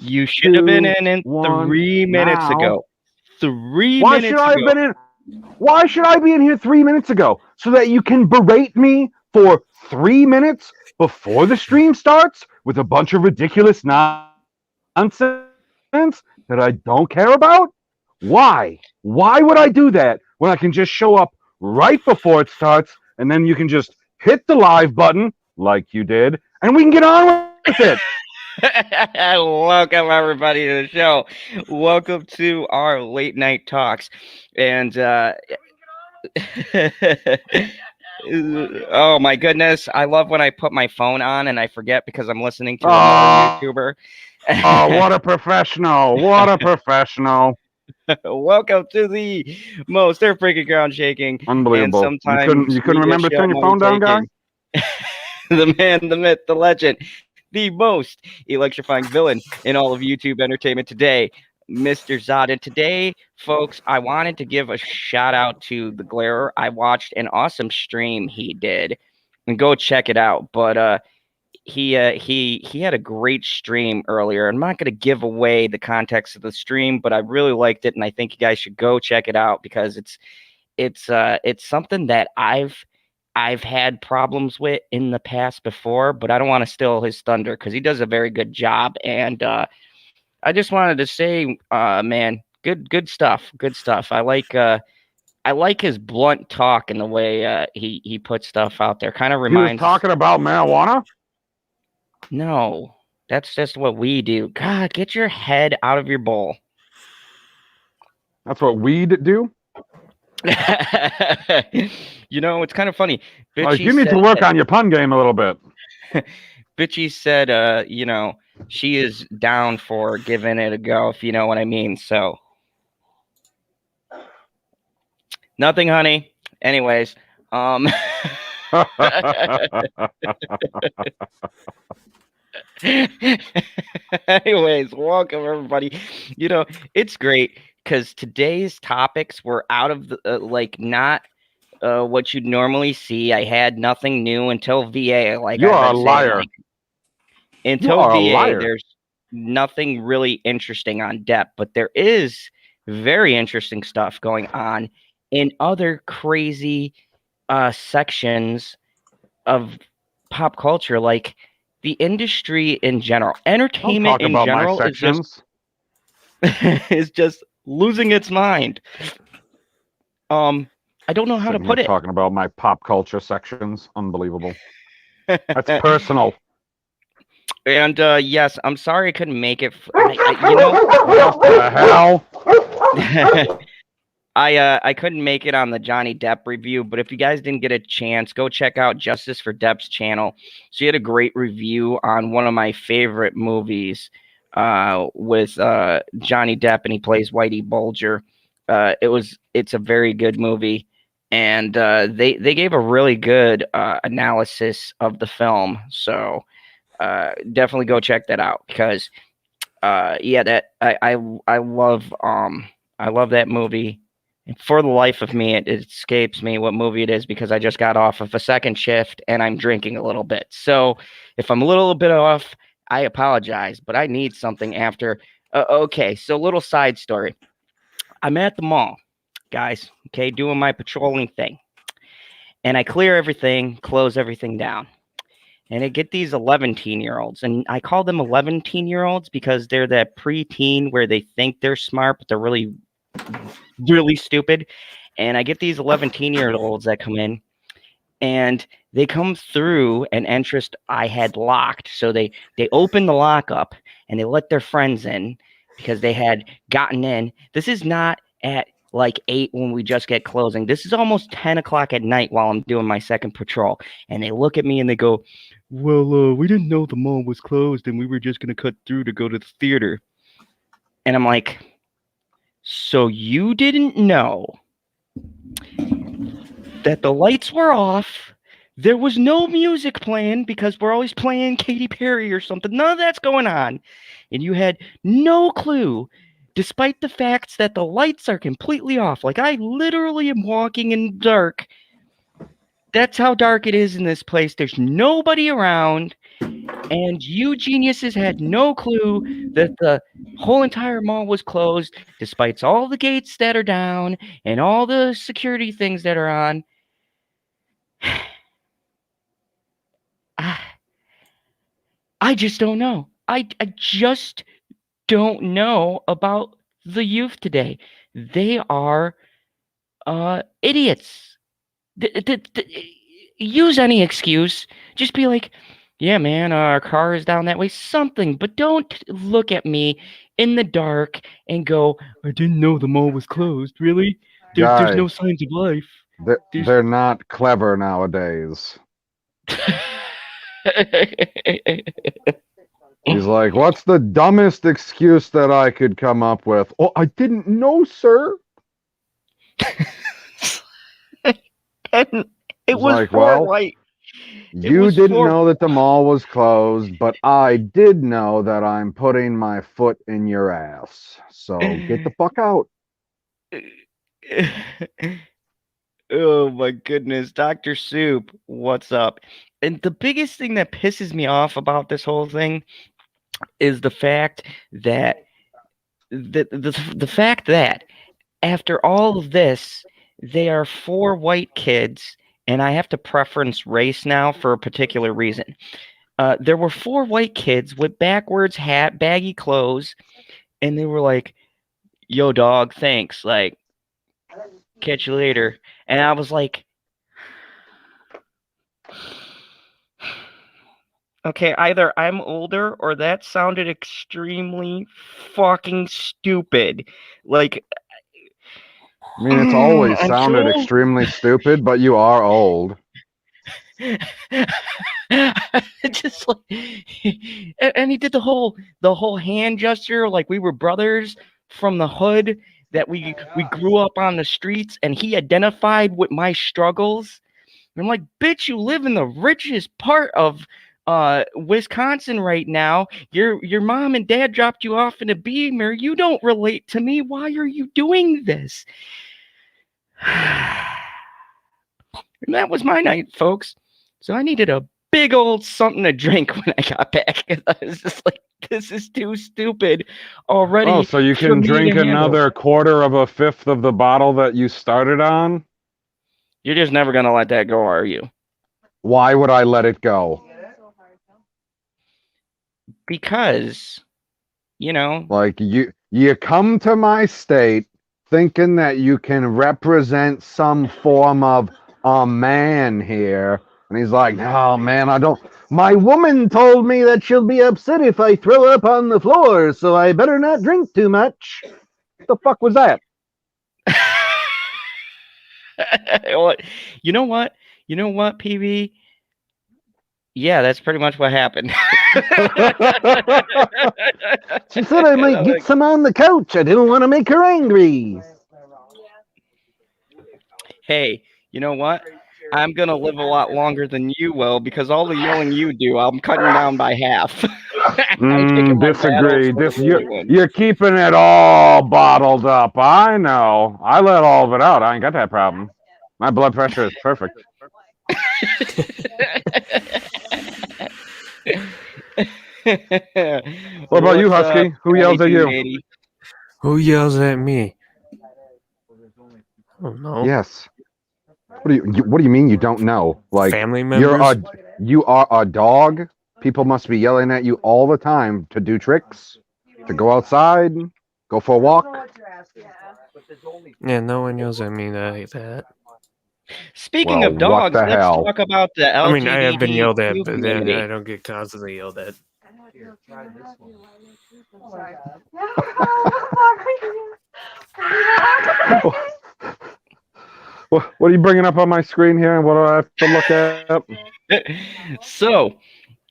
You should have been in 3 minutes ago. 3 minutes ago. Why should I be in here 3 minutes ago? So that you can berate me for 3 minutes before the stream starts with a bunch of ridiculous nonsense that I don't care about? Why? Why would I do that when I can just show up right before it starts and then you can just hit the live button like you did and we can get on with it? Welcome everybody to the show. Welcome to our late night talks. And oh my goodness, I love when I put my phone on and I forget because I'm listening to another YouTuber. Oh, what a professional. What a professional. Welcome to the most earth-breaking, ground-shaking, Unbelievable. and sometimes you couldn't remember turning your phone down, guy? The man, the myth, the legend, the most electrifying villain in all of YouTube entertainment today, Mr. Zod. And today, folks, I wanted to give a shout out to the Glarer. I watched an awesome stream he did, and go check it out. But he had a great stream earlier. I'm not going to give away the context of the stream, but I really liked it, and I think you guys should go check it out because it's something that I've had problems with in the past before, but I don't want to steal his thunder because he does a very good job. And I just wanted to say, man, good stuff. I like his blunt talk and the way he puts stuff out there. Kind of reminds. He was talking about marijuana? No, that's just what we do. God, get your head out of your bowl. That's what weed do? You know, it's kind of funny. You need to work on your pun game a little bit. Bitchy said, you know, she is down for giving it a go, if you know what I mean. So, nothing, honey. Anyways, anyways, welcome everybody. You know, it's great because today's topics were out of the not what you'd normally see. I had nothing new until VA. Like you are a liar. Until VA, there's nothing really interesting on depth, but there is very interesting stuff going on in other crazy sections of pop culture, like the industry in general. Entertainment in general is just losing its mind. I don't know how to put it. Talking about my pop culture sections, unbelievable. That's personal. And yes, I'm sorry I couldn't make it. You know what the hell? I couldn't make it on the Johnny Depp review, but if you guys didn't get a chance, go check out Justice for Depp's channel. She had a great review on one of my favorite movies with Johnny Depp, and he plays Whitey Bulger. It's a very good movie, and they gave a really good analysis of the film. So definitely go check that out because I love that movie. For the life of me, it escapes me what movie it is because I just got off of a second shift and I'm drinking a little bit. So if I'm a little bit off, I apologize, but I need something after. Okay, so little side story. I'm at the mall, guys, okay, doing my patrolling thing. And I clear everything, close everything down. And I get these 11-year-olds, and I call them 11-year-olds because they're that preteen where they think they're smart, but they're really stupid. And I get these 11-year-olds that come in, and they come through an entrance I had locked. So they open the lock up and they let their friends in because they had gotten in. This is not at like 8 when we just get closing. This is almost 10 o'clock at night while I'm doing my second patrol. And they look at me and they go, well, we didn't know the mall was closed and we were just going to cut through to go to the theater. And I'm like, so you didn't know that the lights were off, there was no music playing because we're always playing Katy Perry or something. None of that's going on. And you had no clue, despite the facts that the lights are completely off. Like, I literally am walking in the dark. That's how dark it is in this place. There's nobody around. And you geniuses had no clue that the whole entire mall was closed, despite all the gates that are down and all the security things that are on. I just don't know. I just don't know about the youth today. They are idiots. Use any excuse. Just be like, yeah, man, our car is down that way. Something, but don't look at me in the dark and go, I didn't know the mall was closed. Really? There's no Guy, signs of life. they're not clever nowadays. He's like, what's the dumbest excuse that I could come up with? Oh, I didn't know, sir. And it He's was like, for well, white. you didn't know that the mall was closed, but I did know that I'm putting my foot in your ass. So get the fuck out. Oh my goodness, Dr. Soup, what's up? And the biggest thing that pisses me off about this whole thing is the fact that the fact that after all of this, they are 4 white kids, and I have to preference race now for a particular reason. There were 4 white kids with backwards hat, baggy clothes, and they were like, "Yo, dog, thanks. Like, catch you later." And I was like, okay, either I'm older or that sounded extremely fucking stupid. Like, I mean, it's always I'm sounded so extremely stupid, but you are old. just like, and he did the whole hand gesture like we were brothers from the hood, that we grew up on the streets, and he identified with my struggles. And I'm like, bitch, you live in the richest part of Wisconsin right now. Your mom and dad dropped you off in a Beamer. You don't relate to me. Why are you doing this? And that was my night, folks. So I needed a big old something to drink when I got back. I was just like, this is too stupid already. Oh, so you can drink another quarter of a fifth of the bottle that you started on? You're just never going to let that go, are you? Why would I let it go? Because, you know, like you come to my state thinking that you can represent some form of a man here, and he's like, "Oh man, I don't. My woman told me that she'll be upset if I throw up on the floor, so I better not drink too much." What the fuck was that? You know what, PB? Yeah, that's pretty much what happened. She said I might get some on the couch. I didn't want to make her angry. Hey, you know what? I'm going to live a lot longer than you will, because all the yelling you do, I'm cutting down by half. Disagree. You're keeping it all bottled up. I know. I let all of it out. I ain't got that problem. My blood pressure is perfect. What about you, Husky? Who yells at you? Matey? Who yells at me? I don't know. Yes. What do you mean you don't know? Like, family members? You are a dog. People must be yelling at you all the time to do tricks, to go outside, go for a walk. Yeah, no one yells at me like that. Speaking of dogs, let's talk about the LGBTQ I mean, I have been yelled at, but community. then I don't get constantly yelled at. What are you bringing up on my screen here, and what do I have to look at? So,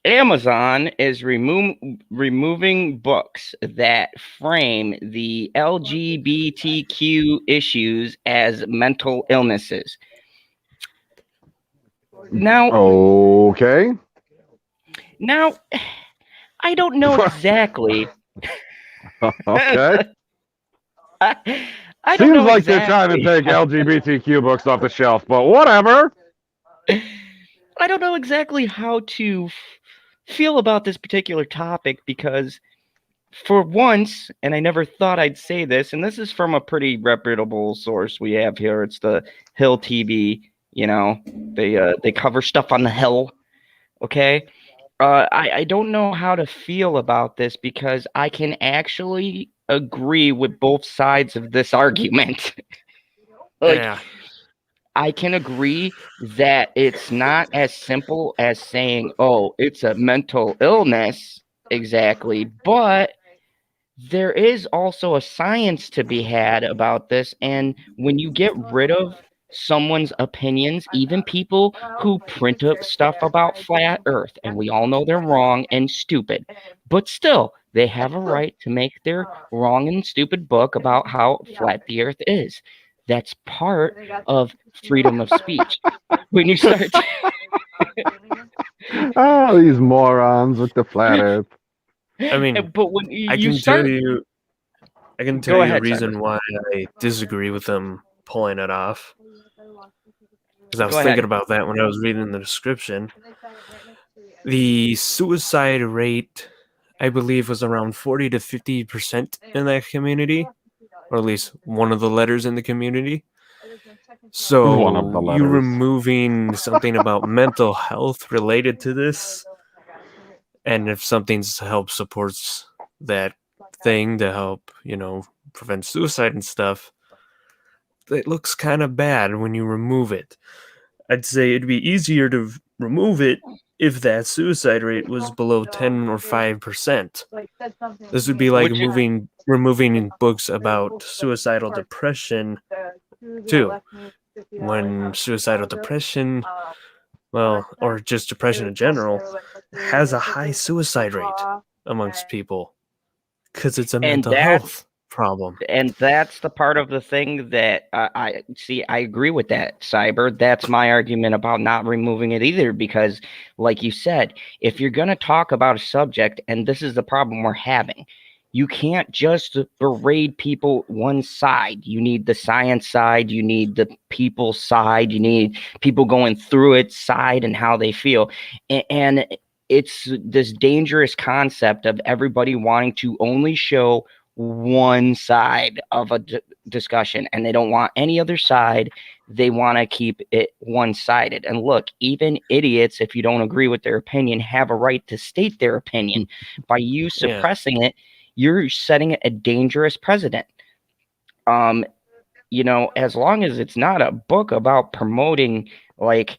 Amazon is removing books that frame the LGBTQ issues as mental illnesses. Now, okay. Now, I don't know exactly. Okay. I don't Seems know like exactly. they're trying to take LGBTQ books off the shelf, but whatever. I don't know exactly how to feel about this particular topic because for once, and I never thought I'd say this, and this is from a pretty reputable source we have here. It's the Hill TV. They cover stuff on the Hill. Okay. I don't know how to feel about this because I can actually agree with both sides of this argument. Yeah. I can agree that it's not as simple as saying, oh, it's a mental illness exactly, but there is also a science to be had about this. And when you get rid of someone's opinions, even people who print up stuff about flat earth, and we all know they're wrong and stupid, but still they have a right to make their wrong and stupid book about how flat the earth is. That's part of freedom of speech. When you start Oh, these morons with the flat earth. I mean, but when you I can start tell you Go a ahead, reason Cyber. why I disagree with them pulling it off. Because I was Go thinking ahead. about that when I was reading the description. The suicide rate, I believe, was around 40 to 50% in that community, or at least one of the letters in the community. One of the So you letters. removing something about mental health related to this, and if something's help supports that thing to help, prevent suicide and stuff, it looks kind of bad when you remove it. I'd say it'd be easier to remove it if that suicide rate was below 10 or 5%. This would be like Which removing books about suicidal depression too. When suicidal depression, well, or just depression in general, has a high suicide rate amongst people because it's a and mental that health problem. and that's the part of the thing that I see. I agree with that, Cyber. That's my argument about not removing it either, because, like you said, if you're going to talk about a subject, and this is the problem we're having, you can't just berate people one side. You need the science side, you need the people side, you need people going through it side and how they feel. And it's this dangerous concept of everybody wanting to only show one side of a discussion, and they don't want any other side. They want to keep it one-sided. And look, even idiots, if you don't agree with their opinion, have a right to state their opinion. By you suppressing it, you're setting a dangerous precedent. As long as it's not a book about promoting, like,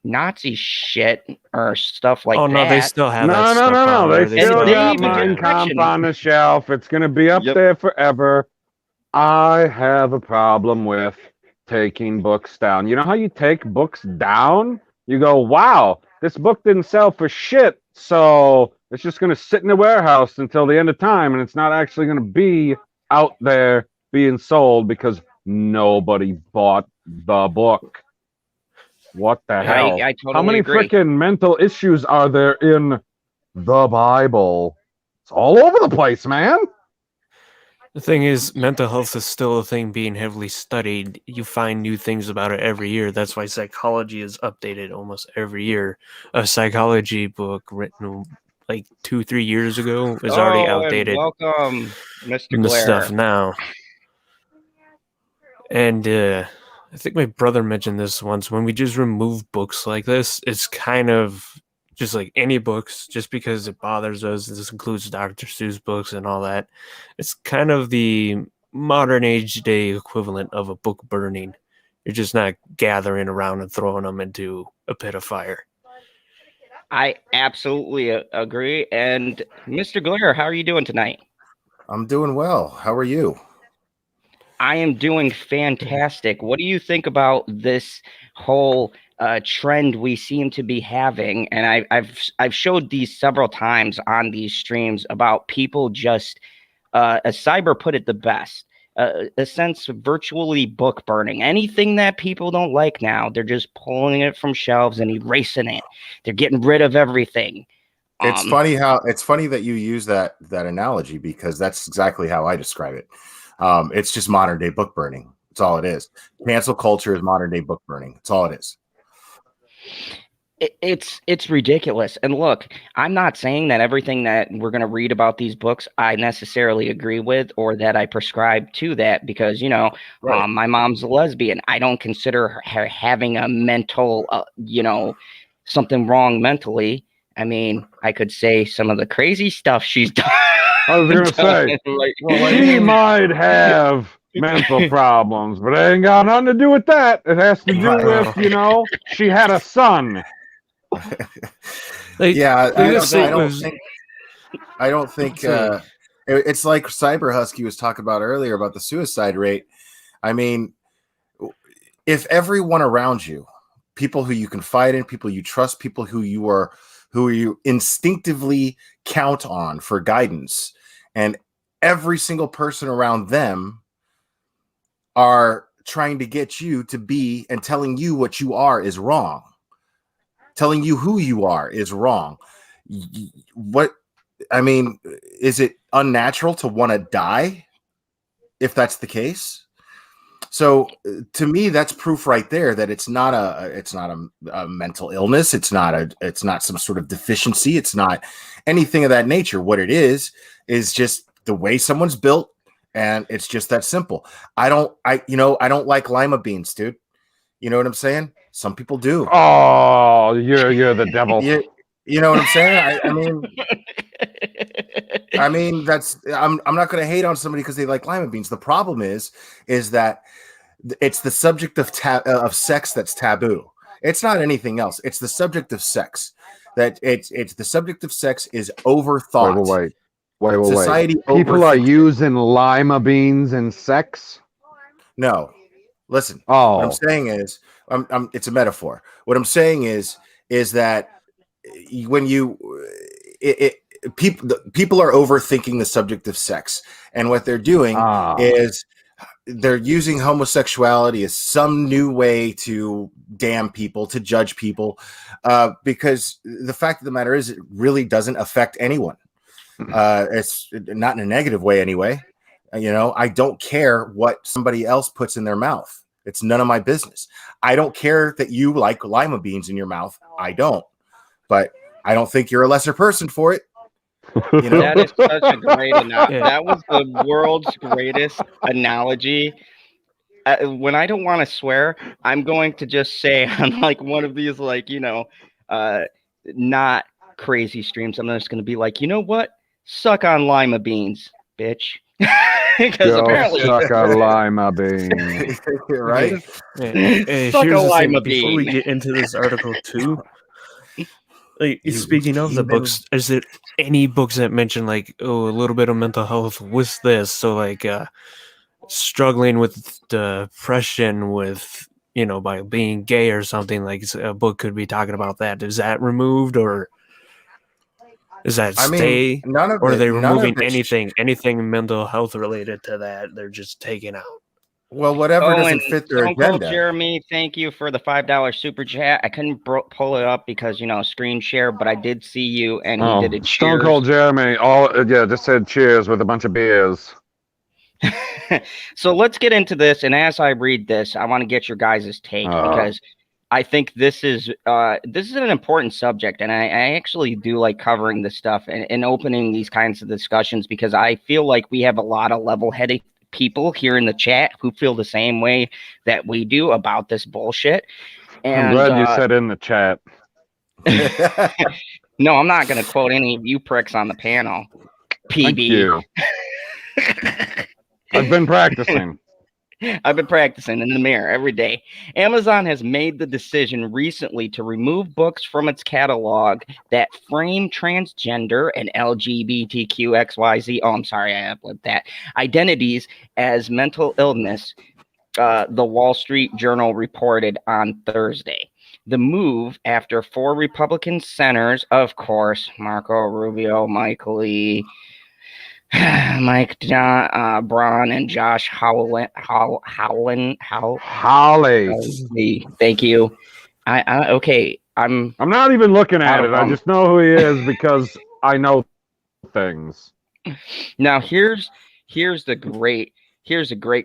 Nazi shit or stuff like Oh no, they that. still have that No, stuff on They there. still they got even get Mein traction. Kampf on the shelf. It's going to be up there forever. I have a problem with taking books down. You know how you take books down? You go, wow, this book didn't sell for shit, so it's just going to sit in the warehouse until the end of time, and it's not actually going to be out there being sold because nobody bought the book. What the hell? I totally How many agree. freaking mental issues are there in the Bible? It's all over the place, man. The thing is, mental health is still a thing being heavily studied. You find new things about it every year. That's why psychology is updated almost every year. A psychology book written like 2-3 years ago is already Oh, and outdated. welcome, Mr. The Glare. stuff now. And I think my brother mentioned this once. When we just remove books like this, it's kind of just like any books, just because it bothers us. This includes Dr. Seuss books and all that. It's kind of the modern age day equivalent of a book burning. You're just not gathering around and throwing them into a pit of fire. I absolutely agree. And Mr. Glare, how are you doing tonight? I'm doing well. How are you? I am doing fantastic. What do you think about this whole trend we seem to be having? And I've showed these several times on these streams about people just, as Cyber put it the best, a sense of virtually book burning. Anything that people don't like now, they're just pulling it from shelves and erasing it. They're getting rid of everything. It's funny that you use that analogy, because that's exactly how I describe it. It's just modern day book burning. That's all it is. Cancel culture is modern day book burning. That's all it is. It's ridiculous. And look, I'm not saying that everything that we're going to read about these books I necessarily agree with or that I prescribe to that because, Right. my mom's a lesbian. I don't consider her having a mental, something wrong mentally. I mean, I could say some of the crazy stuff she's done. I was going to say, she might have mental problems, but it ain't got nothing to do with that. It has to do with, she had a son. Yeah, I don't think it's like CyberneticHusky was talking about earlier about the suicide rate. I mean, if everyone around you, people who you confide in, people you trust, people who you instinctively count on for guidance, and every single person around them are trying to get you to be and telling you what you are is wrong. Telling you who you are is wrong. Is it unnatural to want to die if that's the case? So to me, that's proof right there that it's not a mental illness. It's not some sort of deficiency. It's not anything of that nature. What it is just the way someone's built, and it's just that simple. I don't like lima beans, dude. You know what I'm saying? Some people do. Oh, you're the devil. You know what I'm saying? I mean, I'm not going to hate on somebody because they like lima beans. The problem is that it's the subject of sex that's taboo. It's not anything else. It's the subject of sex that it's the subject of sex is overthought. Wait. Society People are using lima beans in sex? No. Listen. Oh. What I'm saying is, it's a metaphor. What I'm saying is that when people are overthinking the subject of sex, and what they're doing is they're using homosexuality as some new way to damn people, to judge people, because the fact of the matter is it really doesn't affect anyone. It's not in a negative way anyway. I don't care what somebody else puts in their mouth. It's none of my business. I don't care that you like lima beans in your mouth. I don't. But I don't think you're a lesser person for it. That is such a great analogy. That was the world's greatest analogy. When I don't want to swear, I'm going to just say on like one of these not crazy streams, I'm just going to be like, you know what? Suck on lima beans, bitch. Because apparently suck a lima bean. Right? Here's the thing. Before we get into this article too, speaking of the books, is there any books that mention a little bit of mental health with this? So struggling with depression with by being gay or something, like a book could be talking about that. Is that removed, or is that stay? Or are they removing anything mental health related to that? They're just taking out. Well, whatever doesn't fit their agenda. Jeremy, thank you for the $5 super chat. I couldn't pull it up because screen share, but I did see you, and he did a cheers. Stone Cold Jeremy, just said cheers with a bunch of beers. So let's get into this, and as I read this, I want to get your guys' take because I think this is an important subject, and I actually do like covering this stuff and opening these kinds of discussions because I feel like we have a lot of level-headed people here in the chat who feel the same way that we do about this bullshit. And I'm glad you said in the chat. No, I'm not going to quote any of you pricks on the panel. PB. Thank you. I've been practicing. I've been practicing in the mirror every day. Amazon has made the decision recently to remove books from its catalog that frame transgender and LGBTQ XYZ. Oh, I'm sorry, I uploaded that. Identities as mental illness. The Wall Street Journal reported on Thursday. The move after 4 Republican senators, of course, Marco Rubio, Mike Lee, Mike Braun, and Josh Howley. Thank you. I'm not even looking at it. I just know who he is because I know things. Now here's a great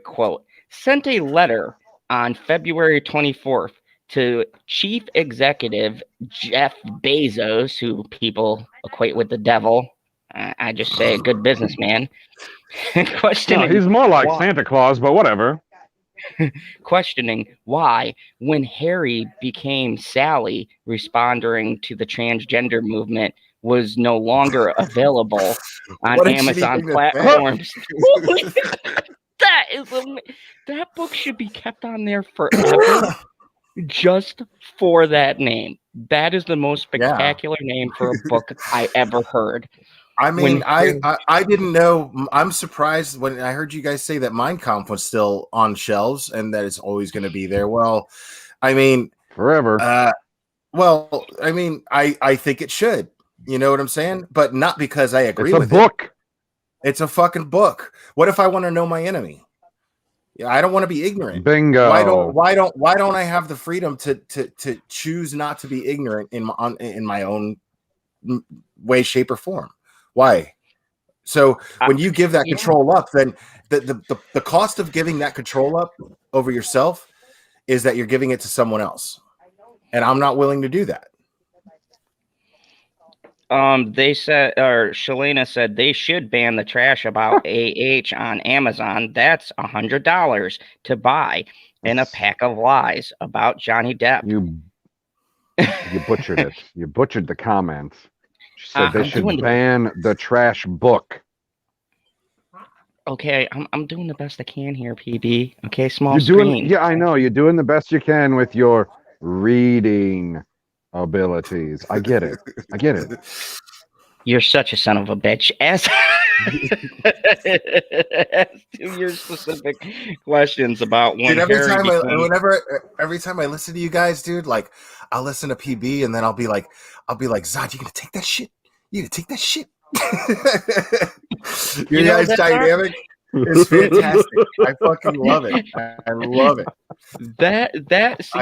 quote. Sent a letter on February 24th to Chief Executive Jeff Bezos, who people equate with the devil. I just say a good businessman. Questioning he's more like why, Santa Claus, but whatever. questioning why, when Harry became Sally, responding to the transgender movement, was no longer available on What a shitty Amazon thing to platforms. That book should be kept on there forever, just for that name. That is the most spectacular name for a book I ever heard. I mean, I didn't know. I'm surprised when I heard you guys say that Mein Kampf was still on shelves and that it's always going to be there. Well, I mean, Forever. I think it should. You know what I'm saying? But not because I agree with it. It's a book. It's a fucking book. What if I want to know my enemy? Yeah, I don't want to be ignorant. Bingo. Why don't I have the freedom to choose not to be ignorant in my own way, shape, or form? Why? So when you give that control up, then the cost of giving that control up over yourself is that you're giving it to someone else, and I'm not willing to do that. They said, or Shalena said, they should ban the trash about AH on Amazon. That's $100 to buy, and a pack of lies about Johnny Depp. You butchered it. You butchered the comments. She said they should ban the trash book. Okay, I'm doing the best I can here, PB. Okay, small screen. Yeah, I know. You're doing the best you can with your reading abilities. I get it. You're such a son of a bitch. As to your specific questions about when every time I listen to you guys, dude, like I'll listen to PB and then I'll be like, Zod, you gonna take that shit? You gonna take that shit? Your guys' dynamic is fantastic. I fucking love it. I love it. That's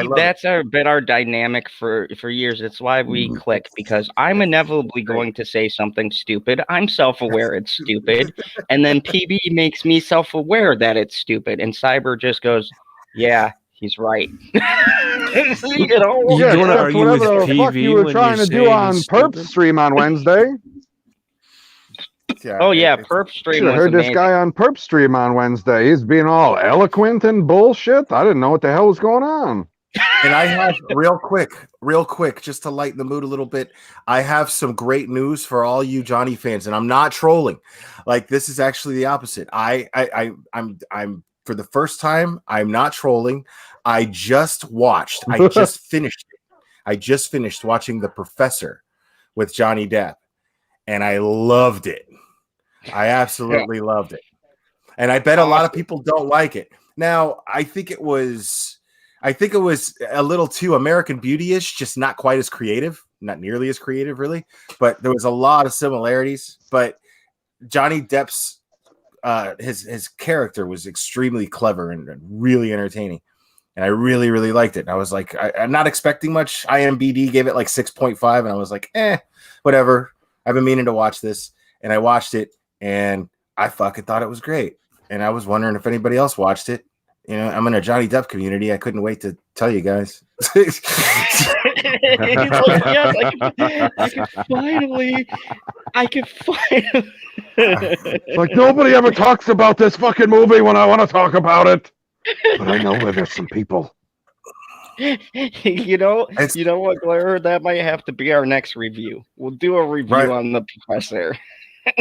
been our dynamic for years. That's why we click, because I'm inevitably going to say something stupid. I'm self-aware it's stupid, and then PB makes me self-aware that it's stupid, and Cyber just goes, "Yeah, he's right." You know, you want to argue with PB you were trying to do on Perp stream on Wednesday. Yeah, Perp stream. I heard this guy on Perp stream on Wednesday. He's being all eloquent and bullshit. I didn't know what the hell was going on. And I have real quick, just to lighten the mood a little bit. I have some great news for all you Johnny fans, and I'm not trolling. Like, this is actually the opposite. I'm for the first time, I'm not trolling. I just finished watching The Professor with Johnny Depp, and I loved it. I absolutely loved it. And I bet a lot of people don't like it. Now, I think it was a little too American Beauty-ish, just not quite as creative, not nearly as creative, really. But there was a lot of similarities. But Johnny Depp's his character was extremely clever and really entertaining. And I really, really liked it. And I was like, I'm not expecting much. IMDb gave it like 6.5, and I was like, whatever. I've been meaning to watch this, and I watched it, and I fucking thought it was great. And I was wondering if anybody else watched it. You know, I'm in a Johnny Depp community. I couldn't wait to tell you guys. He's like, yes, I can finally. Like, nobody ever talks about this fucking movie when I want to talk about it. But I know where there's some people. You know what, Blair? That might have to be our next review. We'll do a review on The Professor.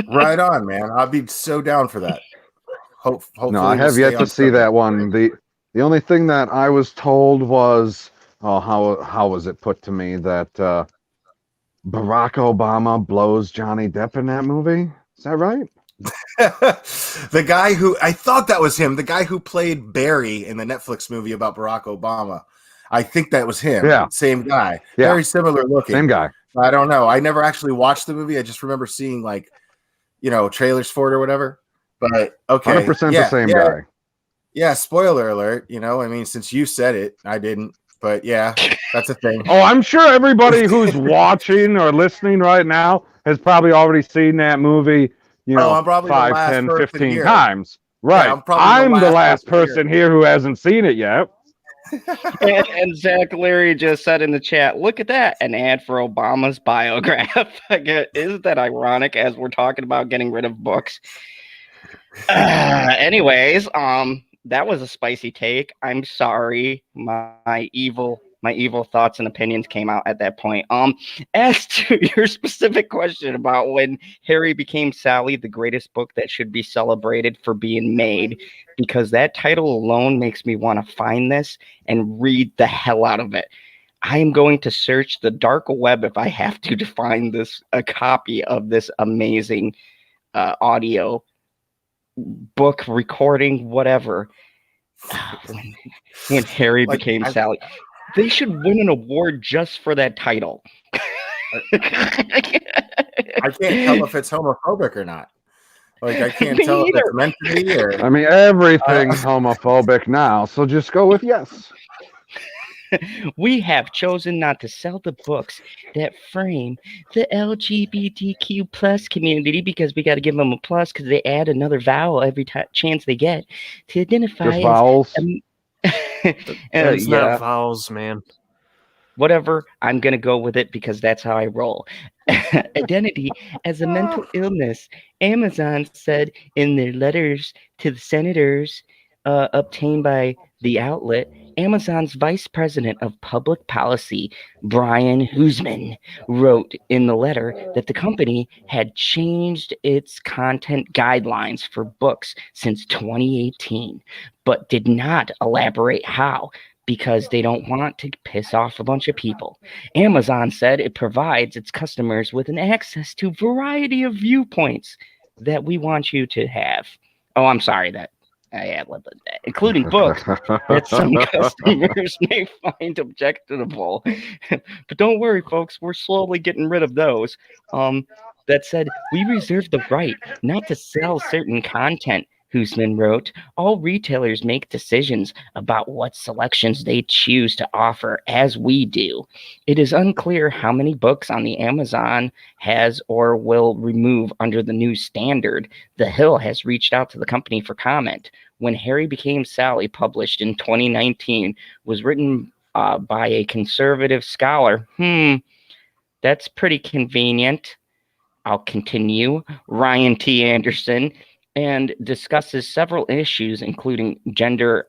Right on, man. I'll be so down for that. Hopefully no, I have yet to see that one. The only thing that I was told was, how was it put to me that Barack Obama blows Johnny Depp in that movie? Is that right? The guy who, I thought that was him, the guy who played Barry in the Netflix movie about Barack Obama. I think that was him. Yeah. Same guy. Yeah. Very similar looking. Same guy. I don't know. I never actually watched the movie. I just remember seeing trailers for it or whatever. But okay. 100% the same guy. Yeah, spoiler alert. Since you said it, I didn't. But yeah, that's a thing. Oh, I'm sure everybody who's watching or listening right now has probably already seen that movie, I'm probably 5, 10, 15 times. Right. Yeah, I'm the last person here who hasn't seen it yet. And Zach Leary just said in the chat, look at that, an ad for Obama's biograph. Isn't that ironic as we're talking about getting rid of books? Anyways, that was a spicy take. I'm sorry. My evil thoughts and opinions came out at that point. As to your specific question about when Harry became Sally, the greatest book that should be celebrated for being made, because that title alone makes me want to find this and read the hell out of it. I am going to search the dark web if I have to find a copy of this amazing audio book recording, whatever. When Harry became Sally, they should win an award just for that title. I can't tell if it's homophobic or not. Like, I can't tell if it's meant to be or. I mean, everything's homophobic now, so just go with yes. We have chosen not to sell the books that frame the LGBTQ plus community because we got to give them a plus because they add another vowel every chance they get to identify just vowels. It's not vowels, man. Whatever, I'm going to go with it because that's how I roll. Identity as a mental illness. Amazon said in their letters to the senators obtained by the outlet, Amazon's vice president of public policy, Brian Huseman, wrote in the letter that the company had changed its content guidelines for books since 2018, but did not elaborate how, because they don't want to piss off a bunch of people. Amazon said it provides its customers with an access to a variety of viewpoints that we want you to have. Oh, I'm sorry that I ad-libbed that, including books that some customers may find objectionable. But don't worry, folks, we're slowly getting rid of those. That said, we reserve the right not to sell certain content, Huseman wrote. All retailers make decisions about what selections they choose to offer, as we do. It is unclear how many books on the Amazon has or will remove under the new standard. The Hill has reached out to the company for comment. When Harry Became Sally, published in 2019, was written by a conservative scholar. That's pretty convenient. I'll continue. Ryan T. Anderson, and discusses several issues, including gender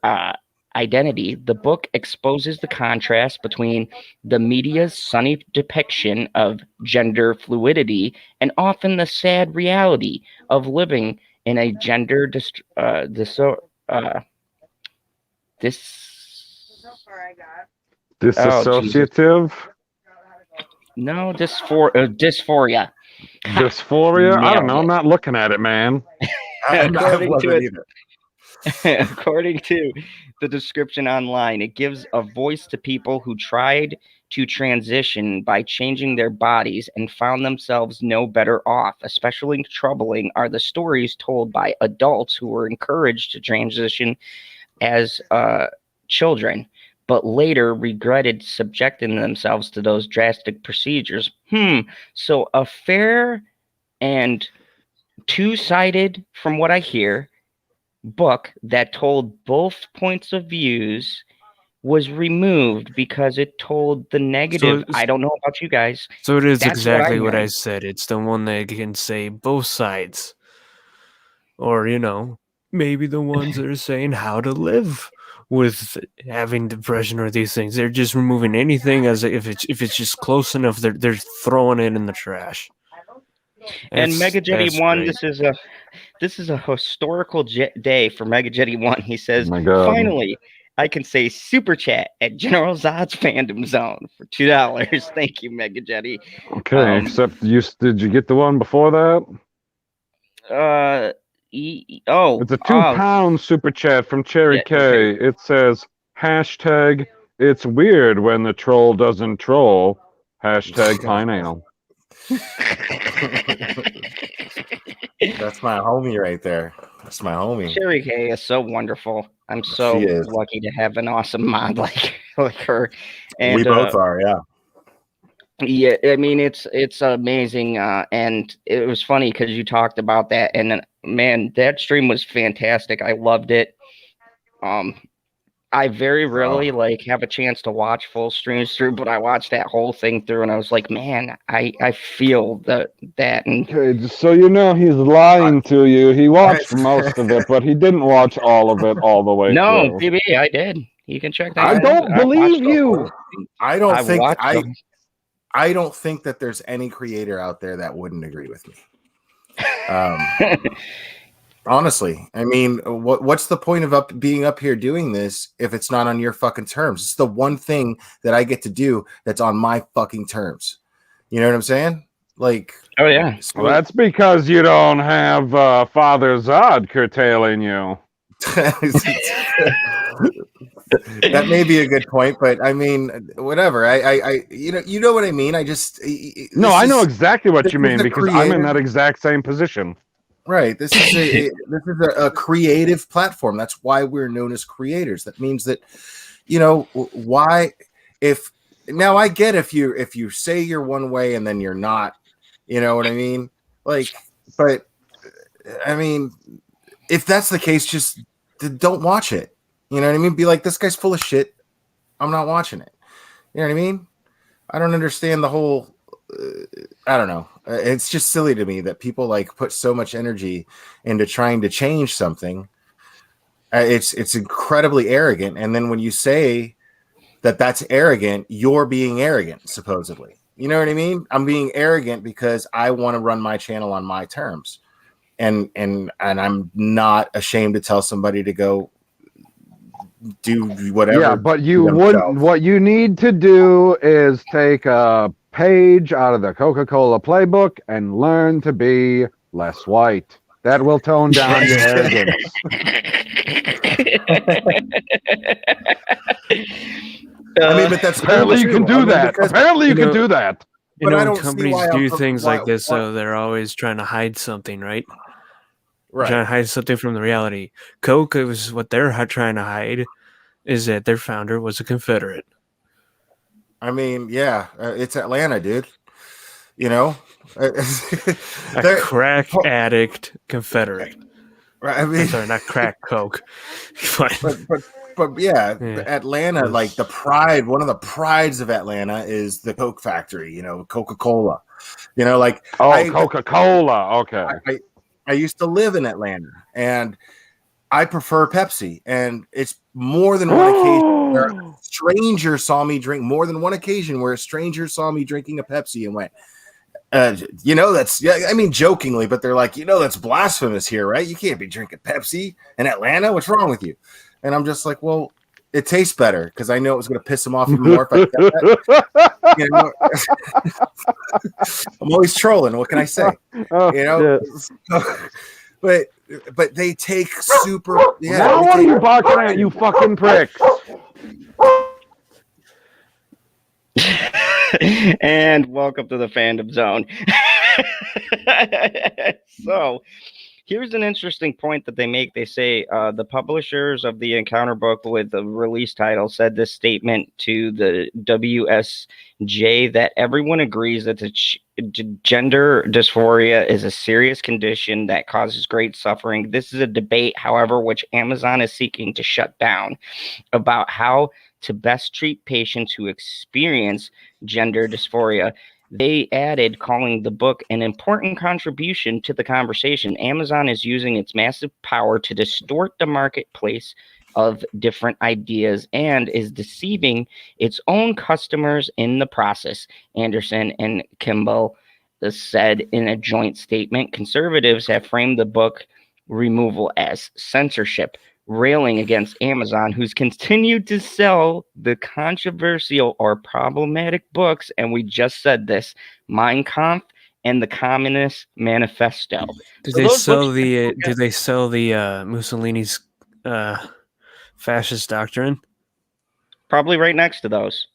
identity. The book exposes the contrast between the media's sunny depiction of gender fluidity and often the sad reality of living in a gender dissociative dysphoria. Dysphoria? I don't know. I'm not looking at it, man. According to the description online, it gives a voice to people who tried to transition by changing their bodies and found themselves no better off. Especially troubling are the stories told by adults who were encouraged to transition as children, but later regretted subjecting themselves to those drastic procedures. So a fair and two-sided, from what I hear, book that told both points of views was removed because it told the negative. So I don't know about you guys. So it is exactly what I said. It's the one that can say both sides. Or, maybe the ones that are saying how to live with having depression or these things. They're just removing anything as if it's just close enough. They're throwing it in the trash. And Mega Jetty 1, this is a historical day for Mega Jetty 1. He says, finally, I can say super chat at General Zod's Fandom Zone for $2. Thank you, Mega Jetty. Okay, except did you get the one before that? It's a £2 super chat from Cherry K. Okay. It says, hashtag, it's weird when the troll doesn't troll. Hashtag pineal. That's my homie right there. That's my homie. Cherry K is so wonderful. I'm so lucky to have an awesome mod like her. And we both are, yeah. Yeah, I mean it's amazing, and it was funny because you talked about that, and man, that stream was fantastic. I loved it. I very rarely have a chance to watch full streams through, but I watched that whole thing through, and I was like, man, I feel that. And Okay, just so you know, he's lying to you. He watched most of it, but he didn't watch all of it all the way no, through. PB, I did. You can check that. I don't believe you. I don't think them. I don't think that there's any creator out there that wouldn't agree with me. Honestly, I mean, what's the point of being up here doing this if it's not on your fucking terms? It's the one thing that I get to do that's on my fucking terms. You know what I'm saying? Like, oh yeah, well, that's because you don't have Father Zod curtailing you. That may be a good point, but I mean, whatever. I you know what I mean. I just I know exactly what you mean because I'm in that exact same position. Right. This is a creative platform. That's why we're known as creators. That means that, why if now I get if you say you're one way and then you're not, you know what I mean? Like, but I mean, if that's the case, just don't watch it. You know what I mean? Be like, this guy's full of shit. I'm not watching it. You know what I mean? I don't understand the whole. I don't know. It's just silly to me that people put so much energy into trying to change something. It's incredibly arrogant. And then when you say that that's arrogant, you're being arrogant, supposedly. You know what I mean? I'm being arrogant because I want to run my channel on my terms. And I'm not ashamed to tell somebody to go do whatever. Yeah, but you wouldn't. What you need to do is take a page out of the Coca-Cola playbook and learn to be less white. That will tone down your arrogance. I mean, but that's apparently you can do that. Apparently you can do that. You know, when companies do things like this, though, they're always trying to hide something, right? Right. Trying to hide something from the reality. Coke, it was what they're trying to hide is that their founder was a Confederate. I mean, yeah, it's Atlanta, dude. You know, a crack addict Confederate. Right. I mean, sorry, not crack Coke. but yeah, Atlanta, like the pride. One of the prides of Atlanta is the Coke factory. You know, Coca-Cola. You know, like Coca-Cola. Okay. I used to live in Atlanta, and I prefer Pepsi, and it's more than one occasion where a stranger saw me drink. More than one occasion where a stranger saw me drinking a Pepsi and went, that's I mean, jokingly, but they're like, that's blasphemous here, right? You can't be drinking Pepsi in Atlanta. What's wrong with you? And I'm just like, well, it tastes better because I know it was going to piss them off even more if I said that. I'm always trolling. What can I say? But they take super. Yeah. Now what are you barking at, you fucking pricks? And welcome to the Fandom Zone. So, here's an interesting point that they make. They say the publishers of the Encounter book with the release title said this statement to the WSJ that everyone agrees that the gender dysphoria is a serious condition that causes great suffering. This is a debate, however, which Amazon is seeking to shut down about how to best treat patients who experience gender dysphoria. They added, calling the book an important contribution to the conversation. Amazon is using its massive power to distort the marketplace of different ideas and is deceiving its own customers in the process. Anderson and Kimball said in a joint statement. Conservatives have framed the book removal as censorship, railing against Amazon, who's continued to sell the controversial or problematic books, and we just said this, Mein Kampf and the Communist Manifesto. Did they sell the Mussolini's fascist doctrine? Probably right next to those.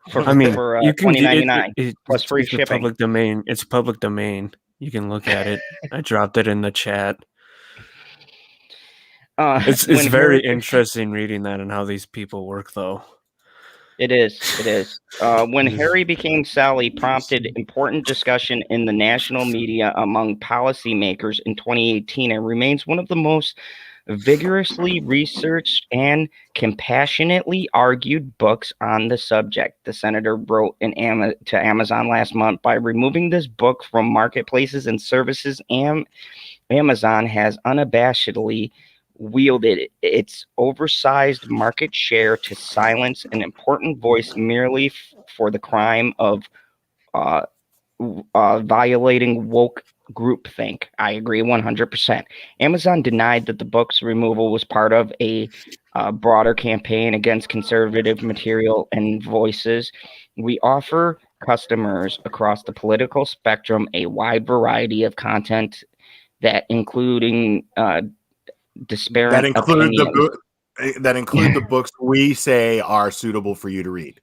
For you can $20.99 plus free shipping. Public domain. It's public domain. You can look at it. I dropped it in the chat. It's very interesting reading that and how these people work, though. It is. When Harry Became Sally prompted important discussion in the national media among policymakers in 2018 and remains one of the most vigorously researched and compassionately argued books on the subject. The senator wrote to Amazon last month, by removing this book from marketplaces and services, Amazon has unabashedly wielded its oversized market share to silence an important voice merely for the crime of violating woke groupthink. I agree 100%. Amazon denied that the book's removal was part of a broader campaign against conservative material and voices. We offer customers across the political spectrum a wide variety of content that including disparate opinions. That include the books we say are suitable for you to read.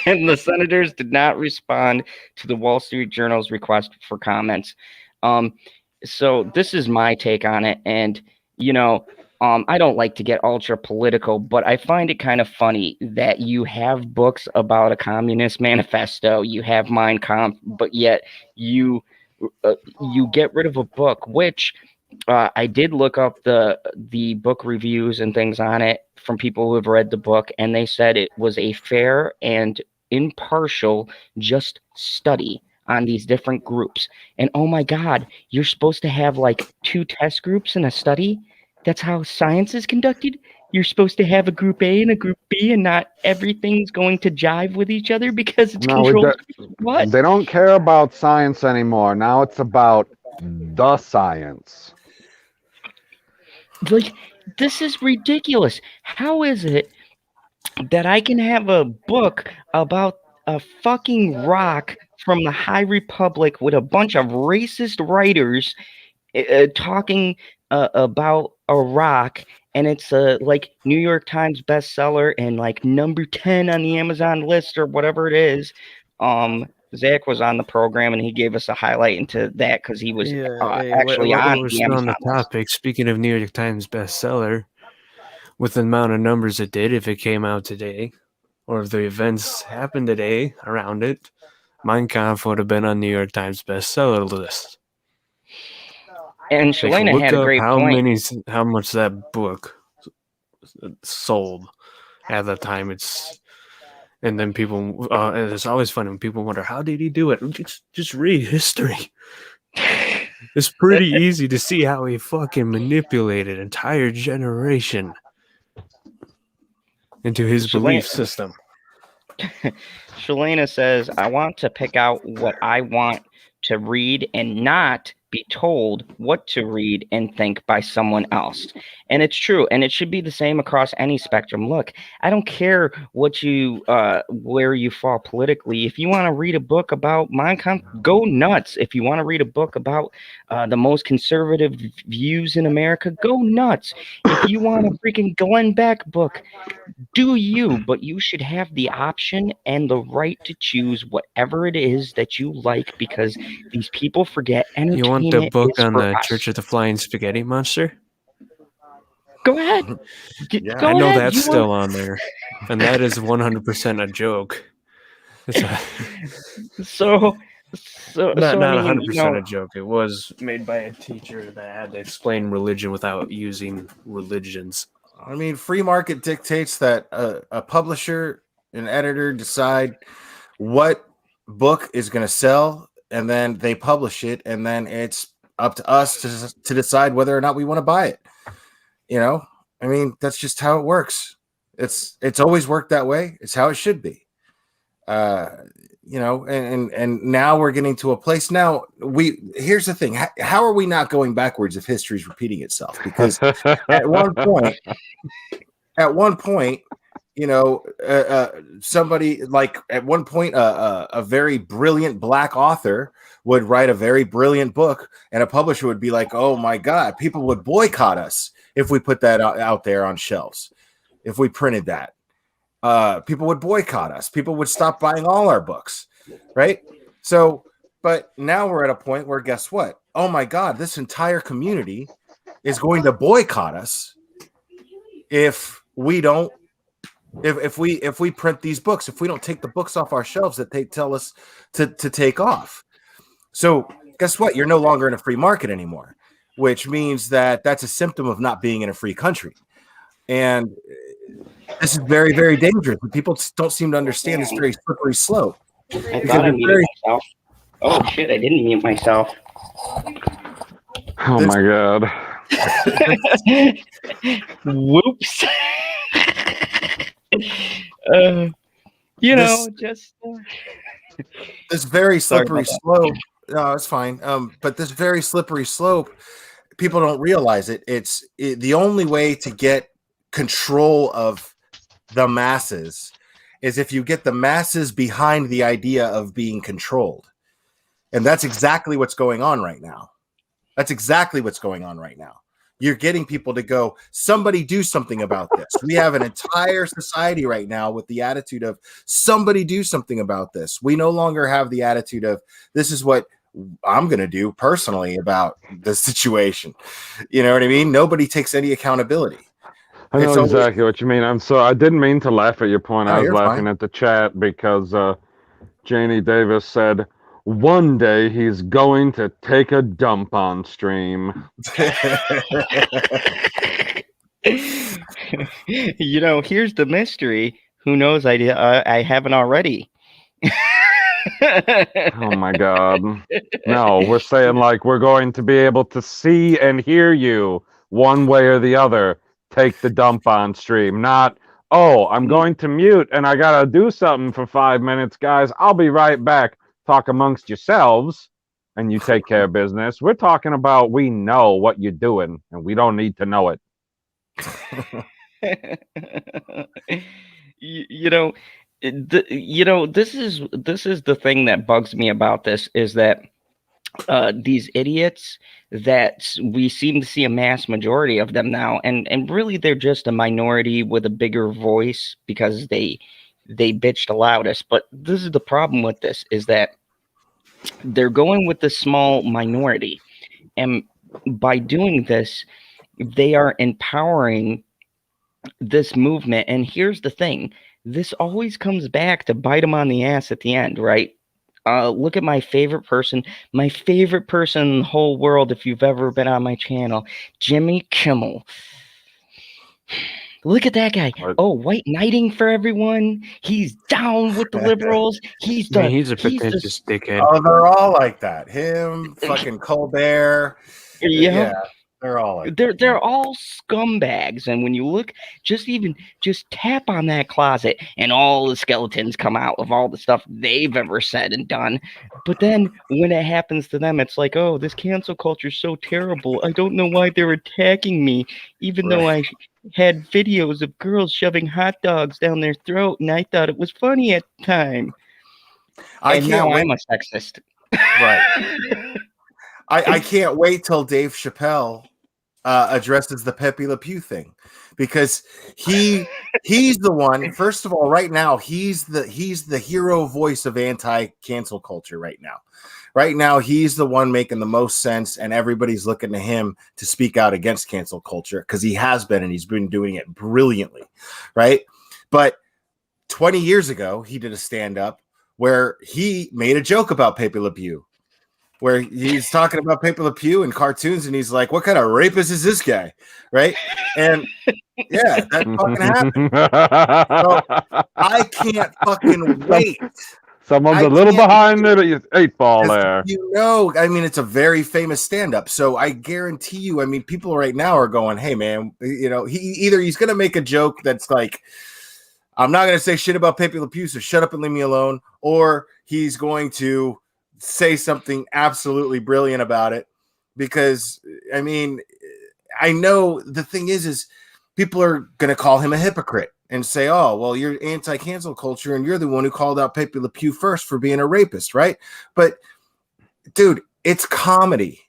And the senators did not respond to the Wall Street Journal's request for comments. So this is my take on it. And, I don't like to get ultra political, but I find it kind of funny that you have books about a communist manifesto, you have Mein Kampf, but yet you get rid of a book, which I did look up the book reviews and things on it from people who have read the book, and they said it was a fair and impartial just study on these different groups. And oh my God, you're supposed to have like 2 test groups in a study? That's how science is conducted? You're supposed to have a group A and a group B, and not everything's going to jive with each other because it's controlled. What? They don't care about science anymore. Now it's about the science. Like, this is ridiculous. How is it that I can have a book about a fucking rock from the High Republic with a bunch of racist writers talking about a rock, and it's like New York Times bestseller and like number 10 on the Amazon list or whatever it is? Zack was on the program and he gave us a highlight into that because he was actually on the Amazon on the topic. Speaking of New York Times bestseller, with the amount of numbers it did, if it came out today, or if the events happened today around it, Mein Kampf would have been on New York Times bestseller list. And Shalana had a great point. How much that book sold at the time. And then people, it's always funny when people wonder, how did he do it? Just read history. It's pretty easy to see how he fucking manipulated an entire generation into his belief system. Shalana says, I want to pick out what I want to read and not be told what to read and think by someone else. And it's true, and it should be the same across any spectrum. Look, I don't care what you where you fall politically. If you want to read a book about Mein Kampf, go nuts. If you want to read a book about the most conservative views in America, go nuts. If you want a freaking Glenn Beck book, do you, but you should have the option and the right to choose whatever it is that you like, because these people forget entertainment. You want the book on the Church of the Flying Spaghetti Monster? Go ahead. I know that's still on there, and that is 100% a joke. So not 100% a joke. It was made by a teacher that had to explain religion without using religions. I mean, free market dictates that a publisher and editor decide what book is going to sell, and then they publish it, and then it's up to us to decide whether or not we want to buy it. I mean, that's just how it works. It's always worked that way. It's how it should be. And now we're getting to a place. Now here's the thing. How are we not going backwards if history is repeating itself? Because at one point, somebody like at one point, a very brilliant black author would write a very brilliant book, and a publisher would be like, oh my God, people would boycott us if we put that out there on shelves. If we printed that, people would boycott us. People would stop buying all our books, right? So, but now we're at a point where, guess what? Oh my God, this entire community is going to boycott us if we don't. If we print these books, if we don't take the books off our shelves that they tell us to take off. So guess what? You're no longer in a free market anymore. which means that that's a symptom of not being in a free country. And this is very, very dangerous. People don't seem to understand this very slippery slope. I thought I muted myself. Oh shit! I didn't mute myself. Oh my god! Whoops. Just this very slippery slope. No, it's fine. But this very slippery slope, people don't realize it. It's the only way to get control of the masses is if you get the masses behind the idea of being controlled. And that's exactly what's going on right now. You're getting people to go, somebody do something about this. We have an entire society right now with the attitude of somebody do something about this. We no longer have the attitude of this is what I'm going to do personally about the situation. You know what I mean? Nobody takes any accountability. I know exactly what you mean. I didn't mean to laugh at your point. I was laughing at the chat because Janie Davis said, one day he's going to take a dump on stream. Here's the mystery. Who knows? I haven't already. Oh my god. No, we're saying like we're going to be able to see and hear you one way or the other. Take the dump on stream, not, oh, I'm going to mute and I gotta do something for 5 minutes, guys. I'll be right back. Talk amongst yourselves and you take care of business. We're talking about we know what you're doing and we don't need to know it. This is the thing that bugs me about this is that these idiots that we seem to see a mass majority of them now, and really they're just a minority with a bigger voice because they bitch the loudest. But this is the problem with this is that they're going with the small minority, and by doing this, they are empowering this movement. And here's the thing: this always comes back to bite them on the ass at the end, right? Look at my favorite person in the whole world, if you've ever been on my channel, Jimmy Kimmel. Look at that guy. What? Oh, white knighting for everyone. He's down with the liberals. He's a pretentious dickhead. Oh, they're all like that. Him, fucking Colbert. Yeah. They're all like they're all scumbags, and when you look, just tap on that closet, and all the skeletons come out of all the stuff they've ever said and done. But then when it happens to them, it's like, oh, this cancel culture is so terrible. I don't know why they're attacking me, even though I had videos of girls shoving hot dogs down their throat, and I thought it was funny at the time. I'm a sexist. Right. I can't wait till Dave Chappelle addresses the Pepe Le Pew thing, because he's the one. First of all, right now he's the hero voice of anti-cancel culture. Right now he's the one making the most sense, and everybody's looking to him to speak out against cancel culture because he has been, and he's been doing it brilliantly, right? But 20 years ago, he did a stand-up where he made a joke about Pepe Le Pew, where he's talking about Pepe Le Pew in cartoons, and he's like, what kind of rapist is this guy? Right? And yeah, that fucking happened. So I can't fucking wait. Someone's a little behind the 8 ball there. I mean, it's a very famous stand-up. So I guarantee you, I mean, people right now are going, hey man, he's gonna make a joke that's like, I'm not gonna say shit about Pepe Le Pew, so shut up and leave me alone, or he's going to say something absolutely brilliant about it. Because I mean, I know the thing is people are going to call him a hypocrite and say, oh, well, you're anti-cancel culture and you're the one who called out Pepe Le Pew first for being a rapist, right? But dude, it's comedy.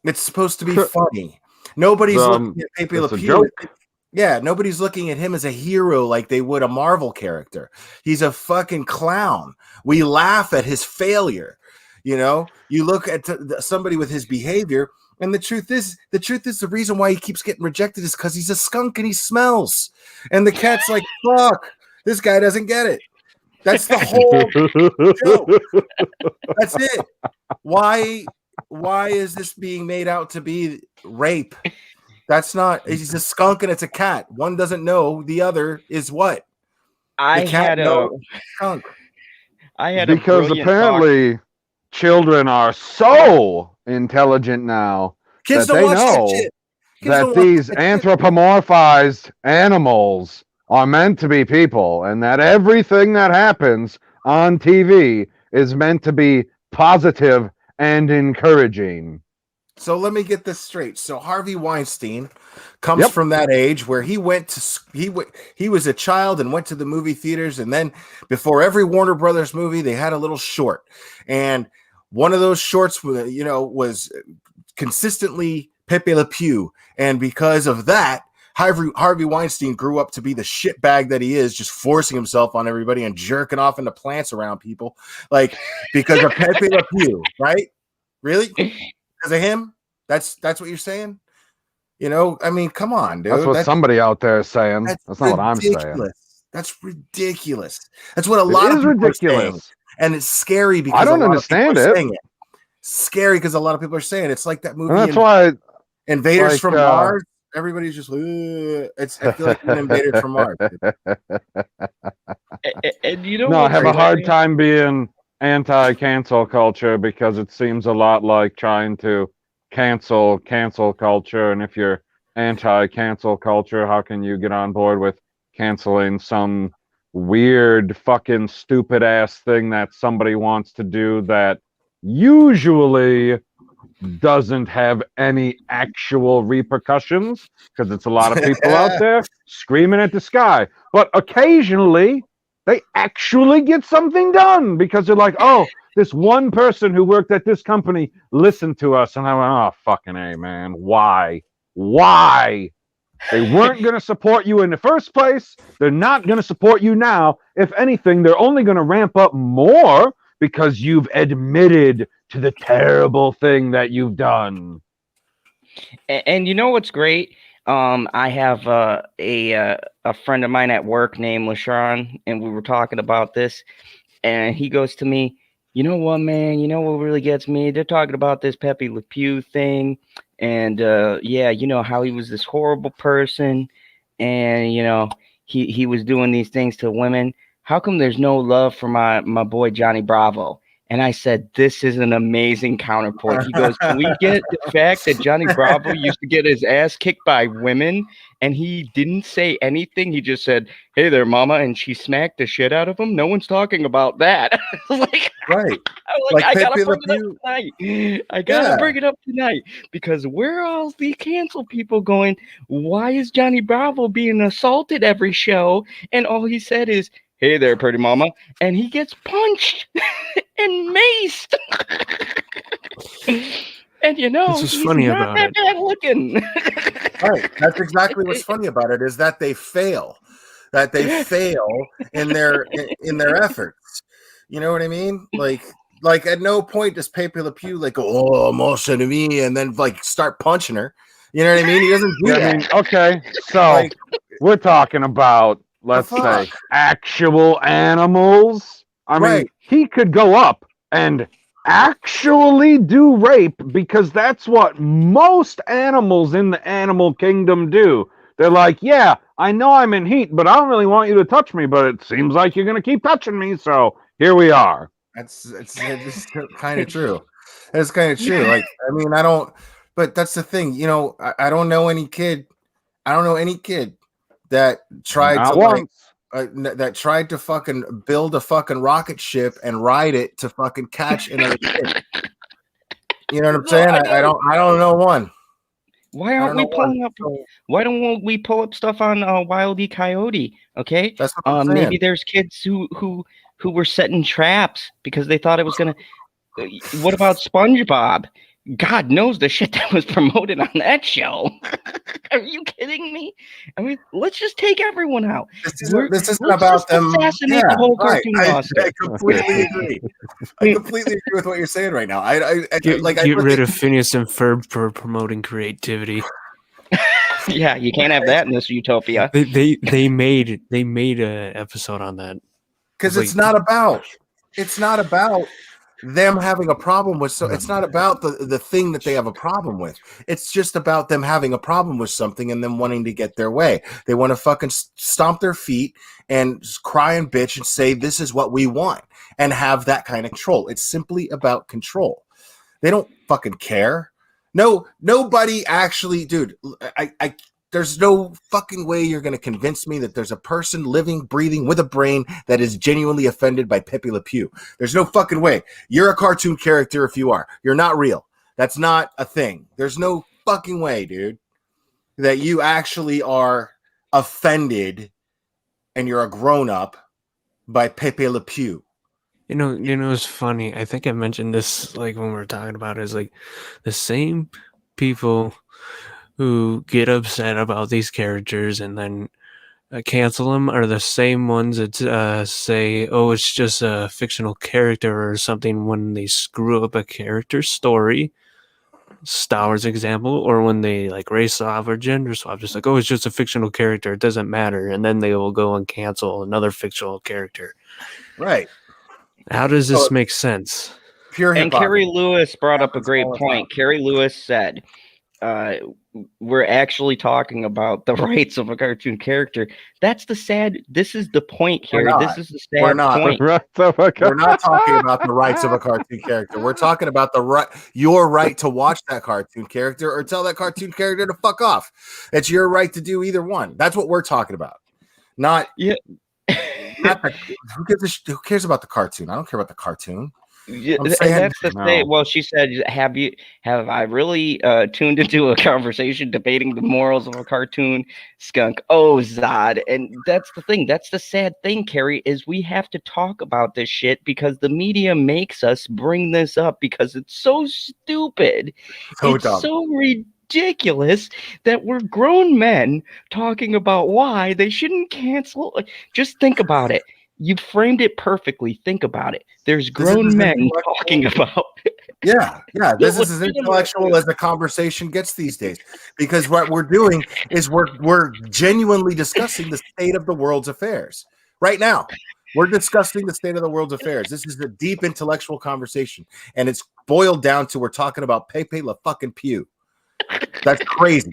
It's supposed to be funny. Nobody's looking at Pepe Le Pew. Yeah, nobody's looking at him as a hero like they would a Marvel character. He's a fucking clown. We laugh at his failure. You look at somebody with his behavior, and the truth is the reason why he keeps getting rejected is because he's a skunk and he smells. And the cat's like, fuck, this guy doesn't get it. That's the whole joke. That's it. Why why is this being made out to be rape? That's not. He's a skunk and it's a cat. One doesn't know the other is what. I The cat had a knows skunk. Because apparently children are so intelligent now Kids that don't they watch that know shit. that these anthropomorphized animals are meant to be people, and that everything that happens on TV is meant to be positive and encouraging. So let me get this straight. So Harvey Weinstein comes from that age where he went to he was a child and went to the movie theaters, and then before every Warner Brothers movie they had a little short, and one of those shorts was consistently Pepe Le Pew, and because of that, Harvey Weinstein grew up to be the shitbag that he is, just forcing himself on everybody and jerking off into plants around people, like because of Pepe Le Pew, right? Really? Because of him? That's what you're saying? I mean, come on, dude. That's what somebody out there is saying. That's not what I'm saying. That's ridiculous. That's what a lot of people are saying. And it's scary because I don't understand it. Scary because a lot of people are saying it's like that movie. And that's why Invaders from Mars. Everybody's just I feel like an Invaders from Mars. And I have a hard time being anti-cancel culture because it seems a lot like trying to cancel culture. And if you're anti-cancel culture, how can you get on board with canceling some weird fucking stupid ass thing that somebody wants to do that usually doesn't have any actual repercussions, because it's a lot of people out there screaming at the sky, but occasionally they actually get something done because they're like, oh, this one person who worked at this company listened to us. And I went, oh, fucking A, man. Why? They weren't going to support you in the first place. They're not going to support you now. If anything, they're only going to ramp up more because you've admitted to the terrible thing that you've done. And you know what's great? I have a friend of mine at work named LaShawn, and we were talking about this, and he goes to me, you know what, man? You know what really gets me? They're talking about this Pepe Le Pew thing, and how he was this horrible person, and he was doing these things to women. How come there's no love for my boy Johnny Bravo? And I said, this is an amazing counterpoint. He goes, can we get the fact that Johnny Bravo used to get his ass kicked by women and he didn't say anything? He just said, hey there, mama, and she smacked the shit out of him. No one's talking about that. Right. I gotta bring it up tonight. I gotta bring it up tonight because where are all the cancel people going? Why is Johnny Bravo being assaulted every show? And all he said is, hey there, pretty mama, and he gets punched and maced. And what's funny about it. Bad looking. Right. That's exactly what's funny about it is that they fail. That they fail in their efforts. You know what I mean? Like at no point does Pepe Le Pew oh, most of me, and then start punching her. You know what I mean? He doesn't do that. I mean, okay, so we're talking about, let's say, actual animals. I mean, he could go up and actually do rape because that's what most animals in the animal kingdom do. They're like, yeah, I know I'm in heat, but I don't really want you to touch me, but it seems like you're going to keep touching me, so here we are. It's kind of true. It's kind of true. Like, I mean, I don't, but that's the thing, I don't know any kid. I don't know any kid that tried that tried to fucking build a fucking rocket ship and ride it to fucking catch another kid. You know what I'm saying? I don't know one. Why aren't we pulling up? Why don't we pull up stuff on Wile E. Coyote? Okay, that's what I'm saying. Maybe there's kids who were setting traps because they thought it was gonna. What about SpongeBob? God knows the shit that was promoted on that show. Are you kidding me? I mean, let's just take everyone out. This isn't about them. Assassinate the whole cartoon roster. I completely agree. I completely agree with what you're saying right now. Get rid of Phineas and Ferb for promoting creativity. Yeah, you can't have that in this utopia. They made a episode on that because it's not about them having a problem with, so it's not about the thing that they have a problem with. It's just about them having a problem with something and them wanting to get their way. They want to fucking stomp their feet and cry and bitch and say, this is what we want, and have that kind of control. It's simply about control. They don't fucking care. No, nobody actually, dude, there's no fucking way you're going to convince me that there's a person living, breathing with a brain that is genuinely offended by Pepe Le Pew. There's no fucking way. You're a cartoon character if you are. You're not real. That's not a thing. There's no fucking way, dude, that you actually are offended and you're a grown-up by Pepe Le Pew. You know, it's funny. I think I mentioned this like when we were talking about it, is like the same people who get upset about these characters and then cancel them are the same ones that say, oh, it's just a fictional character or something when they screw up a character story. Star Wars example, or when they like race swap or gender swap, just like, oh, it's just a fictional character, it doesn't matter, and then they will go and cancel another fictional character. Right. How does this make sense? Pure And hypocrisy. Carrie Lewis brought up a great point. Carrie Lewis said, we're actually talking about the rights of a cartoon character. This is the point, Carrie. This is the sad point. We're not talking about the rights of a cartoon character. We're talking about your right to watch that cartoon character or tell that cartoon character to fuck off. It's your right to do either one. That's what we're talking about. Not who cares about the cartoon? I don't care about the cartoon. Yeah, and that's the thing. Well, she said, have I really tuned into a conversation debating the morals of a cartoon skunk? Oh, Zod. And that's the thing. That's the sad thing, Carrie, is we have to talk about this shit because the media makes us bring this up because it's so stupid. It's so ridiculous that we're grown men talking about why they shouldn't cancel. Just think about it. You framed it perfectly. Think about it. There's grown men talking about Yeah. This is as intellectual as the conversation gets these days. Because what we're doing is we're genuinely discussing the state of the world's affairs. Right now, we're discussing the state of the world's affairs. This is a deep intellectual conversation. And it's boiled down to we're talking about Pepe Le fucking Pew. That's crazy.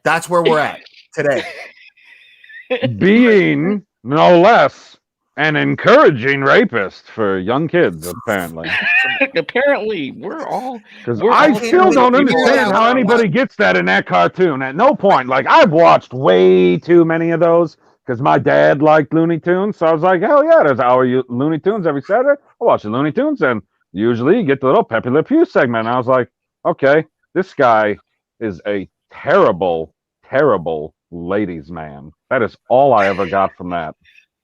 That's where we're at today. Being no less an encouraging rapist for young kids, apparently. Apparently, we're all. Because I still don't understand how anybody gets that in that cartoon. At no point, like I've watched way too many of those because my dad liked Looney Tunes, so I was like, hell yeah, there's our Looney Tunes every Saturday. I watch the Looney Tunes, and usually you get the little Pepe Le Pew segment. And I was like, okay, this guy is a terrible, terrible ladies' man. That is all I ever got from that.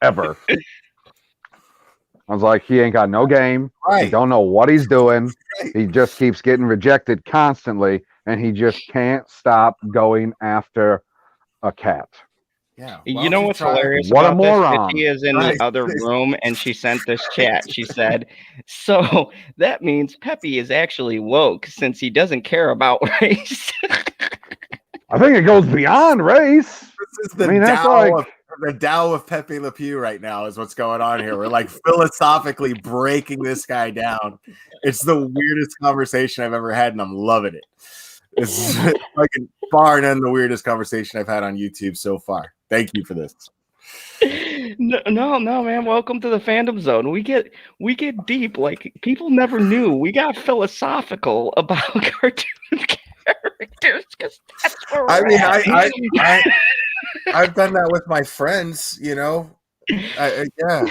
Ever. I was like, he ain't got no game. Right. He don't know what he's doing. Right. He just keeps getting rejected constantly, and he just can't stop going after a cat. Yeah. You know what's hilarious? What a moron. She is in the other room, and she sent this chat. She said, so that means Pepe is actually woke since he doesn't care about race. I think it goes beyond race. This is the Tao of Pepe Le Pew right now is what's going on here. We're like philosophically breaking this guy down. It's the weirdest conversation I've ever had, and I'm loving it. It's like far and none the weirdest conversation I've had on YouTube so far. Thank you for this. No, man. Welcome to the fandom zone. We get deep. Like people never knew. We got philosophical about cartoon characters because that's where I've done that with my friends, you know. Yeah.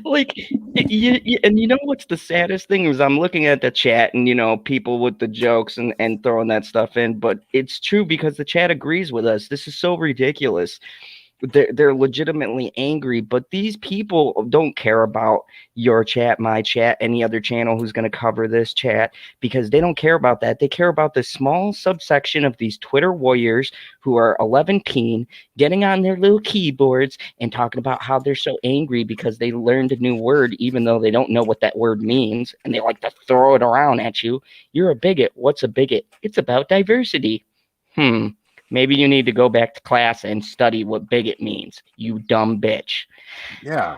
Like, and you know what's the saddest thing is I'm looking at the chat and, you know, people with the jokes and throwing that stuff in, but it's true because the chat agrees with us. This is so ridiculous. They're legitimately angry, but these people don't care about your chat, my chat, any other channel who's going to cover this chat because they don't care about that. They care about this small subsection of these Twitter warriors who are 11 getting on their little keyboards and talking about how they're so angry because they learned a new word, even though they don't know what that word means. And they like to throw it around at you. You're a bigot. What's a bigot? It's about diversity. Maybe you need to go back to class and study what bigot means, you dumb bitch. Yeah.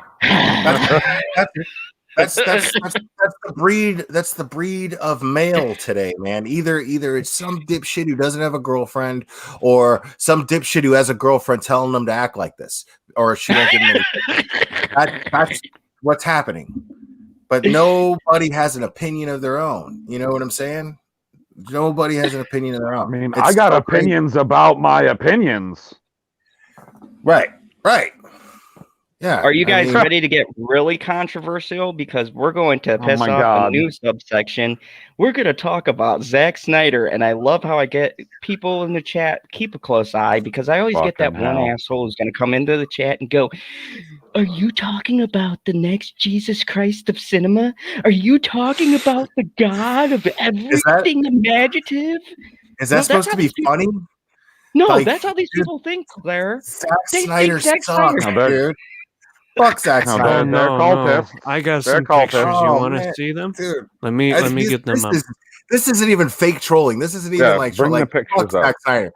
That's the breed. That's the breed of male today, man. Either it's some dipshit who doesn't have a girlfriend, or some dipshit who has a girlfriend telling them to act like this, or she won't give them any. That's what's happening. But nobody has an opinion of their own. You know what I'm saying? Nobody has an opinion of their own. I mean, I got opinions about my opinions. Right. Yeah. Are you guys ready to get really controversial? Because we're going to piss off a new subsection. We're going to talk about Zack Snyder, and I love how I get people in the chat. Keep a close eye, because I always get that one asshole who's going to come into the chat and go, "Are you talking about the next Jesus Christ of cinema? Are you talking about the God of everything imaginative?" Is that supposed to be funny? No, like, that's how these people think, Claire. Zack Snyder sucks, dude. Fuck Zack Snyder. No. I got some pictures. You want to see them? Dude. Let me get them up. This isn't even fake trolling. This isn't even like bring the pictures fuck up. Zack Snyder.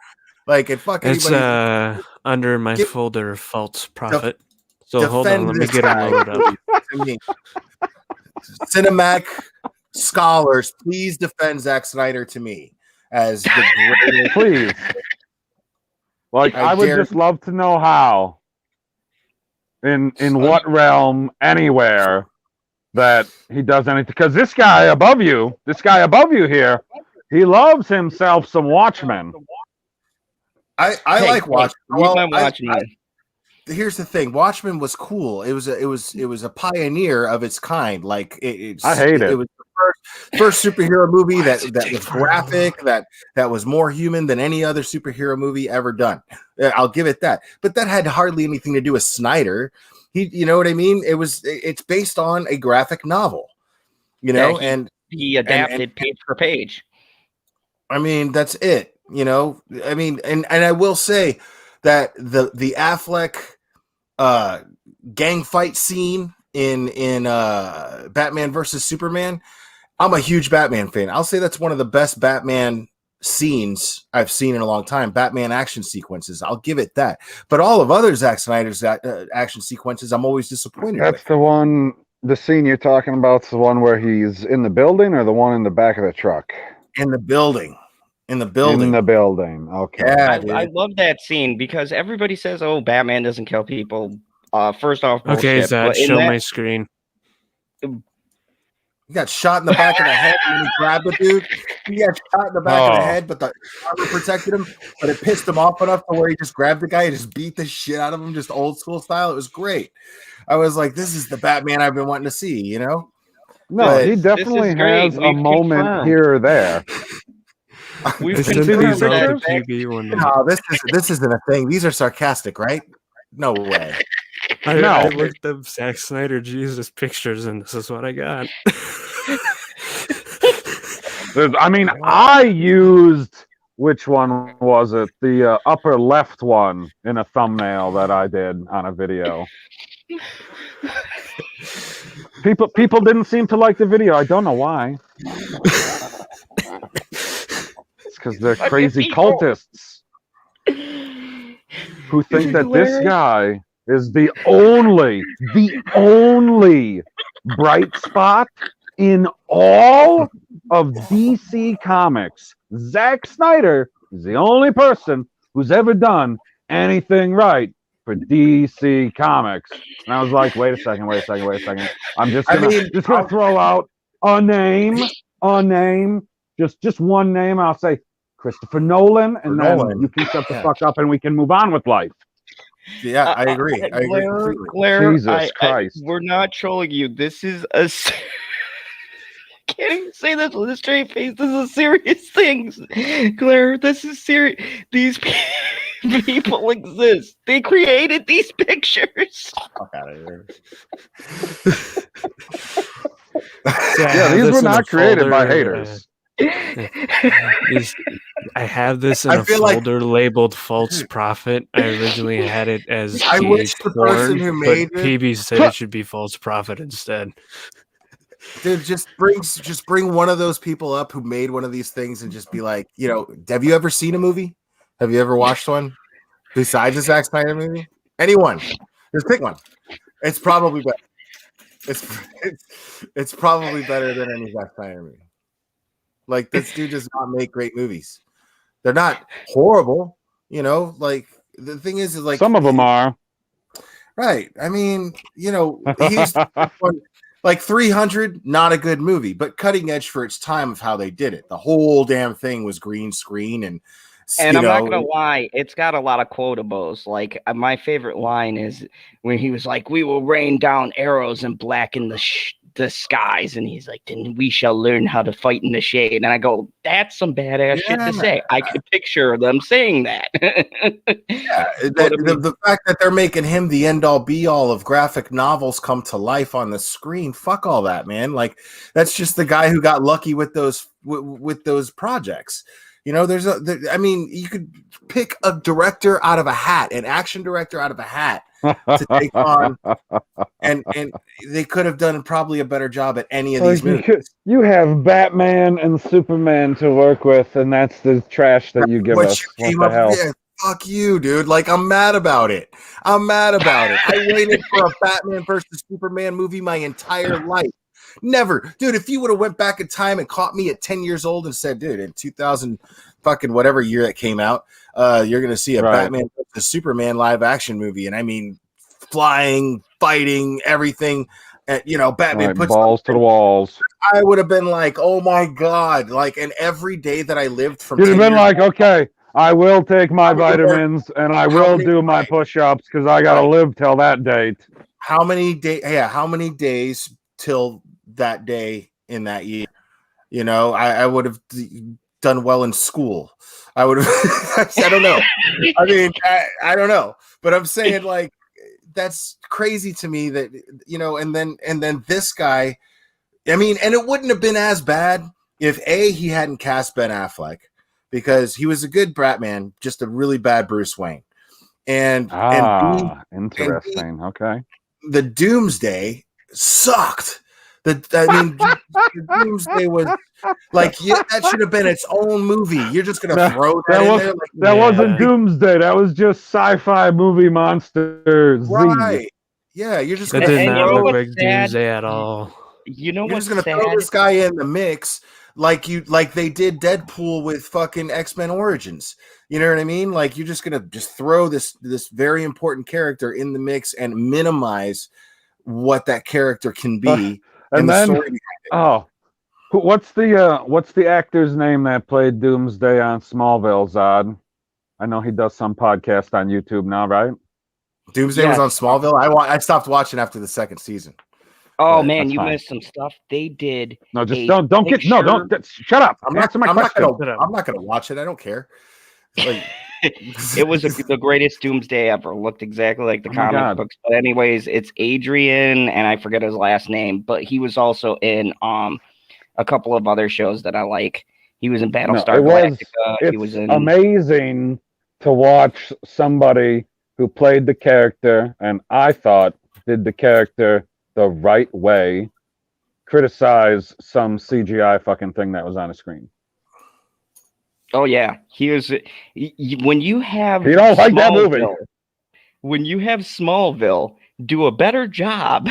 Like, it fuck anybody. It's under my folder, False Prophet. So hold on, let me get them loaded up. Cinematic scholars, please defend Zack Snyder to me as the greatest. Please. Like, I would just love to know how. In what realm, anywhere, that he does anything. Because this guy above you here, he loves himself some Watchmen. I like Watchmen. Here's the thing: Watchmen was cool. It was a pioneer of its kind. Like I hate it. It was the first superhero movie that was graphic, that was more human than any other superhero movie ever done. I'll give it that. But that had hardly anything to do with Snyder. You know what I mean? It's based on a graphic novel. You know, and he adapted page for page. I mean, that's it. You know, I mean, and I will say that the Affleck gang fight scene in Batman versus Superman, I'm a huge Batman fan. I'll say that's one of the best Batman scenes I've seen in a long time. Batman action sequences, I'll give it that. But all of other Zack Snyder's action sequences, I'm always disappointed. That's the scene you're talking about. The one where he's in the building, or the one in the back of the truck? In the building. Okay. Yeah, I love that scene because everybody says, "Oh, Batman doesn't kill people." First off, okay, Zach, show my screen. He got shot in the back of the head and he grabbed the dude. He got shot in the back of the head, but the armor protected him. But it pissed him off enough to where he just grabbed the guy and just beat the shit out of him, just old school style. It was great. I was like, this is the Batman I've been wanting to see, you know? No, but he definitely has a moment here or there. We've No, this isn't a thing. These are sarcastic, right? No way. I looked up Zack Snyder Jesus pictures, and this is what I got. I mean, I used, which one was it? The upper left one in a thumbnail that I did on a video. People didn't seem to like the video. I don't know why. It's because they're crazy cultists who think that this guy is the only bright spot in all of DC Comics. Zack Snyder is the only person who's ever done anything right for DC Comics. And I was like, wait a second. I'm just gonna throw out a name, just one name. I'll say Christopher Nolan, and then you can shut the fuck up and we can move on with life. Yeah, I agree. Claire, Jesus Christ. We're not trolling you. This is a... can't even say this with a straight face. This is a serious thing. Claire, this is serious. These people exist. They created these pictures. Fuck out of here. Yeah, these were not created by haters. I have this in a folder labeled False Prophet. I originally had it as I wish the person who made it, PB said it should be False Prophet instead. Dude, just bring one of those people up who made one of these things and just be like, you know, have you ever seen a movie? Have you ever watched one besides the Zack Snyder movie? Anyone? Just pick one. It's probably better. It's probably better than any Zack Snyder movie. Like, this dude does not make great movies. They're not horrible, you know. Like, the thing is like some of them are. Right. I mean, you know, he's like 300, not a good movie, but cutting edge for its time of how they did it. The whole damn thing was green screen, and I'm not gonna lie, it's got a lot of quotables. Like my favorite line is when he was like, "We will rain down arrows and blacken the skies," and he's like, "Then we shall learn how to fight in the shade." And I go, "That's some badass shit to say." I could picture them saying that. The fact that they're making him the end all be all of graphic novels come to life on the screen, fuck all that, man. Like, that's just the guy who got lucky with those projects. You know, I mean, you could pick a director out of a hat, an action director out of a hat to take on, and they could have done probably a better job at any of these movies. You have Batman and Superman to work with, and that's the trash that you give us. What the hell? Yeah, fuck you, dude. Like, I'm mad about it. I waited for a Batman versus Superman movie my entire life. Never, dude. If you would have went back in time and caught me at 10 years old and said, "Dude, in 2000 fucking whatever year that came out, you're gonna see a Batman versus Superman live action movie," and I mean, flying, fighting, everything, and you know, Batman puts balls to the walls. I would have been like, "Oh my god!" Like, and every day that I lived from, you'd have been like, "Okay, I will take my vitamins and I will do my push-ups because I gotta live till that date." How many days? Yeah, how many days till that day in that year? You know, I would have done well in school. I would have. I don't know. I mean, I don't know, but I'm saying, like, that's crazy to me that, you know, and then this guy. I mean, and it wouldn't have been as bad if he hadn't cast Ben Affleck, because he was a good Batman, just a really bad Bruce Wayne. And interesting. Okay. The Doomsday sucked. The Doomsday was like, that should have been its own movie. You're just gonna throw that in there? Like, that wasn't Doomsday. That was just sci-fi movie monsters. Right? Yeah, you're just gonna. That did not look like Doomsday at all. You know you're what's just gonna throw this guy in the mix like they did Deadpool with fucking X-Men Origins. You know what I mean? Like, you're just gonna throw this very important character in the mix and minimize what that character can be. And then, what's the actor's name that played Doomsday on Smallville, Zod? I know he does some podcast on YouTube now, right? Doomsday was on Smallville. I stopped watching after the second season. Oh man, you missed some stuff. They did. No, just don't shut up. I'm not gonna watch it. I don't care. Like, it was the greatest Doomsday ever. Looked exactly like the comic books. But anyways, it's Adrian, and I forget his last name, but he was also in a couple of other shows that I like. He was in Battlestar Galactica. It's he was in amazing to watch somebody who played the character, and I thought did the character the right way, criticize some CGI fucking thing that was on a screen. Oh yeah, he was. When you have, you don't like that movie. When you have Smallville do a better job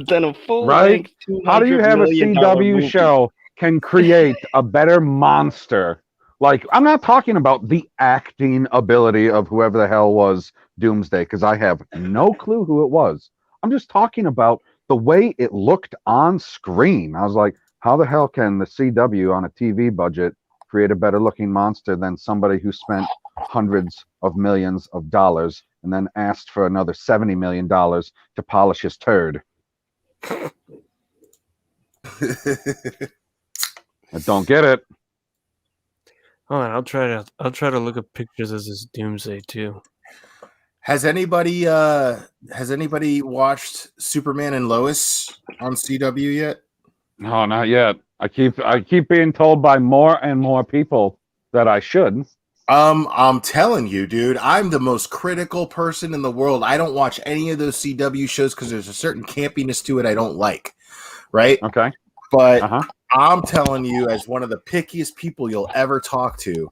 than a full length. How do you have a CW show can create a better monster? Like, I'm not talking about the acting ability of whoever the hell was Doomsday, because I have no clue who it was. I'm just talking about the way it looked on screen. I was like, how the hell can the CW on a TV budget create a better looking monster than somebody who spent hundreds of millions of dollars and then asked for another $70 million to polish his turd? I don't get it. Hold on, I'll try to look up pictures of this Doomsday too. Has anybody watched Superman and Lois on CW yet? No, not yet. I keep being told by more and more people that I should. I'm telling you, dude, I'm the most critical person in the world. I don't watch any of those CW shows because there's a certain campiness to it I don't like. Right? Okay. But I'm telling you, as one of the pickiest people you'll ever talk to,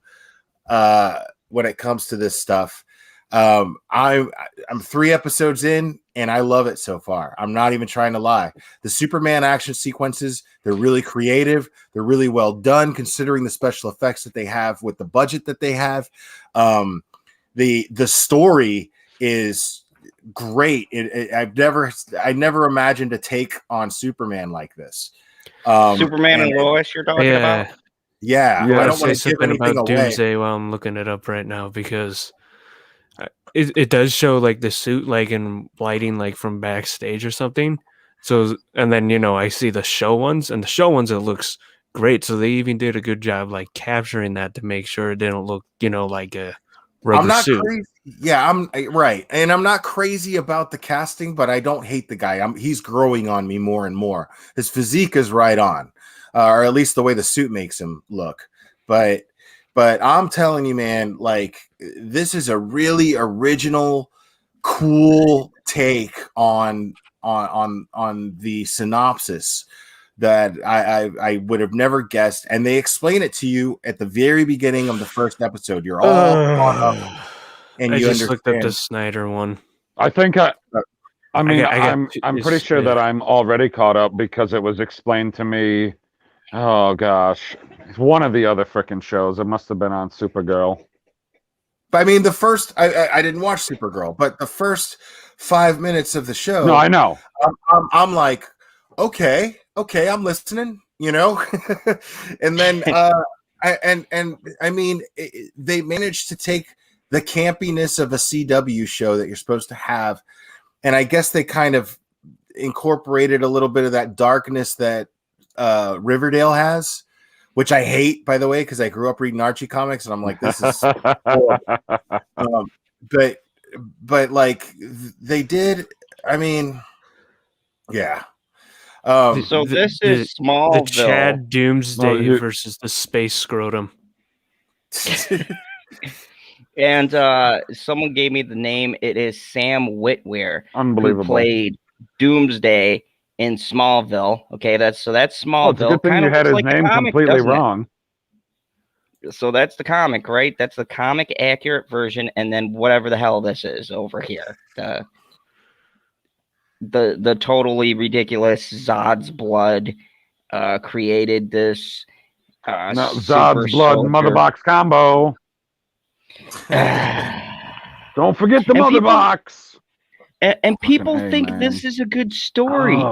when it comes to this stuff, I'm 3 episodes in, and I love it so far. I'm not even trying to lie. The Superman action sequences, they're really creative. They're really well done, considering the special effects that they have with the budget that they have. The story is great. I never imagined a take on Superman like this. Superman and Lois, you're talking about? Yeah, I don't want to say give something anything about away. Doomsday while I'm looking it up right now, because it does show like the suit like in lighting like from backstage or something. So, and then I see the show ones, and the show ones, it looks great. So they even did a good job like capturing that to make sure it didn't look like a rubber I'm not suit. crazy. Yeah, I'm right, and I'm not crazy about the casting, but I don't hate the guy. He's growing on me more and more. His physique is right on, or at least the way the suit makes him look. But I'm telling you, man, like, this is a really original, cool take on the synopsis that I would have never guessed. And they explain it to you at the very beginning of the first episode. You're all caught up, and I you just understand. looked up the Snyder one. I think I'm pretty it's- sure that I'm already caught up because it was explained to me. Oh gosh, one of the other freaking shows. It must have been on Supergirl. But I mean, the first I didn't watch Supergirl, but the first 5 minutes of the show. No, I know. I'm like, okay, I'm listening, and then I mean, they managed to take the campiness of a CW show that you're supposed to have, and I guess they kind of incorporated a little bit of that darkness that Riverdale has, which I hate, by the way, because I grew up reading Archie comics, and I'm like, this is but like they did. I mean, yeah. So this is Smallville. The Chad Doomsday versus the Space Scrotum. And someone gave me the name. It is Sam Witwer, Unbelievable. who played Doomsday in Smallville. Okay, that's Smallville. Oh, it's a good thing you had his name completely wrong. So that's the comic, right? That's the comic accurate version, and then whatever the hell this is over here. The totally ridiculous Zod's Blood created this Zod's Blood Mother Box combo. Don't forget the Mother Box. And people think this is a good story.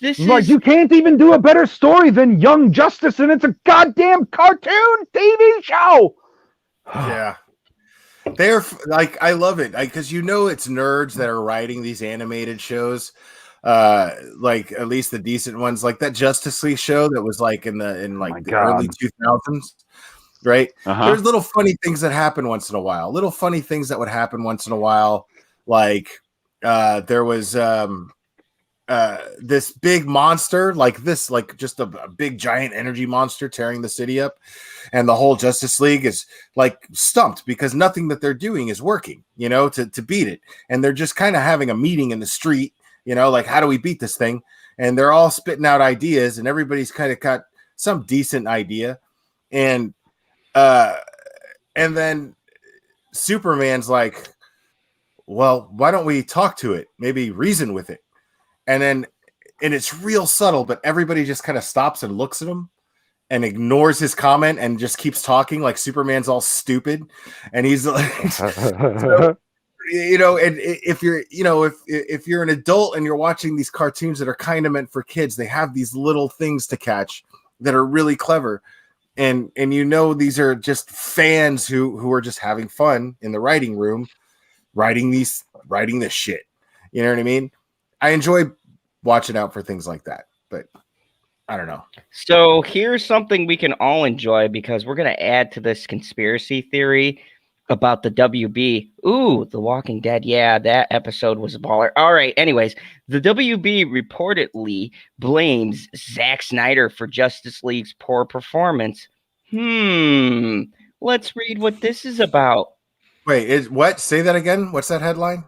This is you can't even do a better story than Young Justice, and it's a goddamn cartoon TV show. Yeah. They're like, I love it because it's nerds that are writing these animated shows, like at least the decent ones, like that Justice League show that was like in the early 2000s, right? There's little funny things that happen once in a while. Little funny things that would happen once in a while, like there was this big monster, like just a big giant energy monster tearing the city up, and the whole Justice League is like stumped because nothing that they're doing is working, to beat it, and they're just kind of having a meeting in the street, like, how do we beat this thing? And they're all spitting out ideas, and everybody's kind of got some decent idea, and then Superman's like, well, why don't we talk to it, maybe reason with it? And it's real subtle, but everybody just kind of stops and looks at him and ignores his comment and just keeps talking like Superman's all stupid. And he's like, and if you're, if you're an adult and you're watching these cartoons that are kind of meant for kids, they have these little things to catch that are really clever. And these are just fans who are just having fun in the writing room, writing this shit. You know what I mean? I enjoy watching out for things like that, but I don't know. So here's something we can all enjoy because we're going to add to this conspiracy theory about the WB. Ooh, The Walking Dead. Yeah, that episode was a baller. All right. Anyways, the WB reportedly blames Zack Snyder for Justice League's poor performance. Let's read what this is about. Wait, what? Say that again. What's that headline?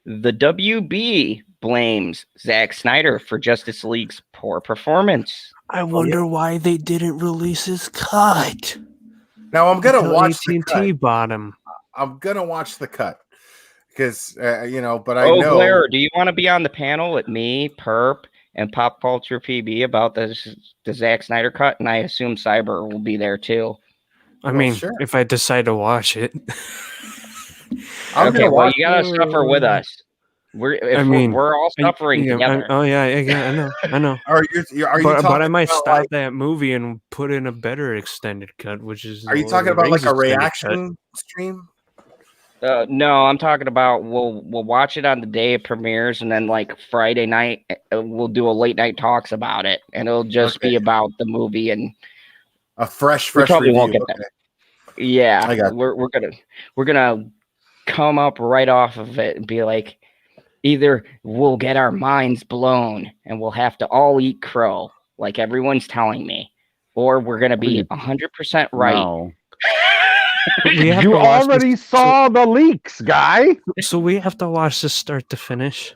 The WB blames Zack Snyder for Justice League's poor performance. I wonder why they didn't release his cut. Now I'm gonna watch AT&T bought him. I'm gonna watch the cut because but I Oh, know. Blair, do you want to be on the panel with me, Perp, and PopCulturePb about the Zack Snyder cut? And I assume Cyber will be there too. I mean, sure. if I decide to watch it. Okay, well, you gotta suffer with us. We're all suffering together. I know. Are you But I might about, stop like, that movie and put in a better extended cut, which is. Are you talking about like a reaction stream? No, I'm talking about we'll watch it on the day it premieres, and then like Friday night we'll do a late night talks about it, and it'll just be about the movie and a fresh probably review. Won't get that. Yeah, we're gonna come up right off of it and be like, either we'll get our minds blown and we'll have to all eat crow, like everyone's telling me, or we're gonna be 100% right. No. You already saw the leaks, guy. So we have to watch this start to finish.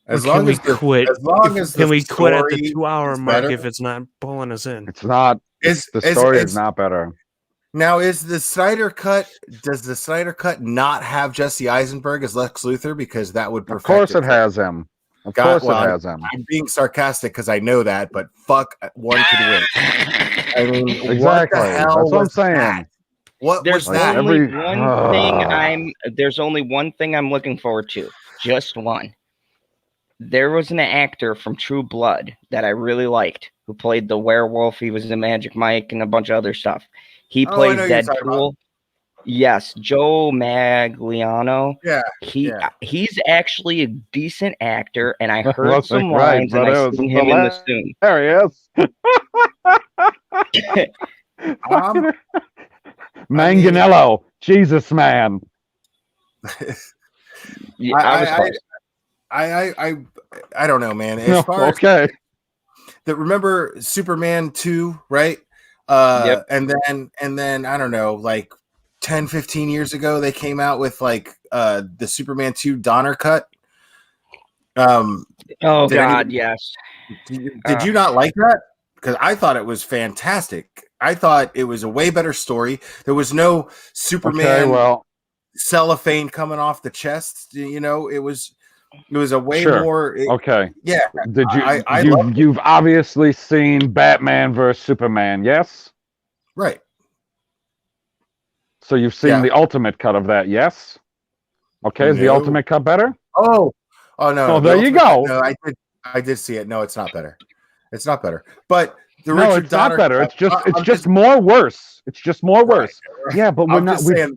Can we quit? Can we quit at the 2-hour mark better? if it's not pulling us in? It's not. The story is not better. Now, does the Snyder cut not have Jesse Eisenberg as Lex Luthor? Because that would perfect. Of course it has him. Of course it has him. I'm being sarcastic because I know that, but fuck, one could win. I mean, exactly. What the hell That's what I'm saying. that? There's only one thing I'm looking forward to. Just one. There was an actor from True Blood that I really liked who played the werewolf. He was in Magic Mike and a bunch of other stuff. He plays Deadpool. Yes, Joe Magliano. Yeah. He's actually a decent actor, and I heard some lines and I seen him in the Soon. There he is. Manganello, Jesus man. I don't know, man. As far as remember Superman 2, right? Yep. And then I don't know, like 10, 15 years ago, they came out with like the Superman 2 Donner cut. Yes. Did you not like that? Because I thought it was fantastic. I thought it was a way better story. There was no Superman cellophane coming off the chest. It was a way more. Yeah. Did you? You've obviously seen Batman vs Superman, yes? Right. So you've seen the ultimate cut of that, yes? Okay, is the ultimate cut better? Oh no. Oh, there you go. No, I did see it. No, it's not better. It's not better. But it's not better. It's just more worse. It's just more worse. Right. Yeah, but we're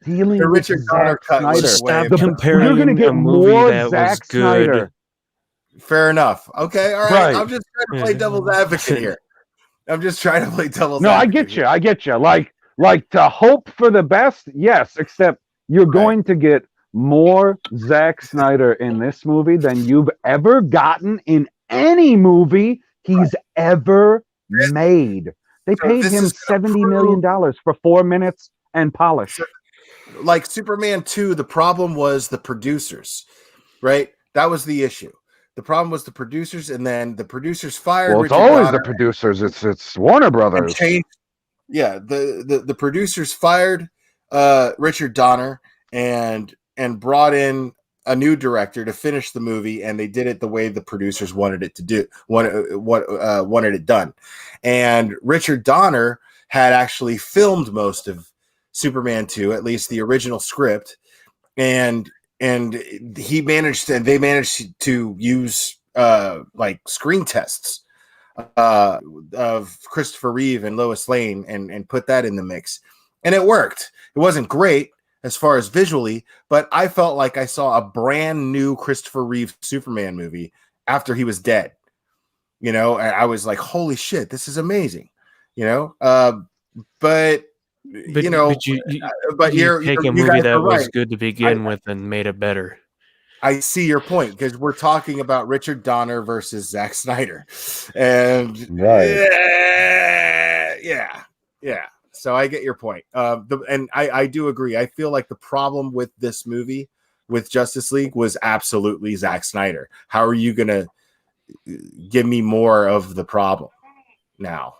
dealing with Zack Snyder. Stop comparing. You're going to get more Zack Snyder. Fair enough. Okay, all right. I'm just trying to play devil's advocate here. No, I get you. Like to hope for the best, yes, except you're going to get more Zack Snyder in this movie than you've ever gotten in any movie he's ever made. They paid him $70 million for 4 minutes and polish. Like Superman 2, the problem was the producers, right? That was the issue. The problem was the producers, and then the producers fired. Well, it's always the producers. It's Warner Brothers. The producers fired Richard Donner and brought in a new director to finish the movie, and they did it the way the producers wanted it to do, wanted it done. And Richard Donner had actually filmed most of Superman 2, at least the original script, and they managed to use like screen tests of Christopher Reeve and Lois Lane and put that in the mix, and it worked. It wasn't great as far as visually, but I felt like I saw a brand new Christopher Reeve Superman movie after he was dead. And I was like, holy shit, this is amazing. But you take a movie that was good to begin with and made it better. I see your point, because we're talking about Richard Donner versus Zack Snyder, and yeah. So I get your point. And I do agree. I feel like the problem with this movie, with Justice League, was absolutely Zack Snyder. How are you going to give me more of the problem now?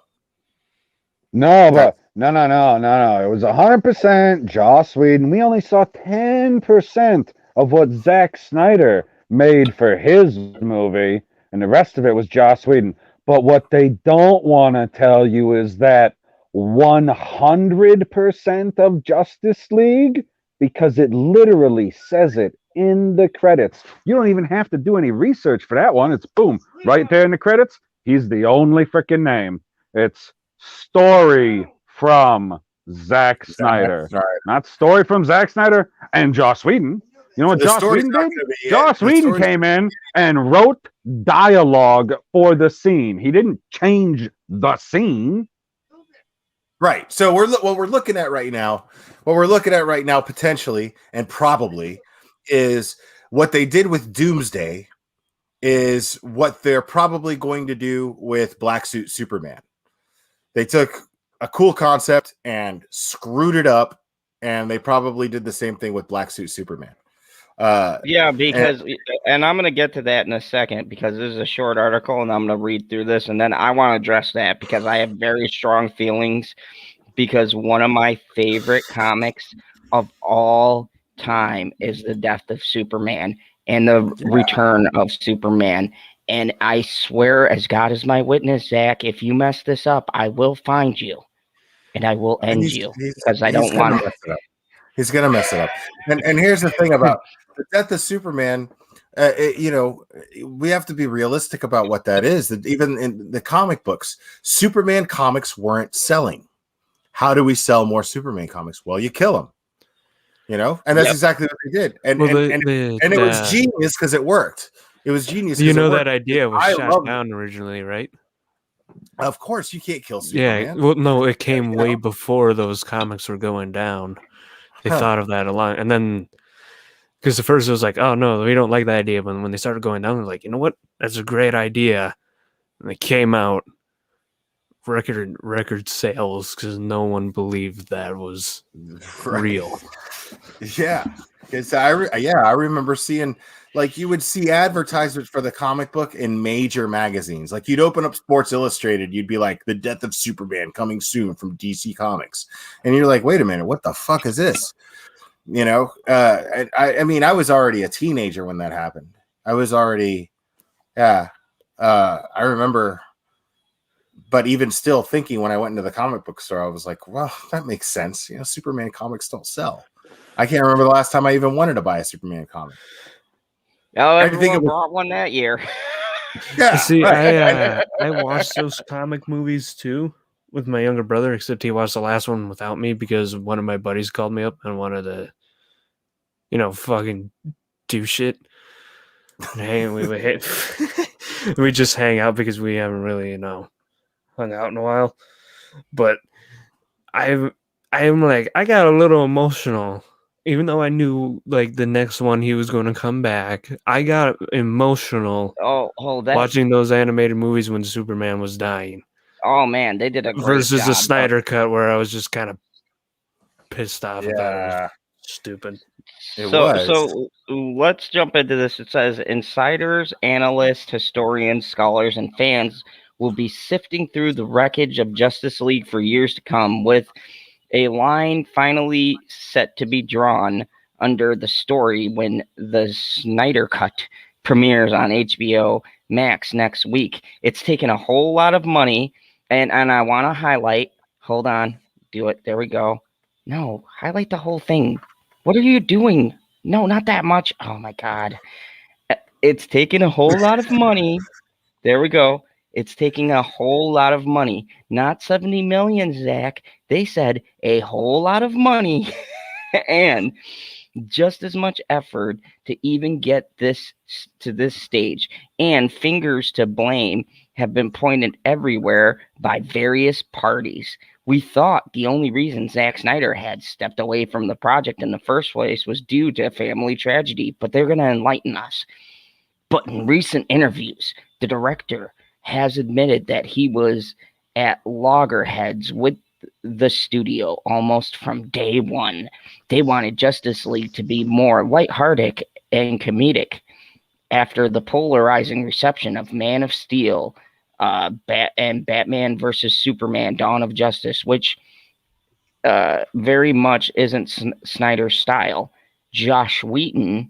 No, but no. It was 100% Joss Whedon. We only saw 10% of what Zack Snyder made for his movie, and the rest of it was Joss Whedon. But what they don't want to tell you is that 100% of Justice League, because it literally says it in the credits. You don't even have to do any research for that one. It's boom, right there in the credits. He's the only freaking name. It's story from Zack Snyder. Not story from Zack Snyder and Joss Whedon. You know what Joss Whedon did? Joss Whedon came in and wrote dialogue for the scene. He didn't change the scene. Right. So what we're looking at right now potentially and probably is what they did with Doomsday is what they're probably going to do with Black Suit Superman. They took a cool concept and screwed it up, and they probably did the same thing with Black Suit Superman. Because I'm going to get to that in a second because this is a short article, and I'm going to read through this, and then I want to address that because I have very strong feelings because one of my favorite comics of all time is the death of Superman and the return of Superman. And I swear, as God is my witness, Zach, if you mess this up, I will find you and I will end you because I don't want to mess it up. He's going to mess it up. And here's the thing about the death of Superman. We have to be realistic about what that is. That even in the comic books, Superman comics weren't selling. How do we sell more Superman comics? Well, you kill him. And that's exactly what they did. And it was genius because it worked. It was genius. That idea was shot down originally, right? Of course, you can't kill Superman. Yeah, well, no, it came way before those comics were going down. They thought of that a lot, and then because at first it was like, oh no, we don't like that idea. But when they started going down, they're like, you know what? That's a great idea. And they came out record sales because no one believed that was real. Yeah, because I remember seeing. Like you would see advertisements for the comic book in major magazines. Like you'd open up Sports Illustrated, you'd be like, "The Death of Superman coming soon from DC Comics," and you're like, "Wait a minute, what the fuck is this?" I mean, I was already a teenager when that happened. I was already, I remember. But even still, thinking when I went into the comic book store, I was like, "Well, that makes sense." Superman comics don't sell. I can't remember the last time I even wanted to buy a Superman comic. Oh, everyone brought one that year. Yeah. See, I watched those comic movies too with my younger brother, except he watched the last one without me because one of my buddies called me up and wanted to, fucking do shit. And we just hang out because we haven't really, hung out in a while. But I am like, I got a little emotional. Even though I knew, like, the next one he was going to come back, I got emotional watching those animated movies when Superman was dying. Oh, man, they did a great versus job, the Snyder cut where I was just kind of pissed off and thought it was stupid. So let's jump into this. It says, insiders, analysts, historians, scholars, and fans will be sifting through the wreckage of Justice League for years to come with a line finally set to be drawn under the story when the Snyder Cut premieres on HBO Max next week. It's taken a whole lot of money, and I want to highlight. Hold on. Do it. There we go. No, highlight the whole thing. What are you doing? No, not that much. Oh, my God. It's taken a whole lot of money. There we go. It's taking a whole lot of money, not 70 million, Zach. They said a whole lot of money and just as much effort to even get this to this stage. And fingers to blame have been pointed everywhere by various parties. We thought the only reason Zack Snyder had stepped away from the project in the first place was due to family tragedy, but they're going to enlighten us. But in recent interviews, the director has admitted that he was at loggerheads with the studio almost from day one. They wanted Justice League to be more lighthearted and comedic after the polarizing reception of Man of Steel and Batman versus Superman: Dawn of Justice, which very much isn't Snyder's style. Josh Whedon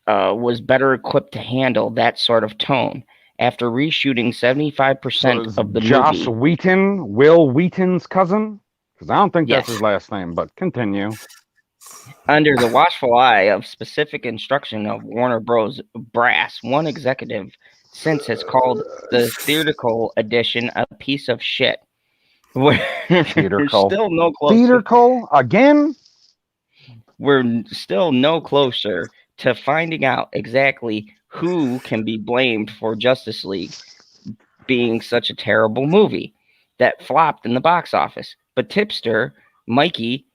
was better equipped to handle that sort of tone. After reshooting 75% of the Josh movie, Wheaton, Will Wheaton's cousin? Because I don't think that's Yes. his last name, but continue. under the watchful eye of specific instruction of Warner Bros. Brass, one executive since has called the theatrical edition a piece of shit. We're Theatrical. still no closer. Theatrical again? We're still no closer to finding out exactly who can be blamed for Justice League being such a terrible movie that flopped in the box office. But tipster Mikey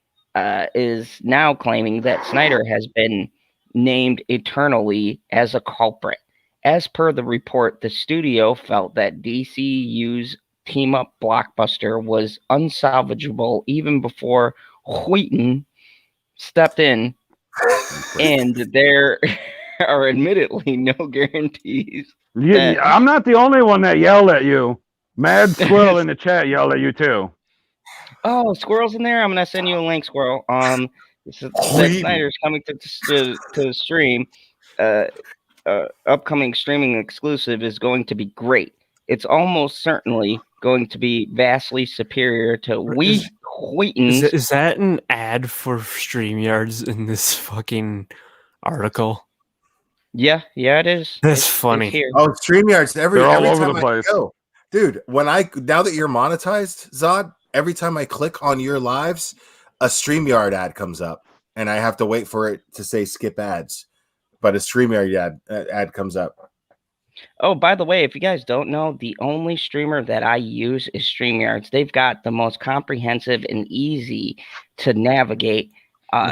is now claiming that Snyder has been named eternally as a culprit. As per the report, the studio felt that DCU's team-up blockbuster was unsalvageable even before Wheaton stepped in, and there are admittedly no guarantees. Yeah, I'm not the only one that yelled at you. Mad Squirrel in the chat yelled at you too. Oh, Squirrel's in there. I'm gonna send you a link, Squirrel. Zack Snyder's coming to the stream. Upcoming streaming exclusive is going to be great. It's almost certainly going to be vastly superior to Wheaton's. Is that an ad for StreamYards in this fucking article? Yeah, it is. That's funny. It's here. Oh, StreamYards every all over time the place. I go. Dude, now that you're monetized, Zod, every time I click on your lives, a StreamYard ad comes up, and I have to wait for it to say skip ads. But a StreamYard ad comes up. Oh, by the way, if you guys don't know, the only streamer that I use is StreamYards. They've got the most comprehensive and easy to navigate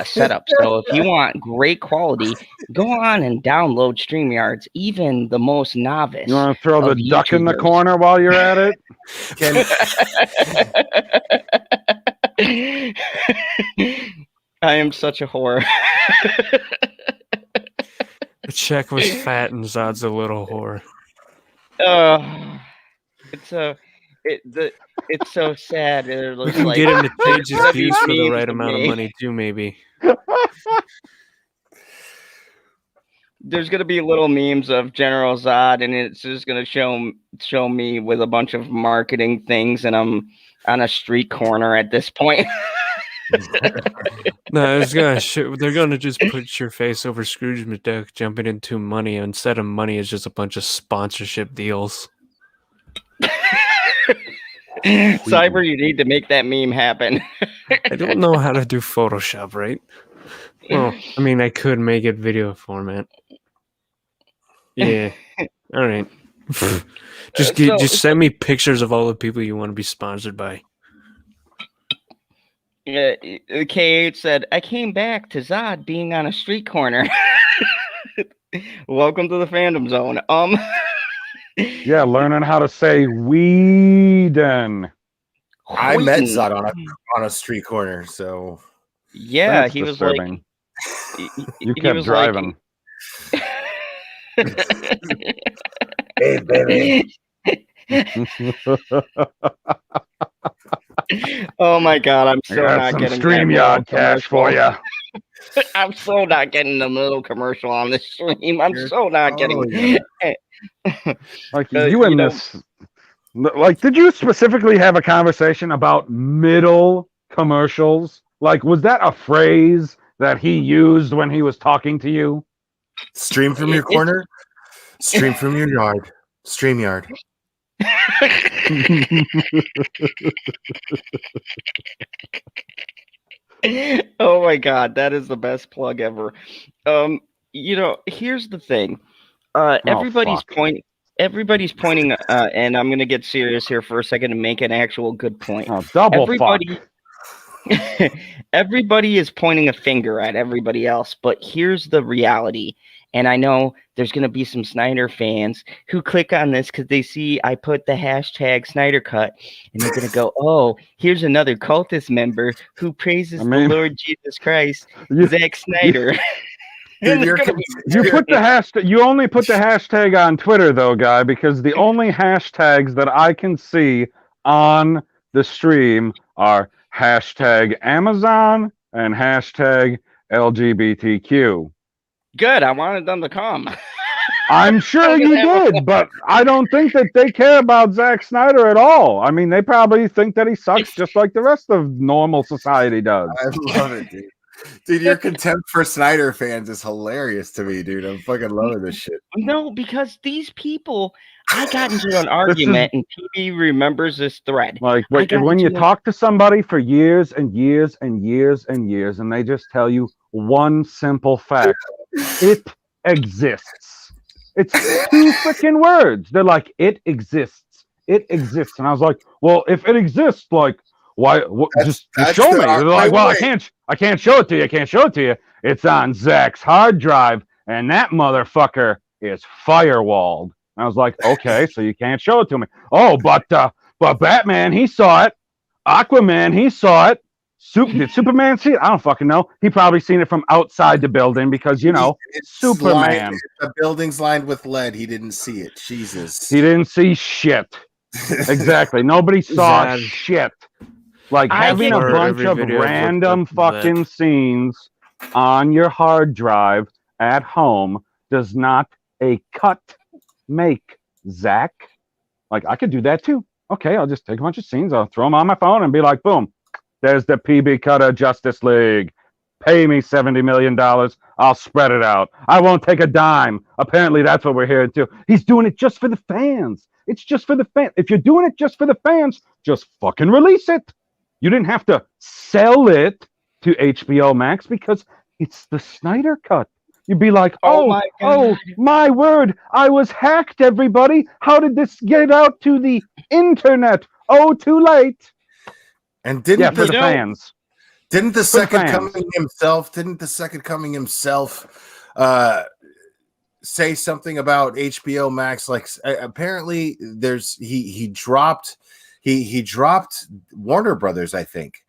setup. So if you want great quality, go on and download StreamYards. Even the most novice. You want to throw the duck YouTubers. in the corner while you're at it? I am such a whore. The check was fat and Zod's a little whore. It's so sad. We can get him to change his views for the right amount of money too, maybe. There's gonna be little memes of General Zod, and it's just gonna show me with a bunch of marketing things, and I'm on a street corner at this point. No, they're gonna just put your face over Scrooge McDuck jumping into money. Instead of money, it's just a bunch of sponsorship deals. Cyber, you need to make that meme happen. I don't know how to do Photoshop, right? Well, I mean, I could make it video format. Yeah. All right. Just send me pictures of all the people you want to be sponsored by. K8 said, I came back to Zod being on a street corner. Welcome to the fandom zone. Yeah, learning how to say Whedon. I met Zod on a street corner, so yeah, That's he disturbing. was like, You he kept was driving. hey baby. Oh my god, I'm so I got not some getting StreamYard cash for you. I'm so not getting the little commercial on the stream. I'm so not getting. Yeah. Like you and this. Like, did you specifically have a conversation about middle commercials? Like, was that a phrase that he used when he was talking to you? Stream from your corner, stream from your yard, StreamYard. Oh my god, that is the best plug ever. Here's the thing. Everybody's pointing, and I'm gonna get serious here for a second and make an actual good point. Oh, double fuck. Everybody is pointing a finger at everybody else, but here's the reality. And I know there's going to be some Snyder fans who click on this because they see I put the hashtag Snyder Cut, and they're going to go, oh, here's another cultist member who praises the Lord Jesus Christ, Zack Snyder. Dude, you're You put the hashtag. You only put the hashtag on Twitter, though, guy, because the only hashtags that I can see on the stream are hashtag Amazon and hashtag LGBTQ. Good. I wanted them to come. I'm sure you did, but I don't think that they care about Zack Snyder at all. I mean, they probably think that he sucks just like the rest of normal society does. I love it, dude. Dude, your contempt for Snyder fans is hilarious to me, dude. I'm fucking loving this shit. No, because these people, I got into an argument, and PB remembers this thread. Like when you talk to somebody for years and years and years and years, and they just tell you one simple fact: it exists. It's 2 freaking words. They're like, it exists. It exists. And I was like, well, if it exists, like, why? Just show me. They're like, well, I can't show it to you. I can't show it to you. It's on Zack's hard drive, and that motherfucker is firewalled. And I was like, okay, so you can't show it to me. Oh, but Batman, he saw it. Aquaman, he saw it. Did Superman see it? I don't fucking know. He probably seen it from outside the building because, you know, it's Superman. The building's lined with lead. He didn't see it. Jesus. He didn't see shit. Exactly. Nobody saw shit. Like having a bunch of random fucking scenes on your hard drive at home does not a cut make, Zack. Like, I could do that too. Okay, I'll just take a bunch of scenes. I'll throw them on my phone and be like, boom. There's the PB cut of Justice League. Pay me $70 million. I'll spread it out. I won't take a dime. Apparently, that's what we're hearing too. He's doing it just for the fans. It's just for the fans. If you're doing it just for the fans, just fucking release it. You didn't have to sell it to HBO Max because it's the Snyder cut. You'd be like, oh my word, I was hacked, everybody. How did this get out to the internet? Oh, too late. And didn't the fans? Didn't the second coming himself? Didn't the second coming himself say something about HBO Max? Like apparently, he dropped Warner Brothers. I think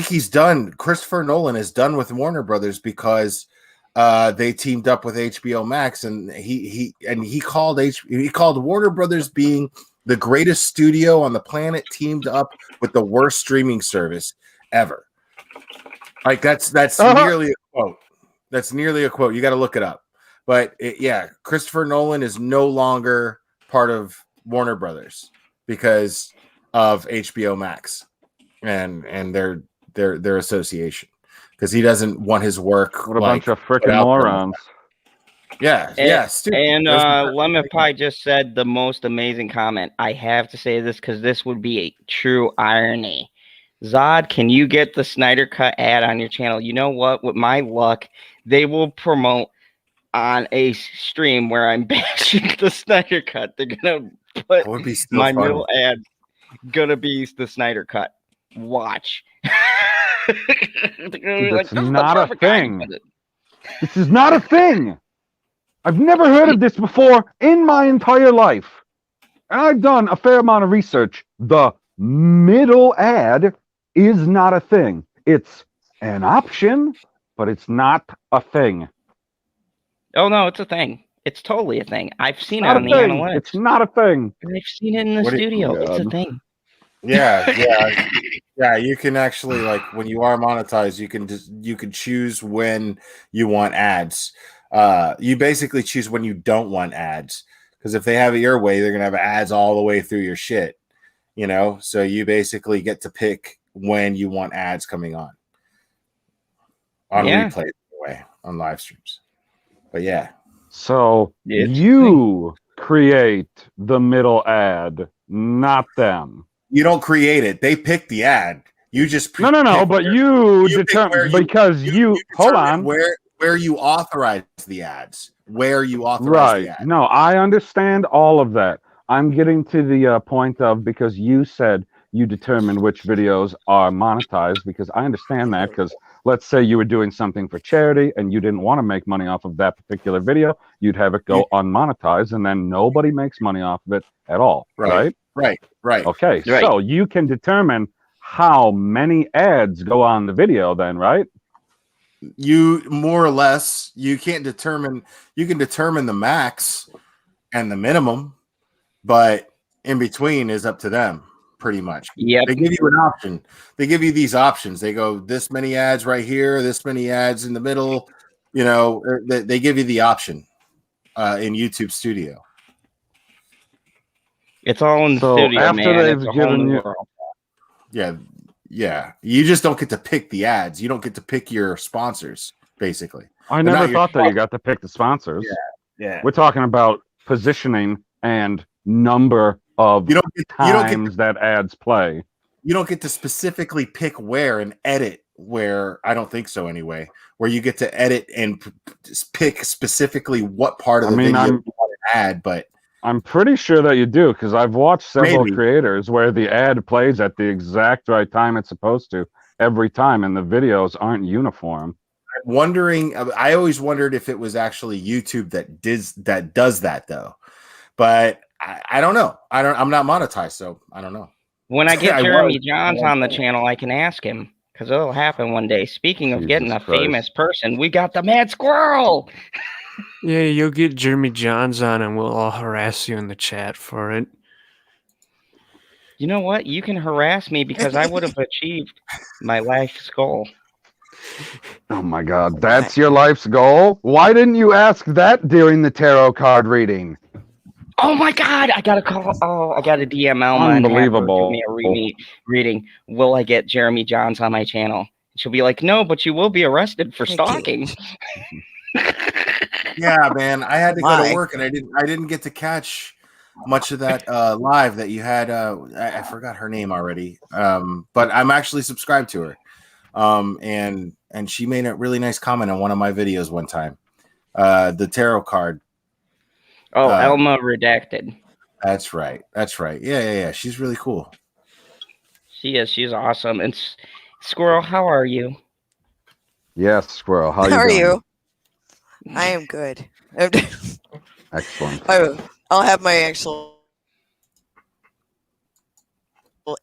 he's done. Christopher Nolan is done with Warner Brothers because they teamed up with HBO Max, and he called Warner Brothers being the greatest studio on the planet teamed up with the worst streaming service ever. Like that's nearly a quote. That's nearly a quote. You got to look it up. But Christopher Nolan is no longer part of Warner Brothers because of HBO Max and their association. Because he doesn't want his work. What a bunch of freaking morons. And Lemon Pie just said the most amazing comment. I have to say this because this would be a true irony. Zod, can you get the Snyder Cut ad on your channel? You know what? With my luck, they will promote on a stream where I'm bashing the Snyder Cut. They're gonna put my middle ad gonna be the Snyder Cut. Watch. It's not a thing. This is not a thing. I've never heard of this before in my entire life. And I've done a fair amount of research. The middle ad is not a thing. It's an option, but it's not a thing. Oh, no, it's a thing. It's totally a thing. I've seen it on the analytics. It's not a thing. I've seen it in the studio. It's a thing. Yeah, you can actually, like, when you are monetized, you can choose when you want ads. You basically choose when you don't want ads, because if they have it your way, they're gonna have ads all the way through your shit, you know. So you basically get to pick when you want ads coming on replay, anyway, on live streams. But so you create the middle ad, not them. You don't create it; they pick the ad. You just no. But you determine because you hold on where you authorize the ads, the ads. No, I understand all of that. I'm getting to the point of, because you said you determine which videos are monetized, because I understand that, because let's say you were doing something for charity and you didn't want to make money off of that particular video, you'd have it go unmonetized, and then nobody makes money off of it at all, right? Right. Okay, so you can determine how many ads go on the video then, right? You more or less, you can determine the max and the minimum, but in between is up to them pretty much. Yep. They give you an option. They give you these options. They go this many ads right here, this many ads in the middle. They give you the option in YouTube Studio. It's all in the So studio, after man. they've It's a whole given new you- world. Yeah. You just don't get to pick the ads. You don't get to pick your sponsors, basically. I But never not thought your that you got to pick the sponsors. Yeah. We're talking about positioning and number of You don't get that ads play. you don't get to specifically pick where and edit where. I don't think so anyway. Where you get to edit and pick specifically what part of the video you want to add, but I'm pretty sure that you do, because I've watched several Maybe. creators where the ad plays at the exact right time it's supposed to every time, and the videos aren't uniform. I always wondered if it was actually YouTube that does that though, but I don't know. I'm not monetized, so I don't know. When I get I Jeremy was. Johns on the channel, I can ask him, because it'll happen one day. Speaking of getting a Jesus Christ. famous person, we got the Mad Squirrel. Yeah, you'll get Jeremy Johns on and we'll all harass you in the chat for it. You know what? You can harass me because I would have achieved my life's goal. Oh my God, that's your life's goal? Why didn't you ask that during the tarot card reading? Oh my God! I gotta call. Oh, I got a DM Alma. and have her Unbelievable. Give me a reading. Will I get Jeremy Johns on my channel? She'll be like, no, but you will be arrested for Thank you. stalking. Yeah, man. I had to go Why? to work and I didn't get to catch much of that live that you had. I forgot her name already. But I'm actually subscribed to her. And she made a really nice comment on one of my videos one time. The tarot card. Oh, Elma Redacted. That's right. Yeah. She's really cool. She is. She's awesome. And Squirrel, how are you? Yes, Squirrel. How How are doing? you? I am good. Excellent. I'll have my actual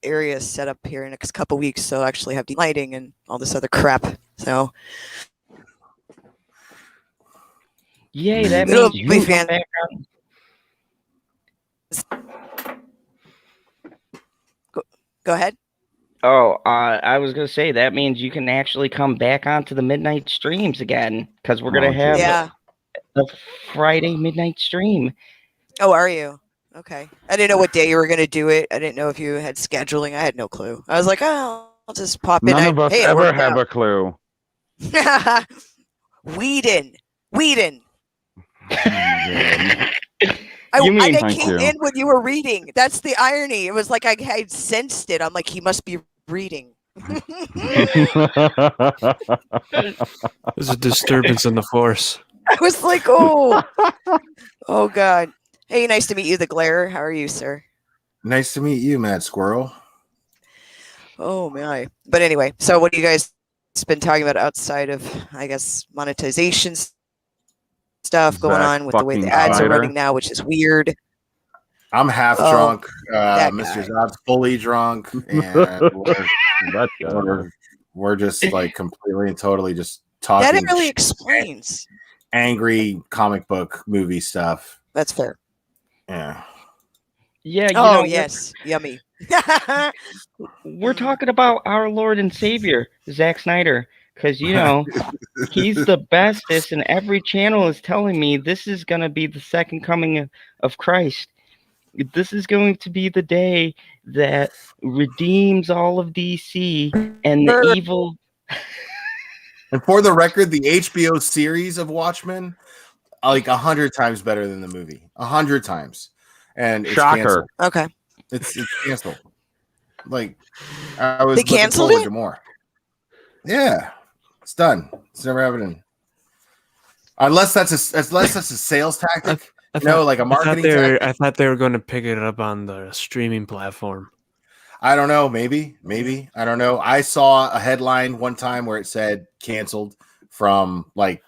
area set up here in the next couple weeks, so I'll actually have the lighting and all this other crap. So Yay, that It'll means you be can come back on. go ahead. Oh, I was gonna say that means you can actually come back onto the midnight streams again, because we're gonna Oh, have Yeah. a Friday midnight stream. Oh, are you? Okay. I didn't know what day you were going to do it. I didn't know if you had scheduling. I had no clue. I was like, oh, I'll just pop in. None of us Hey, it ever worked have out. a clue. Whedon. I You mean- came Thank you. in when you were reading. That's the irony. It was like I had sensed it. I'm like, he must be reading. There's a disturbance in the force. I was like, oh, oh God. Hey, nice to meet you, the Glare. How are you, sir? Nice to meet you, Mad Squirrel. Oh my. But anyway, so what do you guys been talking about outside of, I guess, monetization stuff going Zack on with the way the fucking ads are Snyder. running now, which is weird. I'm half Oh, drunk. that Mr. guy. Zod's fully drunk, and we're just like completely and totally just talking. That it really explains. angry comic book movie stuff. That's fair. Yeah. Yeah, you Oh know, yes, yummy. we're talking about our Lord and Savior, Zack Snyder, because you know he's the bestest, and every channel is telling me this is gonna be the second coming of Christ. This is going to be the day that redeems all of DC and the evil. And for the record, the HBO series of Watchmen, like 100 times better than the movie. 100 times. And it's Shocker. canceled. Okay. It's canceled. Like I was They looking canceled forward it? to more. Yeah. It's done. It's never happening. Unless that's a sales tactic. Like a marketing tactic. I thought they were going to pick it up on the streaming platform. I don't know. Maybe. I don't know. I saw a headline one time where it said canceled from like,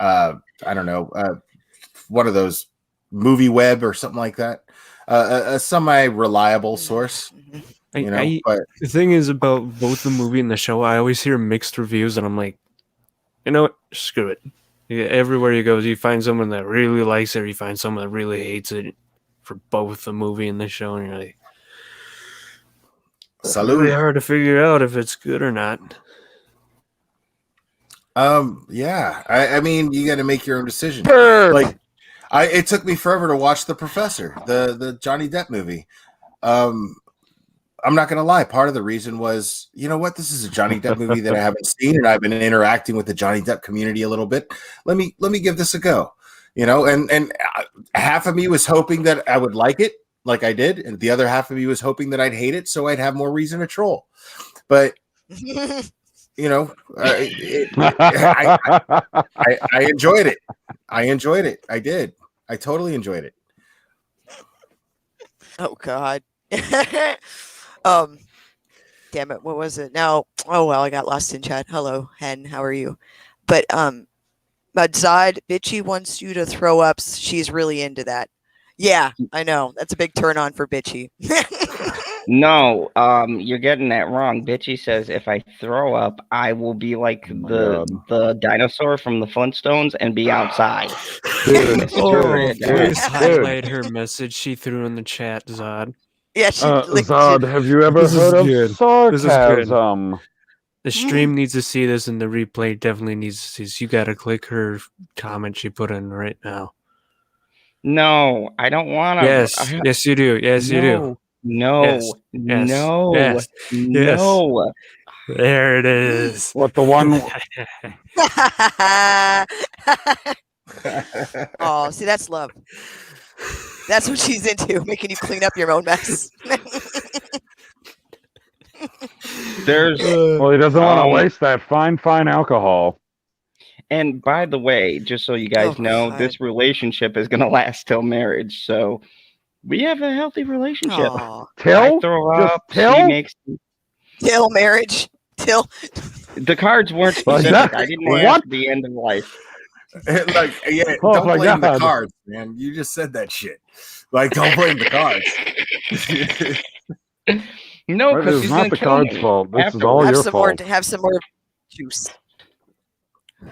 I don't know, one of those Movie Web or something like that. A semi-reliable source, but The thing is about both the movie and the show, I always hear mixed reviews, and I'm like, you know what? Screw it. Yeah, everywhere he goes, you find someone that really likes it, or you find someone that really hates it for both the movie and the show, and you're like, it's really hard to figure out if it's good or not. Yeah. I mean, you got to make your own decision. Like, it took me forever to watch The Professor, the Johnny Depp movie. I'm not going to lie. Part of the reason was, you know what? This is a Johnny Depp movie that I haven't seen, and I've been interacting with the Johnny Depp community a little bit. Let me give this a go. You know, and half of me was hoping that I would like it, like I did, and the other half of me was hoping that I'd hate it, so I'd have more reason to troll. But you know, I enjoyed it. I enjoyed it. I did. I totally enjoyed it. Oh God. Damn it, what was it now? Oh well, I got lost in chat. Hello, Hen, how are you? But Zod, Bitchy wants you to throw up. She's really into that. Yeah, I know. That's a big turn on for Bitchy. No, you're getting that wrong. Bitchy says if I throw up, I will be like the dinosaur from the Flintstones and be outside. Please highlight her message she threw in the chat, Zod. Yeah, she Zod, have you ever heard of sarcasm? The stream needs to see this, and the replay definitely needs to see this. You gotta click her comment she put in right now. No, I don't want to. Yes, you do. Yes, you do. No, yes, no, yes, no. There it is. What the one? Oh, see, that's love. That's what she's into, making you clean up your own mess. Well, he doesn't want to waste that fine alcohol. And by the way, just so you guys know, this relationship is going to last till marriage. So we have a healthy relationship. Till? Throw up. Till marriage. Till. The cards weren't specific. I didn't ask the end of life. Like, yeah, don't blame the cards, man. You just said that shit. Like, don't blame the cards. No, because it's not the cards' fault. This is all your fault. Have some more juice.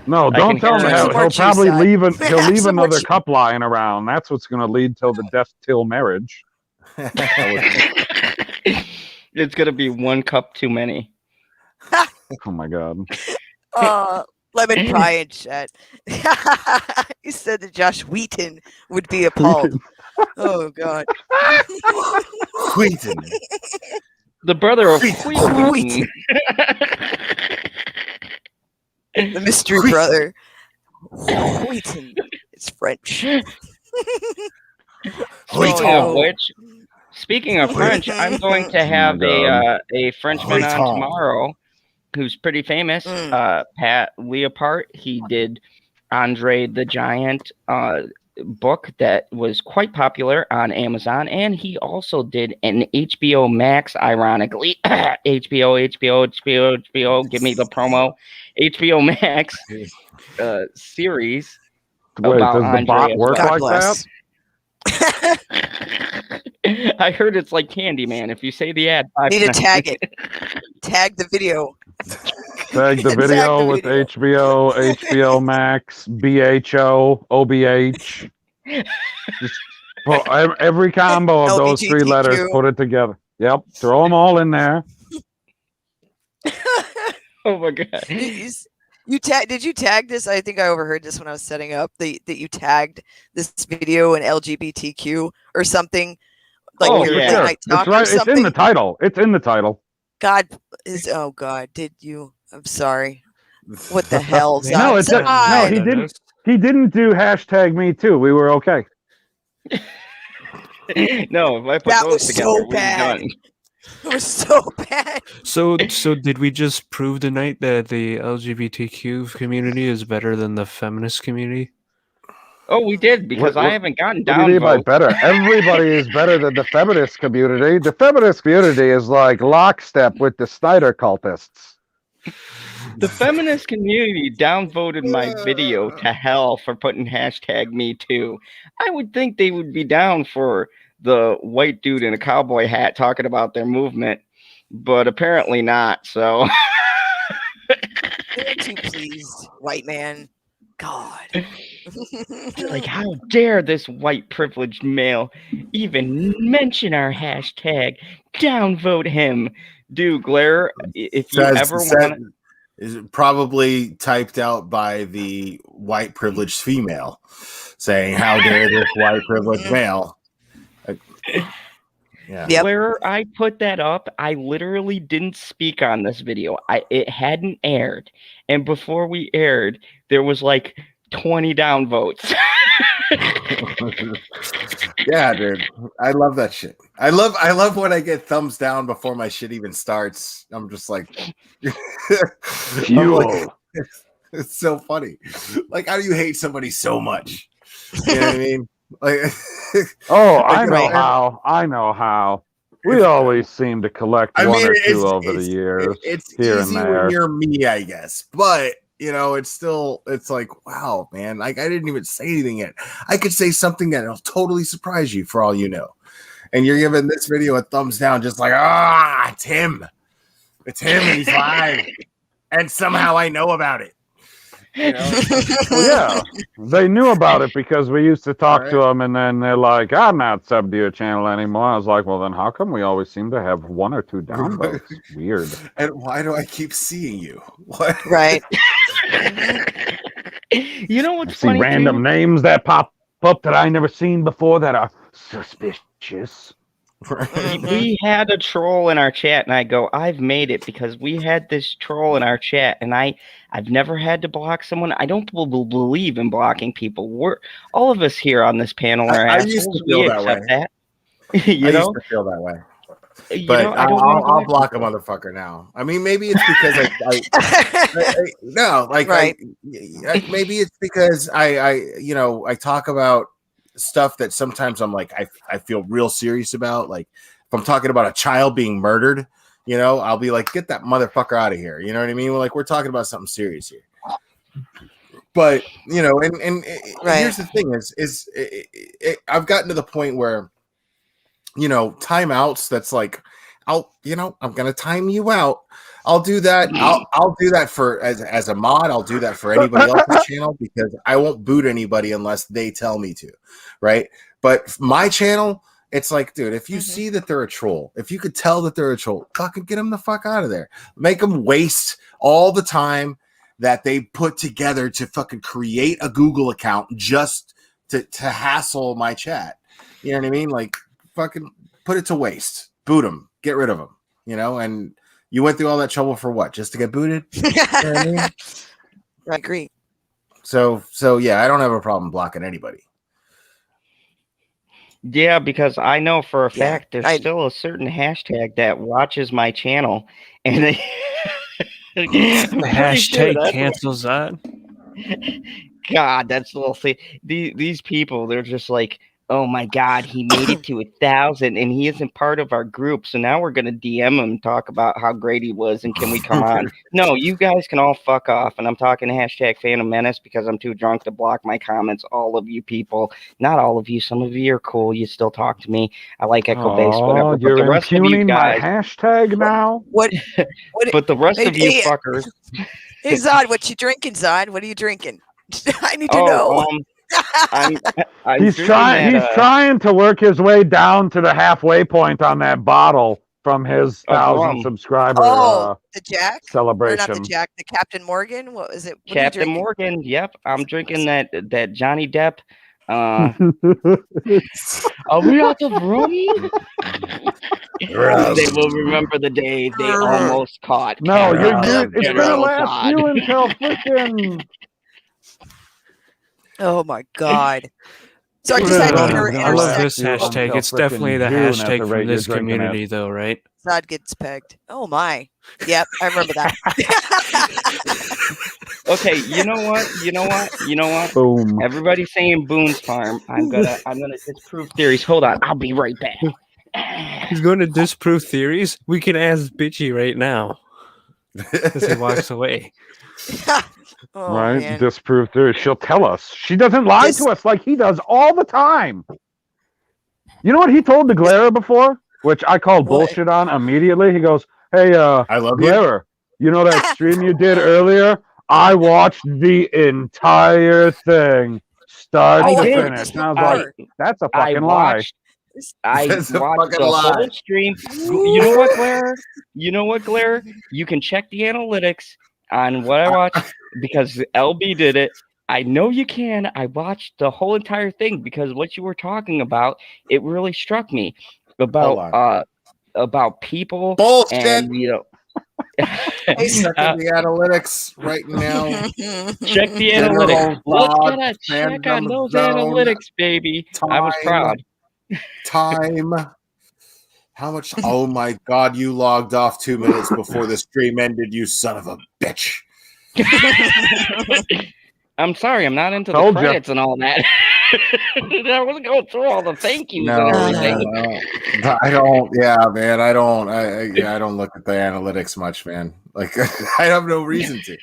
No, don't tell him. He'll probably leave. He'll leave another cup lying around. That's what's going to lead till the death till marriage. It's going to be one cup too many. Oh my God. Lemon pie in chat. He said that Josh Wheaton would be appalled. Oh God. Wheaton. The brother of Wheaton. The mystery brother. Wheaton. It's French. Speaking of French, I'm going to have a Frenchman on tomorrow who's pretty famous, Pat Leopard. He did Andre the Giant book that was quite popular on Amazon, and he also did an HBO Max, ironically, HBO, give me the promo, HBO Max series. Wait, does the bot work like that? I heard it's like Candyman. If you say the ad, need to tag it. Tag the video. Tag the video with HBO, HBO Max, BHO, OBH. Just put every combo of those three letters, put it together. Yep, throw them all in there. Oh my God. Did you tag this? I think I overheard this when I was setting up that you tagged this video in LGBTQ or something. Like It's right. It's in the title. It's in the title. God, did you? I'm sorry. What the hell? No, he didn't. He didn't do #MeToo. We were okay. No, if I put those together, so bad. It was so bad. So did we just prove tonight that the LGBTQ community is better than the feminist community? Oh, we did, because I haven't gotten down. What do you mean by better? Everybody is better than the feminist community. The feminist community is like lockstep with the Snyder cultists. The feminist community downvoted my video to hell for putting #MeToo. I would think they would be down for the white dude in a cowboy hat talking about their movement, but apparently not. So You're too pleased, white man. God. Like, how dare this white privileged male even mention our hashtag? Downvote him. Dude, Glare, if you ever want to... Is probably typed out by the white privileged female saying, how dare this white privileged male. Yeah. Yep. Where I put that up, I literally didn't speak on this video. It hadn't aired. And before we aired, there was like 20 downvotes. Yeah, dude. I love that shit. I love when I get thumbs down before my shit even starts. I'm just like, it's so funny. Like, how do you hate somebody so much? You know what I mean? Like, I know how. We always seem to collect one or two over the years. It's here easy and there. when you're me, I guess. But it's like, wow, man. Like, I didn't even say anything yet. I could say something that'll totally surprise you for all you know. And you're giving this video a thumbs down, just like, it's him. It's him, and he's live. And somehow I know about it. You know? Well, yeah, they knew about it because we used to talk to them, and then they're like, I'm not subbed to your channel anymore. I was like, well, then how come we always seem to have one or two downvotes? Weird. And why do I keep seeing you? What? Right. You know what's See funny? random names that pop up that I never seen before that are suspicious. We had a troll in our chat, and I go, I've made it because we had this troll in our chat, and I've never had to block someone. I don't believe in blocking people. We're all of us here on this panel are I assholes. used to feel that way. That. I used to feel that way. But I'll block a motherfucker now. I mean, maybe it's because maybe it's because I talk about stuff that sometimes I'm like, I feel real serious about. Like, if I'm talking about a child being murdered, I'll be like, get that motherfucker out of here. You know what I mean? We're talking about something serious here. But, and here's the thing is I've gotten to the point where, timeouts, that's like, I'm going to time you out. I'll do that. I'll do that for as a mod. I'll do that for anybody else's channel because I won't boot anybody unless they tell me to, right? But my channel, it's like, dude, if you see that they're a troll, if you could tell that they're a troll, fucking get them the fuck out of there. Make them waste all the time that they put together to fucking create a Google account just to hassle my chat. You know what I mean? Like, fucking put it to waste. Boot them. Get rid of them. And you went through all that trouble for what? Just to get booted? You know what I mean? I agree. So yeah, I don't have a problem blocking anybody. Yeah, because I know for a fact there's still a certain hashtag that watches my channel, and they the hashtag cancels that. God, that's a little thing. These people, they're just like, oh my God, he made it to 1,000 and he isn't part of our group. So now we're going to DM him and talk about how great he was and can we come on? No, you guys can all fuck off. And I'm talking hashtag Phantom Menace because I'm too drunk to block my comments. All of you people, not all of you. Some of you are cool. You still talk to me. I like Echo Base, whatever. You're but the rest of you guys, my hashtag now? What but the rest of you fuckers. Hey, Zod, what you drinking, Zod? What are you drinking? I need to know. He's trying to work his way down to the halfway point on that bottle from his 1,000 subscriber the Jack celebration. Or not the Jack, the Captain Morgan. What was it? What Captain Morgan. Yep, I'm drinking that Johnny Depp. Are we out of room? They will remember the day they almost caught. No, it's gonna last you until freaking. Oh my God! So I just had to I love this hashtag. It's definitely the hashtag from this community, though, right? Zod gets pegged. Oh my! Yep, I remember that. Okay, you know what? Boom! Everybody's saying Boone's Farm. I'm gonna disprove theories. Hold on, I'll be right back. He's going to disprove theories. We can ask Bitchy right now as he walks away. Right? Man. Disprove theory. She'll tell us. She doesn't lie to us like he does all the time. You know what he told the Glare before? Which I called bullshit on immediately. He goes, hey, I love Glare, You know that stream you did earlier? I watched the entire thing, start I to did. finish. And I was like, that's a I fucking lie. watched. I That's a watched fucking the lie. whole stream. You know what, Blair? You know what, Blair? You can check the analytics on what I watched because LB did it. I know you can. I watched the whole entire thing because what you were talking about, it really struck me about people Bullshit. and I'm checking the analytics right now. check the General analytics. Let's Rod, get a check on fandom those zone, analytics, baby. I was proud. Time. How much? Oh my God! You logged off 2 minutes before the stream ended. You son of a bitch. I'm sorry, I'm not into the Told ya. credits and all that. I wasn't going through all the thank yous and everything. I don't. Yeah, man. I don't. I don't look at the analytics much, man. Like I have no reason to.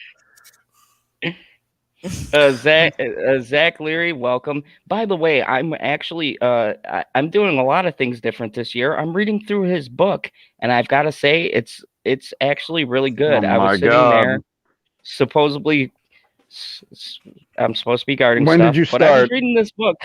Zach Leary, welcome. By the way, I'm actually I'm doing a lot of things different this year. I'm reading through his book, and I've got to say it's actually really good. Oh I was my sitting God. there, supposedly I'm supposed to be guarding When stuff, did you but I was start? reading this book.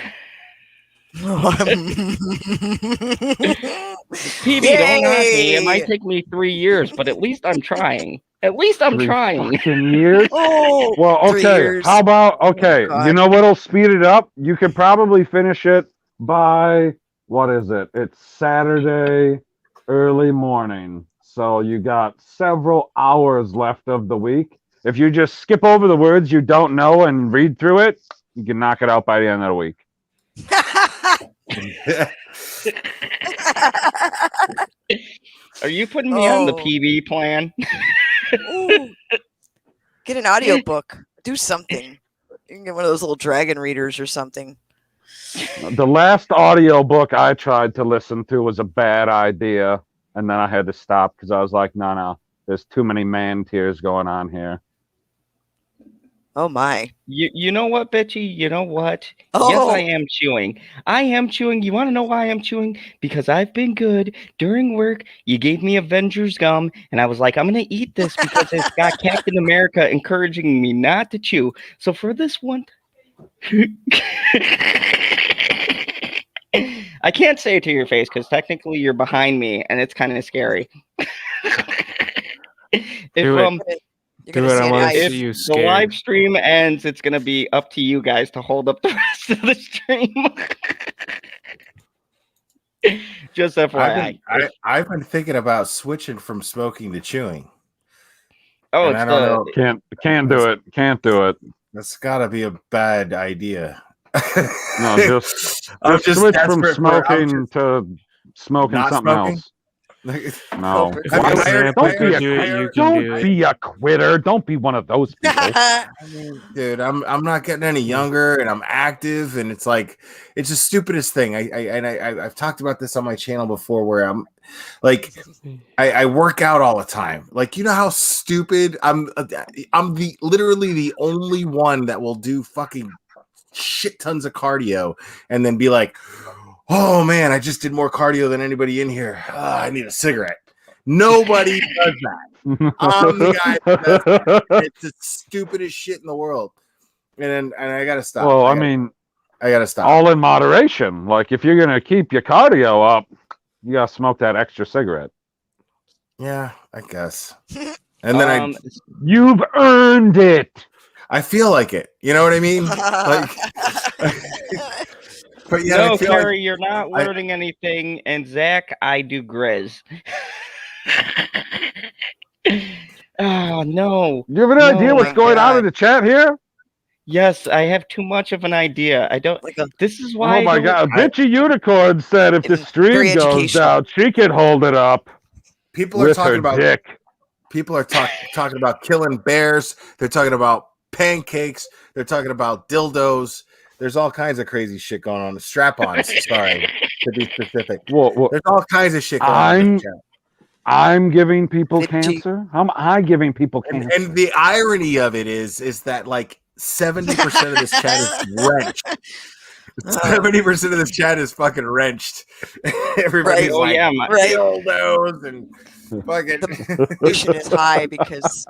PB, don't knock me. It might take me 3 years, but at least I'm trying. At least I'm 3 trying. fucking years? Oh, Well, 3 okay. years. How about, okay, God. you know what'll speed it up? You could probably finish it by, what is it? It's Saturday early morning. So you got several hours left of the week. If you just skip over the words you don't know and read through it, you can knock it out by the end of the week. Are you putting me on the Oh. PB plan? Ooh. Get an audiobook. Do something. You can get one of those little dragon readers or something. The last audio book I tried to listen to was a bad idea, and then I had to stop because I was like, no, there's too many man tears going on here. Oh my. You know what, Bitchy? You know what? Oh. Yes, I am chewing. I am chewing. You want to know why I'm chewing? Because I've been good. During work, you gave me Avengers gum, and I was like, I'm going to eat this because it's got Captain America encouraging me not to chew. So for this one... I can't say it to your face because technically you're behind me, and it's kind of scary. You're gonna say wanna it see you the scared. live stream ends, it's gonna be up to you guys to hold up the rest of the stream. Just FYI. I've been thinking about switching from smoking to chewing. Oh, And it's I don't know. Can't do it. Can't do it. That's got to be a bad idea. No, just I'm just switch from desperate for- I'm smoking to smoking Not something smoking? else. No. If I mean, Why- I heard- don't I be a heard- do it, I you heard- can do Don't it. be a quitter. Don't be one of those people. I mean, dude, I'm not getting any younger, and I'm active, and it's like it's the stupidest thing. I've talked about this on my channel before, where I'm like, I work out all the time. Like, you know how stupid I'm literally the only one that will do fucking shit tons of cardio and then be like, oh man, I just did more cardio than anybody in here. I need a cigarette. Nobody does that. I'm the guy that does that. It's the stupidest shit in the world. And I gotta stop. Well, I gotta stop. all in moderation. Like, if you're gonna keep your cardio up, you gotta smoke that extra cigarette. Yeah, I guess. And then You've earned it. I feel like it. You know what I mean? Like, but yeah, no, I feel Carrie, like you're not learning anything. And Zach, I do Grizz. Oh no! Do you have an idea what's going on in the chat here? Yes, I have too much of an idea. I don't. This is why. Oh my god! Bitchy Unicorn said if the Very stream goes educational. down, she can hold it up. people are with talking her about dick. people are talking about killing bears. They're talking about pancakes. They're talking about dildos. There's all kinds of crazy shit going on. Strap-ons, sorry, to be specific. Well, There's all kinds of shit going on. in the chat. I'm giving people 50. cancer. How am I giving people cancer? And the irony of it is that like 70% of this chat is drenched 70% of this chat is fucking wrenched. Everybody's Right. like, Right. dildos and fucking. The pollution is high because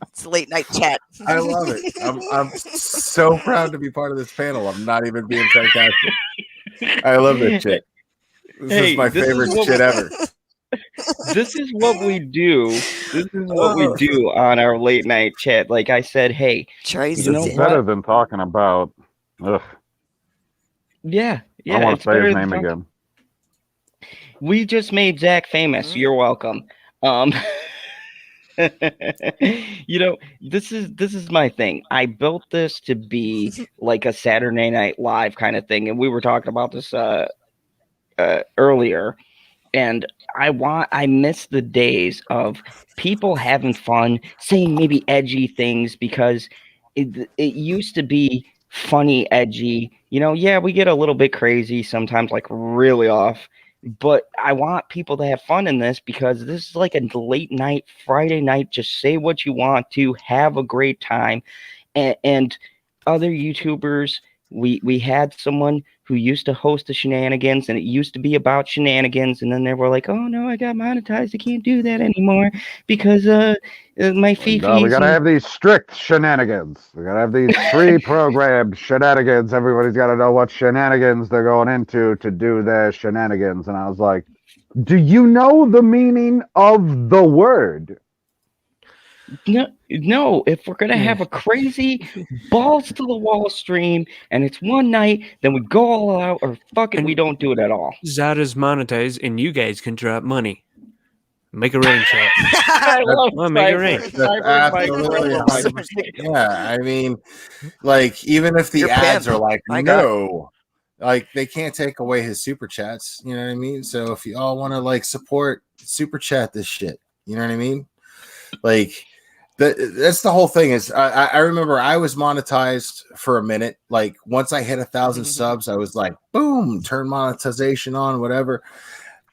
it's late night chat. I love it. I'm so proud to be part of this panel. I'm not even being sarcastic. I love this shit. This is my favorite shit ever. This is what we do. This is what we do on our late night chat. Like I said, hey, Trace you know It's what? better than talking about. Ugh, Yeah, I want it's to say better his than name talking- again. We just made Zack famous. Mhm. You're welcome. You know, this is my thing. I built this to be like a Saturday Night Live kind of thing, and we were talking about this earlier. And I miss the days of people having fun, saying maybe edgy things, because it used to be funny, edgy. You know, yeah, we get a little bit crazy sometimes, like really off. But I want people to have fun in this, because this is like a late night, Friday night. Just say what you want to, have a great time. And other YouTubers, we had someone who used to host the shenanigans, and it used to be about shenanigans, and then they were like, oh no, I got monetized, I can't do that anymore because my fees. No, we gotta have these strict shenanigans. We gotta have these pre-programmed shenanigans. Everybody's gotta know what shenanigans they're going into to do their shenanigans. And I was like, do you know the meaning of the word? No, if we're gonna have a crazy balls to the wall stream and it's one night, then we go all out, or fuck it, we don't do it at all. Zada's monetized, and you guys can drop money. Make a rain chat. I love make it rain. Absolutely. Yeah, I mean, like, even if the You're ads pimp. are like, My God. no, like, they can't take away his super chats. You know what I mean? So if you all want to like support, super chat this shit. You know what I mean? Like, that's the whole thing. Is I remember I was monetized for a minute. Like, once I hit 1,000 subs, I was like, boom, turn monetization on, whatever.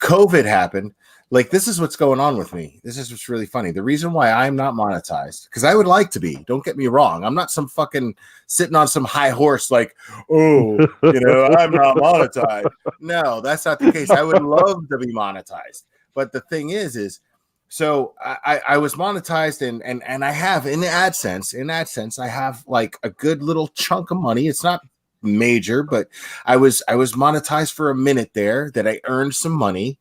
COVID happened. Like, this is what's going on with me. This is what's really funny. The reason why I'm not monetized, because I would like to be. Don't get me wrong. I'm not some fucking sitting on some high horse like, oh, you know, I'm not monetized. No, that's not the case. I would love to be monetized. But the thing is so I was monetized, and I have in AdSense, I have like a good little chunk of money. It's not major, but I was monetized for a minute there that I earned some money.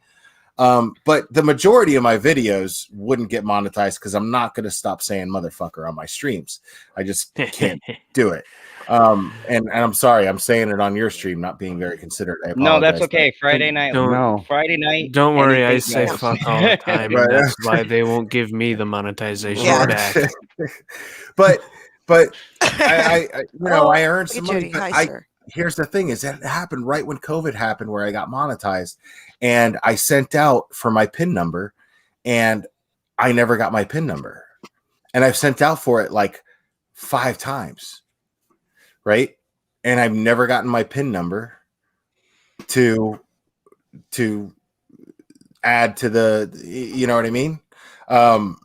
But the majority of my videos wouldn't get monetized because I'm not going to stop saying motherfucker on my streams. I just can't do it. And I'm sorry, I'm saying it on your stream, not being very considerate. I No, that's apologize. okay. Friday night. No. Friday night. Don't worry, I anything say goes. fuck all the time, Right. and that's why they won't give me the monetization Yeah. back. but I you know, I earned some money. Judy. But Hi, sir. here's the thing: is that it happened right when COVID happened, where I got monetized, and I sent out for my PIN number, and I never got my PIN number, and I've sent out for it like 5 times, right? And I've never gotten my PIN number to add to the, you know what I mean?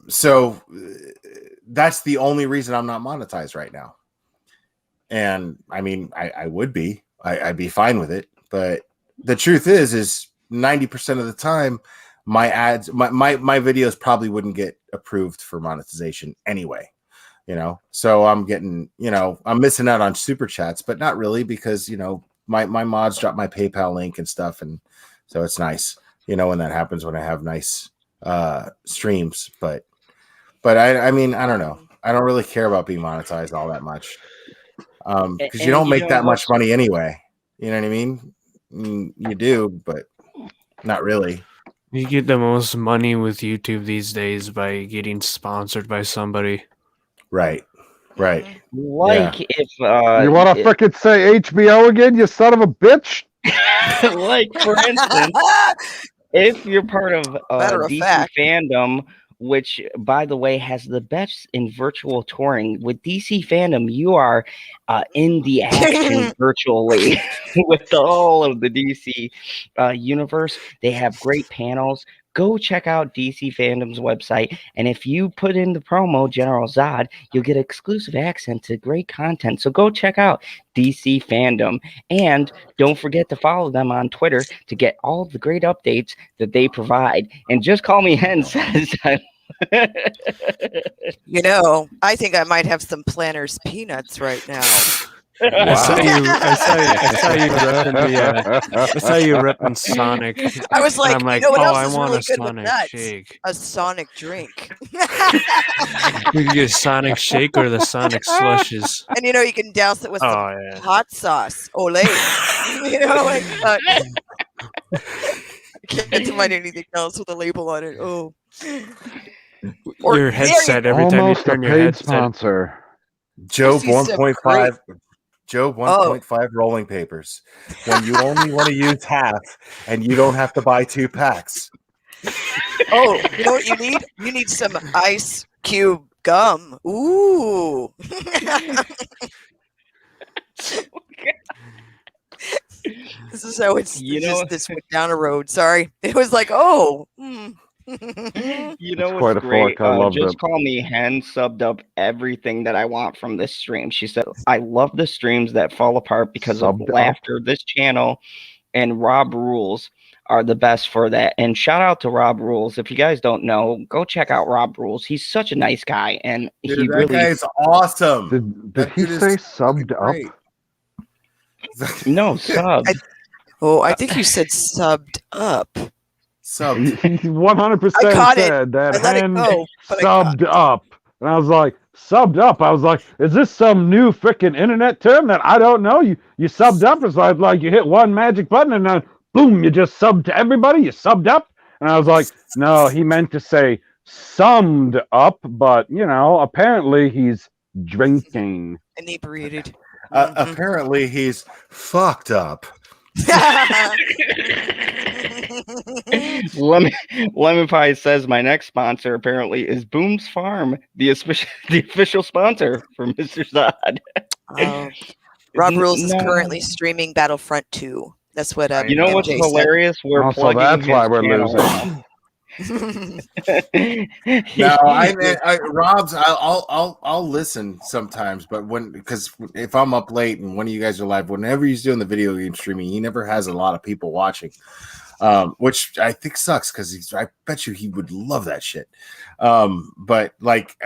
So that's the only reason I'm not monetized right now. And I mean, I would be, I'd be fine with it. But the truth is 90% of the time, my ads, my videos probably wouldn't get approved for monetization anyway. You know, so I'm getting, you know, I'm missing out on super chats, but not really, because, you know, my mods drop my PayPal link and stuff. And so it's nice, you know, when that happens, when I have nice streams. But I mean, I don't know. I don't really care about being monetized all that much. Because you don't make that much money anyway. You know what I mean? You do, but not really. You get the most money with YouTube these days by getting sponsored by somebody. Right. Like if You want to frickin' say HBO again, you son of a bitch? like for instance, if you're part of Matter of DC fact. fandom, which by the way has the best in virtual touring, with DC fandom, you are in the action virtually with all of the DC universe. They have great panels, go check out DC Fandom's website. And if you put in the promo General Zod, you'll get exclusive access to great content. So go check out DC Fandom. And don't forget to follow them on Twitter to get all the great updates that they provide. And just call me Hen says You know, I think I might have some Planters peanuts right now. I saw you repping Sonic. I was like, I'm like, you know what oh, else I is want really a good with Sonic nuts? shake. A Sonic drink. We can get a Sonic shake or the Sonic slushes. And you know, you can douse it with some hot sauce. Olay. You know, like I can't find anything else with a label on it. Oh. Your headset every time you Almost turn a your paid headset. sponsor. Job see some 1.5. Job 1.5 rolling papers. When you only want to use half and you don't have to buy 2 packs. Oh, you know what you need? You need some ice cube gum. Ooh. This is how it's this went down a road. Sorry. It was like, oh. You know quite what's a great? fork. I loved Just it. call me Hen subbed up everything that I want from this stream. She said, I love the streams that fall apart because Subbed of up? laughter. This channel and Rob Rules are the best for that. And shout out to Rob Rules. If you guys don't know, go check out Rob Rules. He's such a nice guy. And Dude, he that really guy is awesome. Did he say subbed up? no sub. I think you said subbed up. Subbed. He 100% I caught it. said that I let it Hen go, but I subbed up. And I was like, subbed up? I was like, is this some new freaking internet term that I don't know? You subbed up? It's like you hit one magic button and then boom, you just subbed to everybody? You subbed up? And I was like, no, he meant to say summed up, but, you know, apparently he's drinking. Inebriated. Apparently he's fucked up. Lemon Pie says my next sponsor apparently is Boom's Farm, the official sponsor for Mr. Zod. Rob Rules is currently streaming Battlefront 2. That's what you know what's MJ hilarious? said. We're plugging that's why his we're channel. losing. No, Rob's. I'll listen sometimes, but because if I'm up late and one of you guys are live, whenever he's doing the video game streaming, he never has a lot of people watching, which I think sucks because I bet you he would love that shit. But like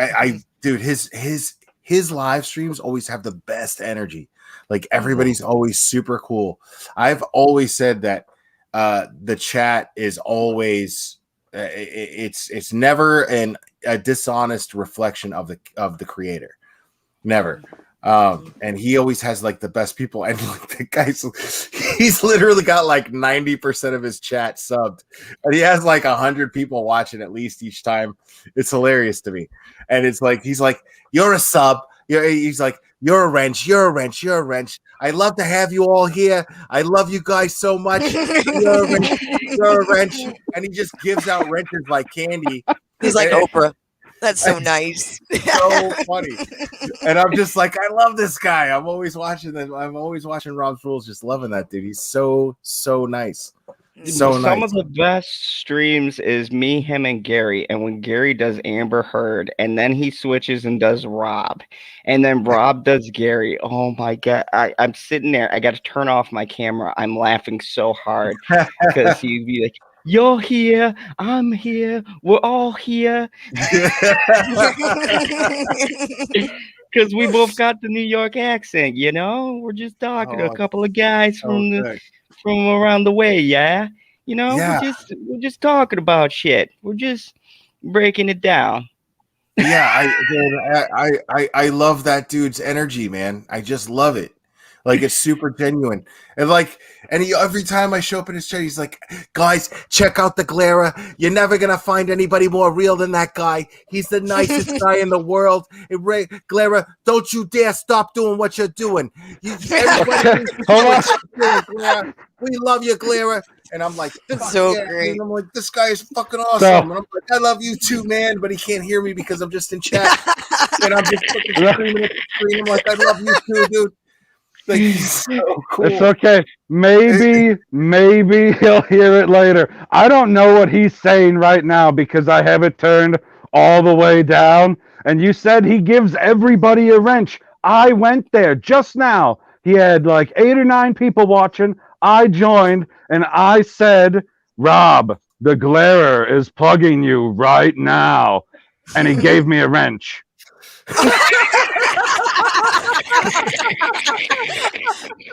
dude, his live streams always have the best energy. Like everybody's always super cool. I've always said that the chat is always. It's never a dishonest reflection of the creator, never. And he always has like the best people, and like the guy's he's literally got like 90% of his chat subbed, and he has like 100 people watching at least each time. It's hilarious to me, and it's like he's like, you're a sub. He's like, you're a wrench, you're a wrench, you're a wrench. I love to have you all here. I love you guys so much. You're a wrench, you're a wrench. And he just gives out wrenches like candy. He's like Oprah. That's so nice. So funny. And I'm just like, I love this guy. I'm always watching Rob's Rules, just loving that dude. He's so nice. So Some of the best streams is me, him, and Gary. And when Gary does Amber Heard, and then he switches and does Rob, and then Rob does Gary. Oh my god! I'm sitting there. I got to turn off my camera. I'm laughing so hard because he'd be like, "You're here. I'm here. We're all here." Because we both got the New York accent. You know, we're just talking to a couple of guys from around the way, yeah. You know, we're just talking about shit. We're just breaking it down. Yeah, I love that dude's energy, man. I just love it. Like it's super genuine. And like every time I show up in his chat, he's like, guys, check out the Glera. You're never gonna find anybody more real than that guy. He's the nicest guy in the world. Glera, don't you dare stop doing what you're doing. Glera. We love you, Glera. And I'm like, that's so great. And I'm like, this guy is fucking awesome. And I'm like, I love you too, man. But he can't hear me because I'm just in chat. And I'm just fucking screaming at the screen. I'm like, I love you too, dude. Like, he's so cool. It's okay. Maybe he'll hear it later. I don't know what he's saying right now because I have it turned all the way down. And you said he gives everybody a wrench. I went there just now. He had like 8 or 9 people watching. I joined and I said, Rob, the glarer is plugging you right now. And he gave me a wrench. And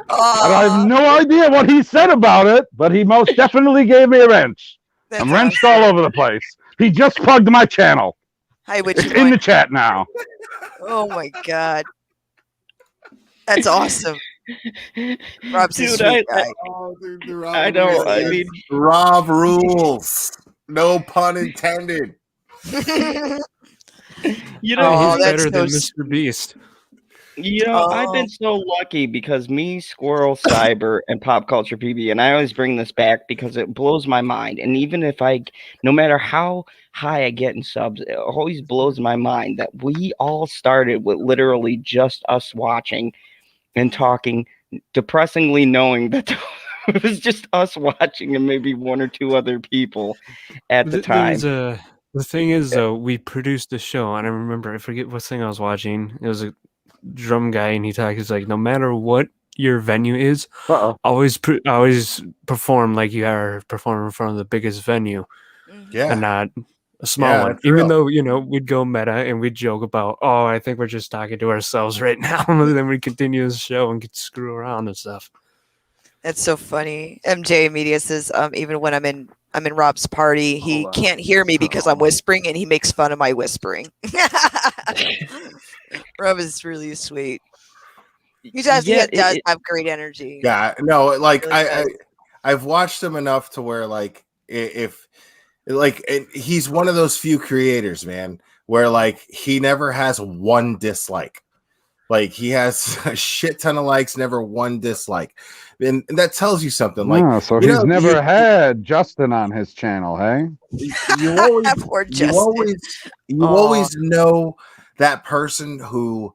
I have no idea what he said about it, but he most definitely gave me a wrench. I'm wrenched all over the place. He just plugged my channel. Hi, It's in the chat now. Oh my god, that's awesome. Rob's a sweet guy. I know. I mean, Rob rules. No pun intended. You know, he's that's better than so Mr. Beast. You know, I've been so lucky because me, Squirrel, Cyber, and PopCulturePb, and I always bring this back because it blows my mind. And even if no matter how high I get in subs, it always blows my mind that we all started with literally just us watching and talking, depressingly knowing that it was just us watching and maybe 1 or 2 other people at the time. The thing is, though, we produced the show, and I remember, I forget what thing I was watching. It was a drum guy, and he's like, no matter what your venue is, always perform like you are performing in front of the biggest venue, and not a small one. Even though, we'd go meta and we'd joke about, I think we're just talking to ourselves right now, and then we continue the show and get screw around and stuff. That's so funny. MJ Media says, even when I'm in Rob's party, he can't hear me because I'm whispering, and he makes fun of my whispering. Rob is really sweet. He does have great energy. Yeah, no, like Really I've watched him enough to where like he's one of those few creators, man, where like he never has one dislike. Like he has a shit ton of likes, never one dislike. And that tells you something. Like, so he's never had Justin on his channel, hey? You always know that person who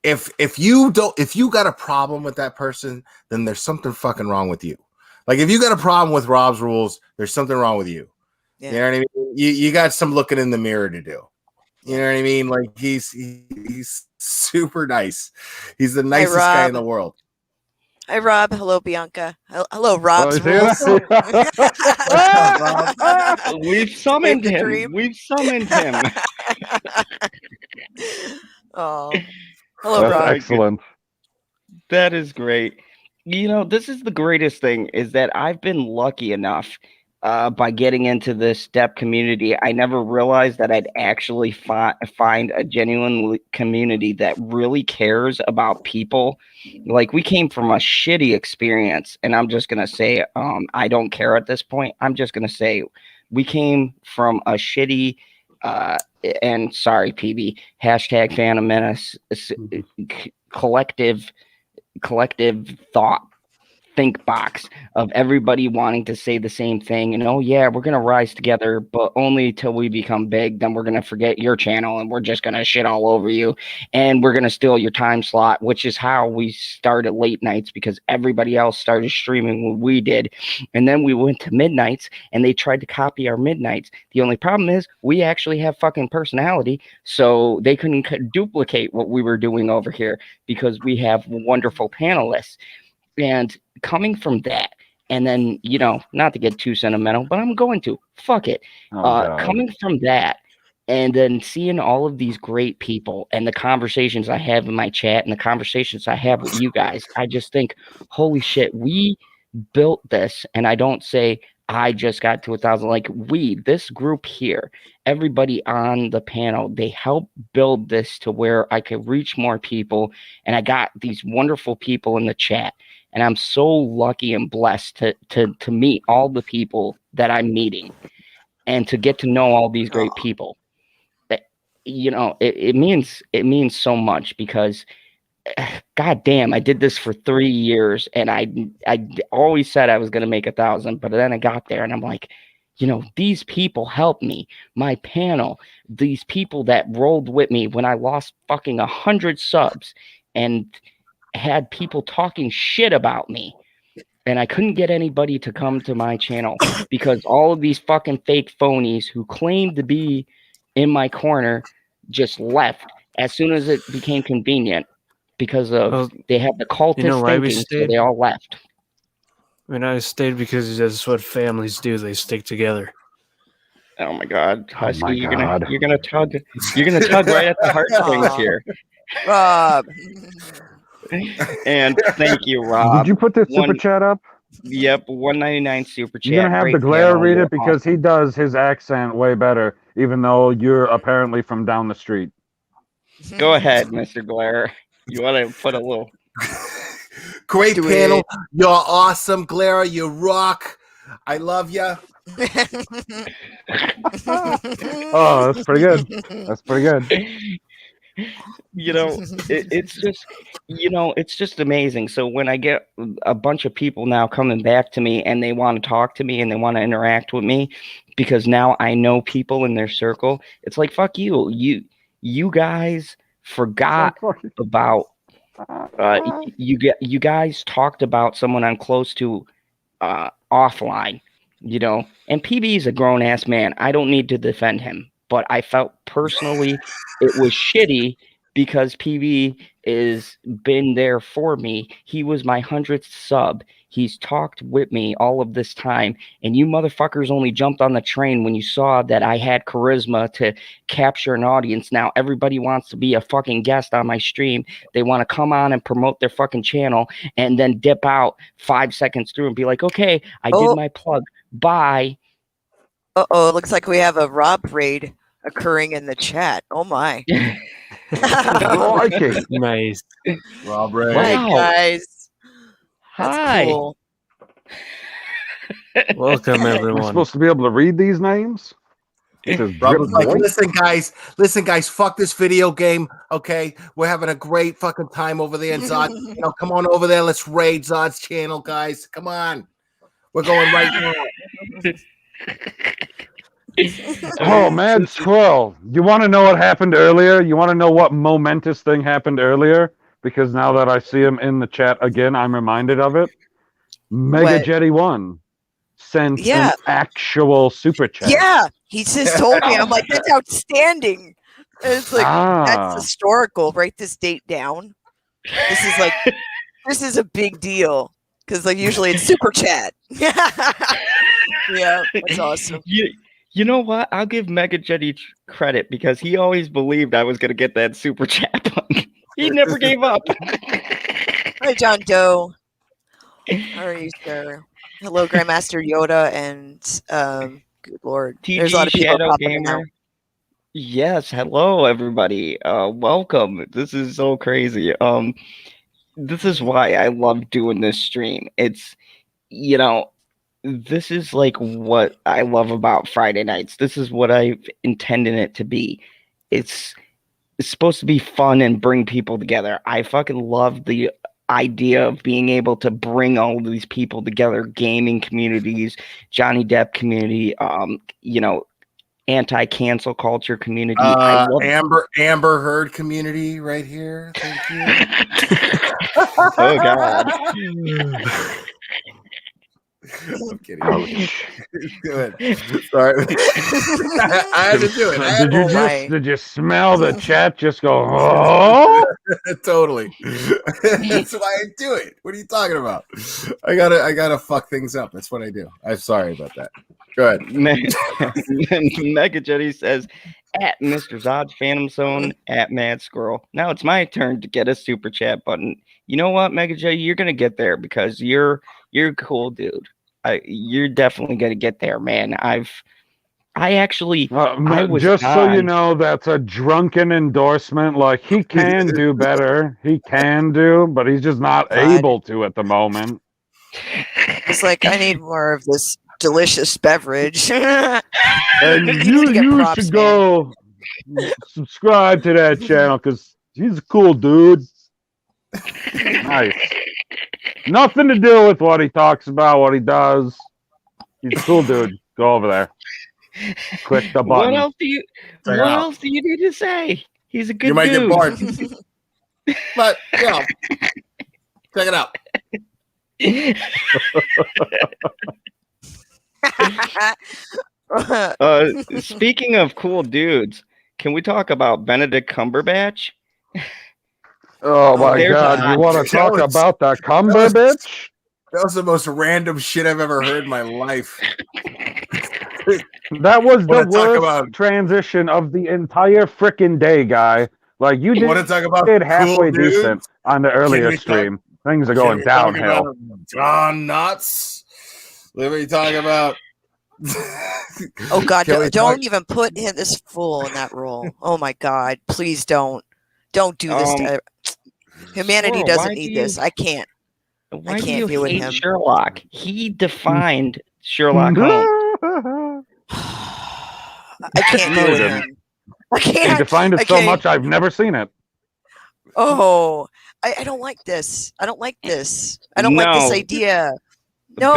if you got a problem with that person, then there's something fucking wrong with you. Like if you got a problem with Rob's rules, there's something wrong with you. Yeah. You know what I mean? You got some looking in the mirror to do. You know what I mean? Like he's super nice. He's the nicest guy in the world. Hi, Rob. Hello, Bianca. Hello, Rob's rules. We've summoned him. We've summoned him. Oh, hello, Rob. Excellent. That is great. This is the greatest thing is that I've been lucky enough by getting into this DEP community. I never realized that I'd actually find a genuine community that really cares about people. Like we came from a shitty experience, and I'm just going to say, I don't care at this point. I'm just going to say we came from a shitty, and sorry, PB, hashtag Phantom Menace, collective thought think box of everybody wanting to say the same thing, and we're gonna rise together, but only till we become big. Then we're gonna forget your channel and we're just gonna shit all over you, and we're gonna steal your time slot, which is how we started late nights, because everybody else started streaming when we did, and then we went to midnights and they tried to copy our midnights. The only problem is we actually have fucking personality, so they couldn't duplicate what we were doing over here because we have wonderful panelists. And coming from that, and then, not to get too sentimental, but I'm going to, fuck it. Coming from that, and then seeing all of these great people and the conversations I have in my chat and the conversations I have with you guys, I just think, holy shit, we built this. And I don't say I just got to 1,000, like this group here, everybody on the panel, they helped build this to where I could reach more people. And I got these wonderful people in the chat. And I'm so lucky and blessed to meet all the people that I'm meeting and to get to know all these great people. It means so much because, God damn, I did this for 3 years and I always said I was going to make 1,000, but then I got there and I'm like, these people helped me, my panel, these people that rolled with me when I lost fucking 100 subs and had people talking shit about me. And I couldn't get anybody to come to my channel because all of these fucking fake phonies who claimed to be in my corner just left as soon as it became convenient because of they had the cultist thinking, so they all left. I stayed because that's what families do. They stick together. Oh my God, Husky, my you're God. gonna tug right at the heartstrings here. Rob. And thank you, Rob. Did you put this super chat up? Yep, $1.99 super chat. You're gonna have the Glare read it because he does his accent way better, even though you're apparently from down the street. Go ahead, Mr. Glare. You want to put a little great panel. You're awesome, Glare. You rock. I love you. Oh, that's pretty good. That's pretty good. It's just amazing. So when I get a bunch of people now coming back to me and they want to talk to me and they want to interact with me because now I know people in their circle, it's like, fuck you. You guys forgot about you guys talked about someone I'm close to offline, and PB is a grown ass man. I don't need to defend him, but I felt personally it was shitty because PB is been there for me. He was my 100th sub. He's talked with me all of this time, and you motherfuckers only jumped on the train when you saw that I had charisma to capture an audience. Now everybody wants to be a fucking guest on my stream. They want to come on and promote their fucking channel and then dip out 5 seconds through and be like, okay, I did my plug. Bye. Uh-oh, it looks like we have a Rob raid occurring in the chat. Oh my. Nice. Rob raid. Hi, guys. That's Hi. cool. Welcome, everyone. We're supposed to be able to read these names? Listen, guys, fuck this video game. Okay, we're having a great fucking time over there in Zod. Come on over there. Let's raid Zod's channel, guys. Come on, we're going right now. Oh, Mad Squirrel. You want to know what happened earlier? You want to know what momentous thing happened earlier? Because now that I see him in the chat again, I'm reminded of it. Mega Jetty 1 sent an actual super chat. Yeah, he just told me. I'm like, that's outstanding. And it's like, that's historical. Write this date down. This is a big deal. Because usually it's super chat. Yeah, that's awesome. You know what? I'll give Mega Jetty credit because he always believed I was going to get that super chat button. He never gave up. Hi, John Doe. How are you, sir? Hello, Grandmaster Yoda, and good Lord, there's a lot of people popping in now. Yes, hello everybody. Welcome. This is so crazy. This is why I love doing this stream. It's this is like what I love about Friday nights. This is what I've intended it to be. It's supposed to be fun and bring people together. I fucking love the idea of being able to bring all of these people together, gaming communities, Johnny Depp community, anti-cancel culture community. I love Amber Heard community right here. Thank you. Oh God. I'm kidding. Good. Sorry. I had to do it. Did you smell the chat just go, oh? Totally. That's why I do it. What are you talking about? I gotta fuck things up. That's what I do. I'm sorry about that. Go ahead. Mega Jetty says, at Mr. Zod's Phantom Zone, at Mad Squirrel. Now it's my turn to get a super chat button. You know what, Mega Jetty? You're gonna get there because you're a cool dude. You're definitely gonna get there, man. I was just so you know, that's a drunken endorsement. Like, he can do better. He can do, but he's just not able to at the moment. It's like, I need more of this delicious beverage. And you should go subscribe to that channel because he's a cool dude. Nice. Nothing to do with what he talks about, what he does. He's a cool dude. Go over there. Click the What button. else do you? Check it What out. else do you need to say? He's a good You might dude. get bored, but check it out. Speaking of cool dudes, can we talk about Benedict Cumberbatch? Oh my There's God! a- You want to talk was- about that Cumberbatch? That was the most random shit I've ever heard in my life. That was the Wanna talk worst about- transition of the entire frickin' day, guy. Like you Want to did, talk about halfway cool dudes? decent on the earlier we talk- stream. Things are Can going we talk downhill. about John Nuts? Let me talk about. Oh God, Can we don't talk- even put this fool in that role. Oh my God, please don't do this. Humanity Squirrel, doesn't why need do you- this. I can't. Why do can't you be with hate him. Sherlock? He defined Sherlock Holmes. I can't No, deal he with didn't. him. I He can't. defined I it so can't. much I've never seen it. Oh, I don't like this. I don't like this. I don't like this No. idea. No,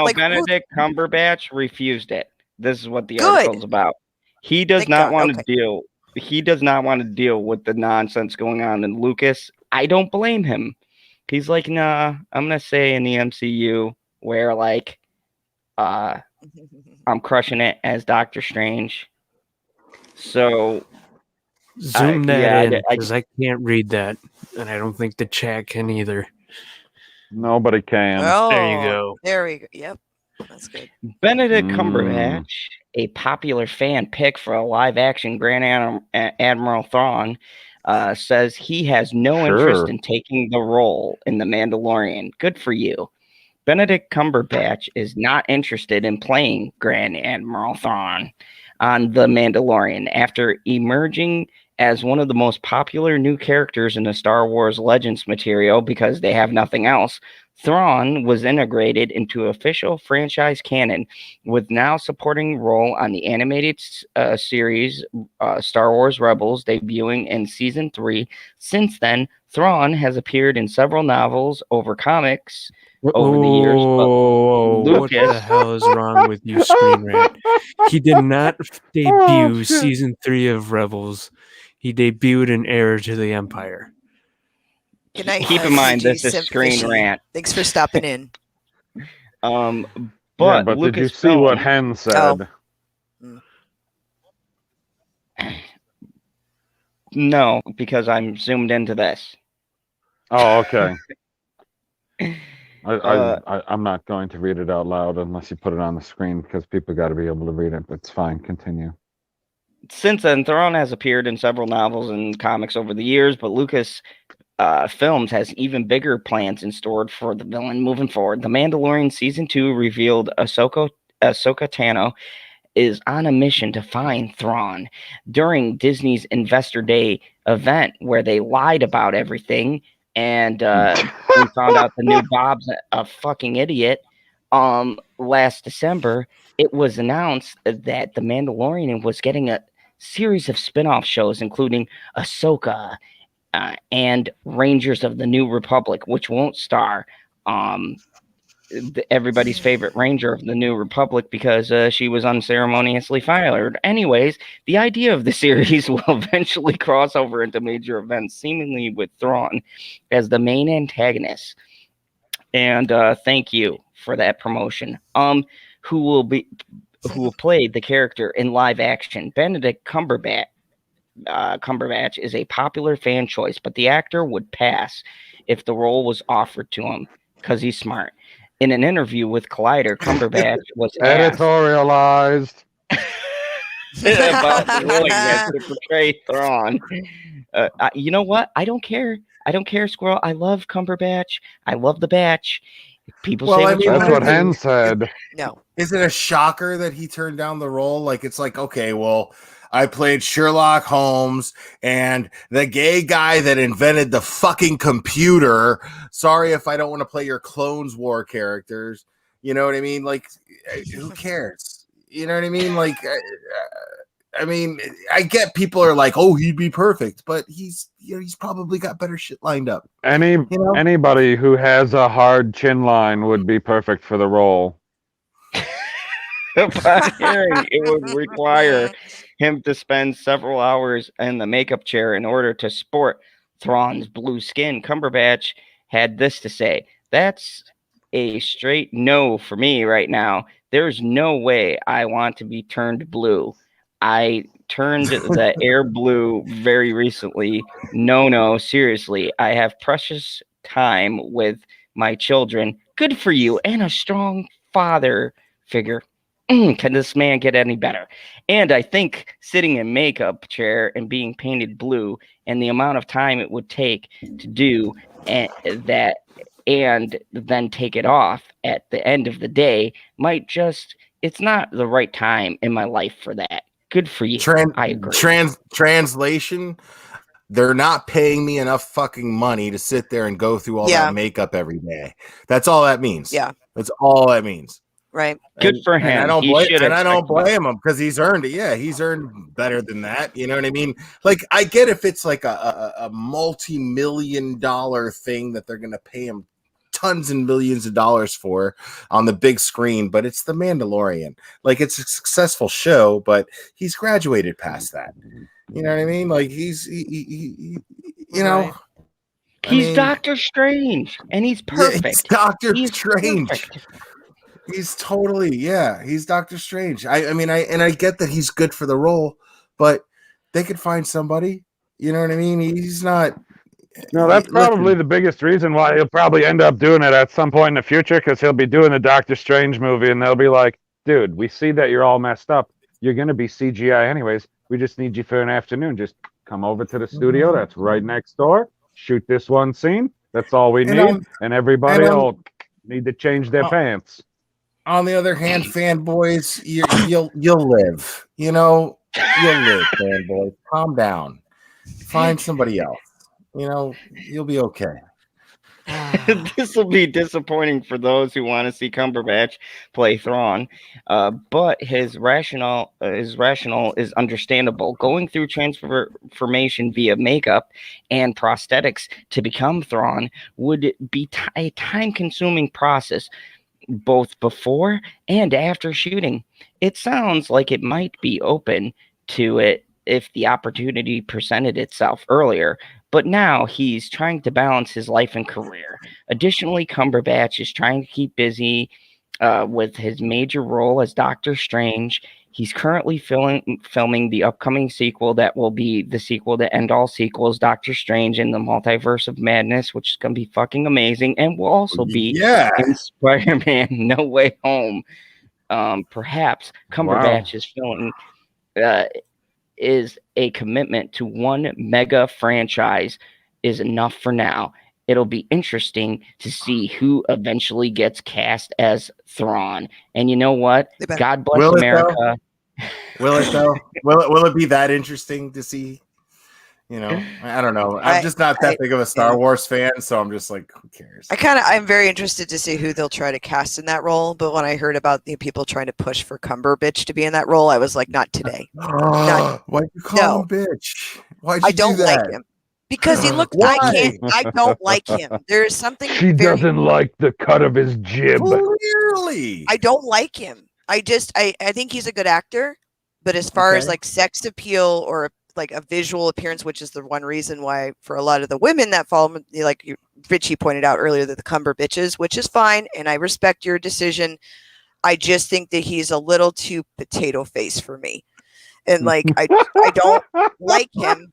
like, who- Benedict Cumberbatch refused it. This is what the Good. article's about. He does Thank not God, want to okay. deal. He does not want to deal with the nonsense going on in Lucas. I don't blame him. He's like, nah, I'm gonna say in the MCU where like I'm crushing it as Doctor Strange. So Zoom that yeah, in I- because I can't read that, and I don't think the chat can either. Nobody can. Oh, There you go. There we go. Yep, that's good. Benedict Mm. Cumberbatch, a popular fan pick for a live-action Grand Admiral Thrawn, says he has no interest Sure. in taking the role in The Mandalorian. Good for you. Benedict Cumberbatch is not interested in playing Grand Admiral Thrawn on The Mandalorian after emerging as one of the most popular new characters in the Star Wars Legends material because they have nothing else. Thrawn was integrated into official franchise canon with now supporting role on the animated series Star Wars Rebels debuting in season 3. Since then, Thrawn has appeared in several novels over comics over the years, but Whoa, what the Lucas- hell is wrong with you, Screen Rant? He did not debut shit. season 3 of Rebels. He debuted in Heir to the Empire. Good night. Keep in mind, CG this is Simp Screen Fishy. Rant. Thanks for stopping in. But, Yeah, but did you see what Lucasfilm- Hen said? No, because I'm zoomed into this. Oh, okay. I'm not going to read it out loud unless you put it on the screen because people got to be able to read it. But it's fine. Continue. Since then, Thrawn has appeared in several novels and comics over the years, but Lucas Films has even bigger plans in store for the villain moving forward. The Mandalorian Season 2 revealed Ahsoka Tano is on a mission to find Thrawn. During Disney's Investor Day event, where they lied about everything, and we found out the new Bob's a fucking idiot. Last December, it was announced that the Mandalorian was getting a series of spin-off shows, including Ahsoka and Rangers of the New Republic, which won't star everybody's favorite Ranger of the New Republic because she was unceremoniously fired. Anyways, the idea of the series will eventually cross over into major events, seemingly with Thrawn as the main antagonist. And thank you for that promotion. Who will play the character in live action? Benedict Cumberbatch is a popular fan choice, but the actor would pass if the role was offered to him because he's smart. In an interview with Collider, Cumberbatch was asked Editorialized. about the willingness to portray Thrawn. You know what? I don't care. I don't care, Squirrel. I love Cumberbatch. I love the batch. People Well, say I what mean, you That's want. what Hen said. No. Is it a shocker that he turned down the role? Like, it's like, okay, well, I played Sherlock Holmes and the gay guy that invented the fucking computer. Sorry if I don't want to play your Clones War characters. You know what I mean? Like, who cares? You know what I mean? Like, I mean, I get people are like, oh, he'd be perfect, but he's probably got better shit lined up. Anybody who has a hard chin line would be perfect for the role. Upon hearing it would require him to spend several hours in the makeup chair in order to sport Thrawn's blue skin, Cumberbatch had this to say: "That's a straight no for me right now. There's no way I want to be turned blue. I turned the air blue very recently. No, seriously. I have precious time with my children. Good for you, and a strong father figure. Can this man get any better? And I think sitting in makeup chair and being painted blue and the amount of time it would take to do that and then take it off at the end of the day might just, it's not the right time in my life for that. Good for you. I agree. Translation: they're not paying me enough fucking money to sit there and go through all that makeup every day. That's all that means. Yeah. That's all that means. Right. Good for him. And I don't blame him because he's earned it. Yeah, he's earned better than that. You know what I mean? Like, I get if it's like a multi-million-dollar thing that they're going to pay him tons and millions of dollars for on the big screen, but it's the Mandalorian. Like, it's a successful show, but he's graduated past that. You know what I mean? Like, he's Doctor Strange, and he's perfect. Yeah, he's Doctor He's Strange. perfect. He's totally, he's Doctor Strange. I get that he's good for the role, but they could find somebody. You know what I mean? He's not. No, that's probably the biggest reason why he'll probably end up doing it at some point in the future, because he'll be doing the Doctor Strange movie, and they'll be like, dude, we see that you're all messed up. You're going to be CGI anyways. We just need you for an afternoon. Just come over to the studio that's right next door. Shoot this one scene. That's all we need. And everybody will need to change their pants. On the other hand, fanboys, you'll live. You know, you'll live, fanboys. Calm down. Find somebody else. You know, you'll be okay. This will be disappointing for those who want to see Cumberbatch play Thrawn, but his rationale is understandable. Going through transformation via makeup and prosthetics to become Thrawn would be a time-consuming process, both before and after shooting. It sounds like it might be open to it if the opportunity presented itself earlier, but now he's trying to balance his life and career. Additionally, Cumberbatch is trying to keep busy with his major role as Doctor Strange. He's currently filming the upcoming sequel that will be the sequel to end all sequels, Doctor Strange in the Multiverse of Madness, which is going to be fucking amazing, and will also be in Spider-Man No Way Home. Perhaps Cumberbatch is filming is a commitment to one mega franchise is enough for now. It'll be interesting to see who eventually gets cast as Thrawn. And you know what? God bless America. Will it though? Will it be that interesting to see? You know, I don't know. I'm just not that big of a Star Wars fan, so I'm just like, who cares? I'm very interested to see who they'll try to cast in that role. But when I heard about the people trying to push for Cumberbatch to be in that role, I was like, not today. Why'd you call him bitch? Why'd you don't do that? like him because he looks. I don't like him. There is something. She doesn't like the cut of his jib. Clearly, I don't like him. I think he's a good actor, but as far as like sex appeal or like a visual appearance, which is the one reason why for a lot of the women that follow, like Richie pointed out earlier, that the Cumberbitches, which is fine, and I respect your decision. I just think that he's a little too potato face for me, and like I don't like him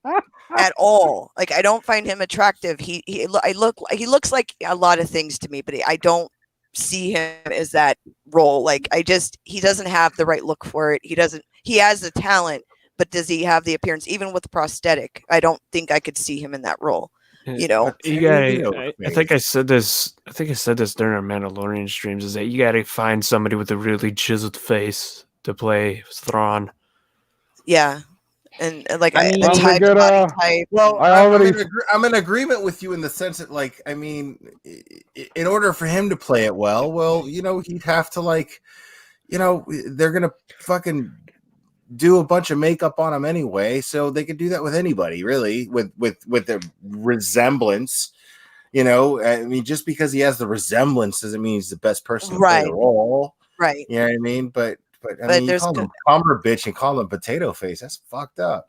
at all. Like I don't find him attractive. He looks like a lot of things to me, but I don't see him as that role. Like he doesn't have the right look for it. He has the talent, but does he have the appearance? Even with the prosthetic, I don't think I could see him in that role. You know, I think I said this. I think I said this during our Mandalorian streams. Is that you got to find somebody with a really chiseled face to play Thrawn. Yeah, and like body type. Well, I'm in agreement with you in the sense that, like, I mean, in order for him to play it well, you know, he'd have to, like, you know, they're gonna fucking do a bunch of makeup on him anyway, so they could do that with anybody, really, with the resemblance. You know, I mean, just because he has the resemblance doesn't mean he's the best person to play the role. Right. You know what I mean? But But I But mean, you there's call him Cumberbatch and call him Potato Face. That's fucked up.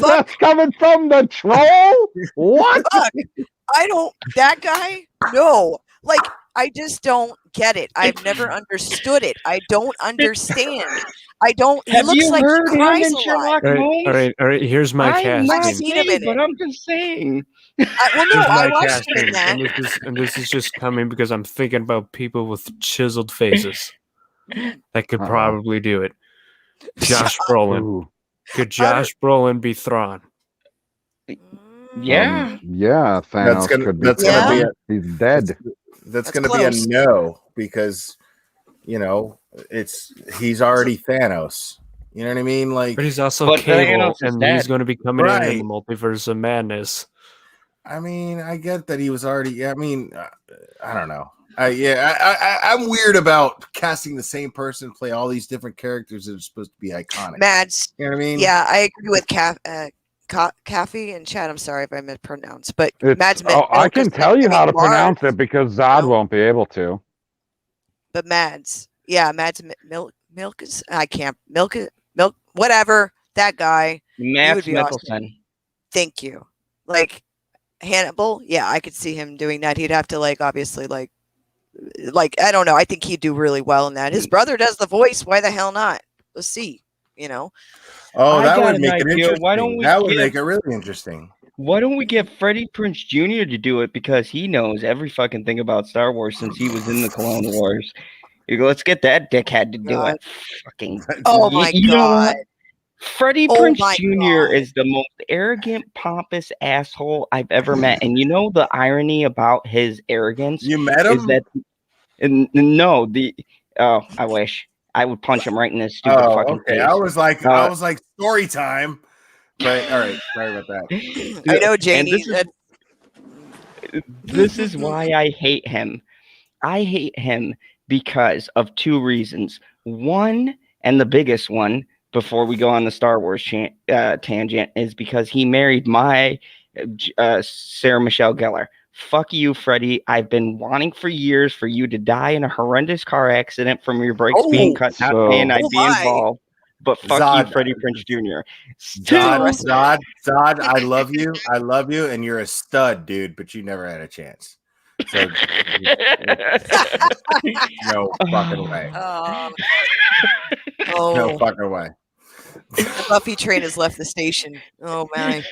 That's coming from the troll. What? fuck. I don't. That guy? No. Like, I just don't get it. I've never understood it. I don't understand. I don't. He Have looks you like heard he him cries in a lot. Sherlock All right, Holmes? all right. Here's my I'm not casting. seen him gay, in but it. I'm just saying. Well, no, Here's I my watched him in casting, that. and this is just coming because I'm thinking about people with chiseled faces that could Uh-oh. probably do it. Josh Brolin. Ooh. Could Josh Brolin be Thrawn? Yeah. Yeah, Thanos could be. That's Yeah. gonna be a, He's dead. that's That's gonna close. be a no because he's already Thanos. You know what I mean? Like, But he's also But Cable, Thanos is and he's dead. going to be coming in Right. the multiverse of madness. I mean, I get that he was already. I mean, I don't know. I'm weird about casting the same person play all these different characters that are supposed to be iconic. Mads. You know what I mean? Yeah, I agree with Kathy and Chad. I'm sorry if I mispronounced, but It's, Mads. I can tell you how to pronounce it because Zod No. won't be able to. But Mads, yeah, Mads Milk is. I can't milk. Whatever, that guy. Matt would be awesome. Mikkelsen. Thank you. Like Hannibal, yeah, I could see him doing that. He'd have to obviously like I don't know. I think he'd do really well in that. His brother does the voice. Why the hell not? Let's see. Oh, I that got would an make it idea. interesting. Why don't we that would give- make it really interesting. Why don't we get Freddie Prinze Jr. to do it because he knows every fucking thing about Star Wars since he was in the Clone Wars. Let's get that dickhead to do God. it. Fucking. Oh my You know what? god. Freddie Oh Prinze my Jr. God. is the most arrogant, pompous asshole I've ever met. And you know the irony about his arrogance You met is him? that I wish I would punch him right in his stupid fucking okay. face. I was like story time. But all right, sorry about that. I know, And Janie. this is why I hate him. I hate him because of two reasons. One, and the biggest one, before we go on the Star Wars tangent, is because he married my Sarah Michelle Gellar. Fuck you, Freddie. I've been wanting for years for you to die in a horrendous car accident from your brakes being cut, not saying I'd be involved. But fuck Zod. you, Freddie Prinze Jr. Zod, I love you. I love you, and you're a stud, dude, but you never had a chance. So no fucking way. No fucking way. The Buffy train has left the station. Oh my.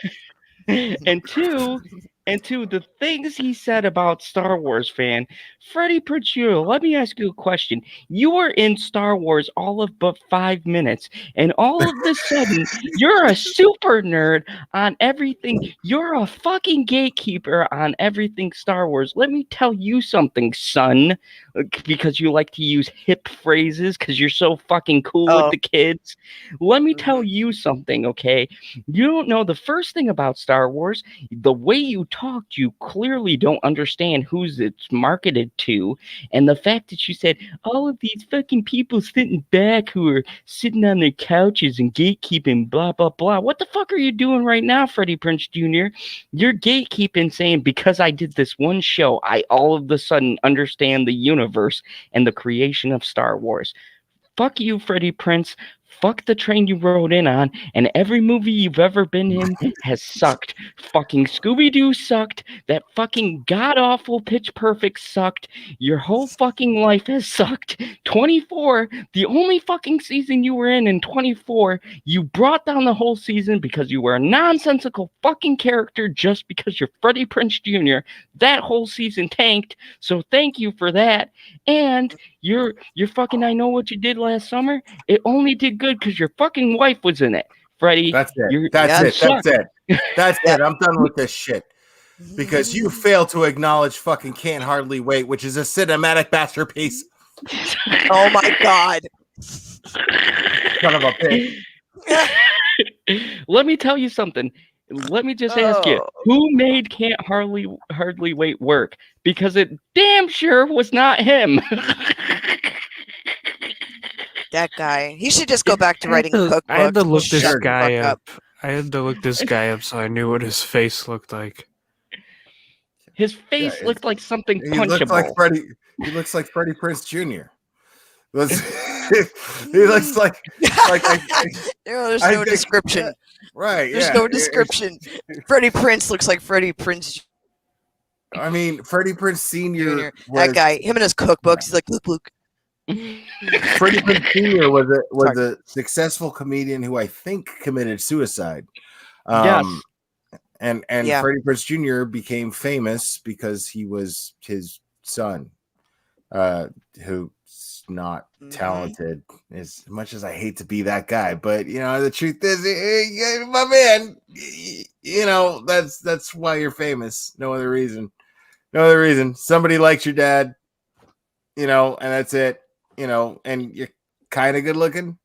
and two, the things he said about Star Wars fan, Freddie Prinze Jr., let me ask you a question. You were in Star Wars all of but 5 minutes, and all of a sudden, you're a super nerd on everything. You're a fucking gatekeeper on everything Star Wars. Let me tell you something, son, because you like to use hip phrases because you're so fucking cool with the kids. Let me tell you something, okay? You don't know the first thing about Star Wars. The way you talked, you clearly don't understand who's it's marketed to. And the fact that you said all of these fucking people sitting back who are sitting on their couches and gatekeeping, blah, blah, blah. What the fuck are you doing right now, Freddie Prinze Jr.? You're gatekeeping saying because I did this one show, I all of a sudden understand the universe and the creation of Star Wars. Fuck you, Freddie Prinze. Fuck the train you rode in on, and every movie you've ever been in has sucked. Fucking Scooby-Doo sucked. That fucking god-awful Pitch Perfect sucked. Your whole fucking life has sucked. 24, the only fucking season you were in 24, you brought down the whole season because you were a nonsensical fucking character just because you're Freddie Prinze Jr. That whole season tanked, so thank you for that. And you're fucking I Know What You Did Last Summer, it only did good because your fucking wife was in it, Freddie. That's it. That's it. I'm done with this shit. Because you fail to acknowledge fucking Can't Hardly Wait, which is a cinematic masterpiece. Oh my god. Son of a bitch. Let me tell you something. Let me just ask you, who made Can't Hardly Wait work? Because it damn sure was not him. That guy. He should just go back to writing cookbooks. I had to look Shut this the guy fuck up. I had to look this guy up so I knew what his face looked like. His face looked like something He looked punchable. like Freddie. He looks like Freddie Prinze Jr. He looks like there's no description. Right. There's no description. Freddie Prinze looks like Freddie Prinze. I mean, Freddie Prinze Sr. That guy, him and his cookbooks, he's like, Luke. Freddie Prinze Sr. was a successful comedian who I think committed suicide. Yes. And Freddie Prinze Jr. became famous because he was his son, who's not talented as much as I hate to be that guy. But the truth is, my man, that's why you're famous. No other reason. Somebody likes your dad, and that's it. And you're kind of good looking.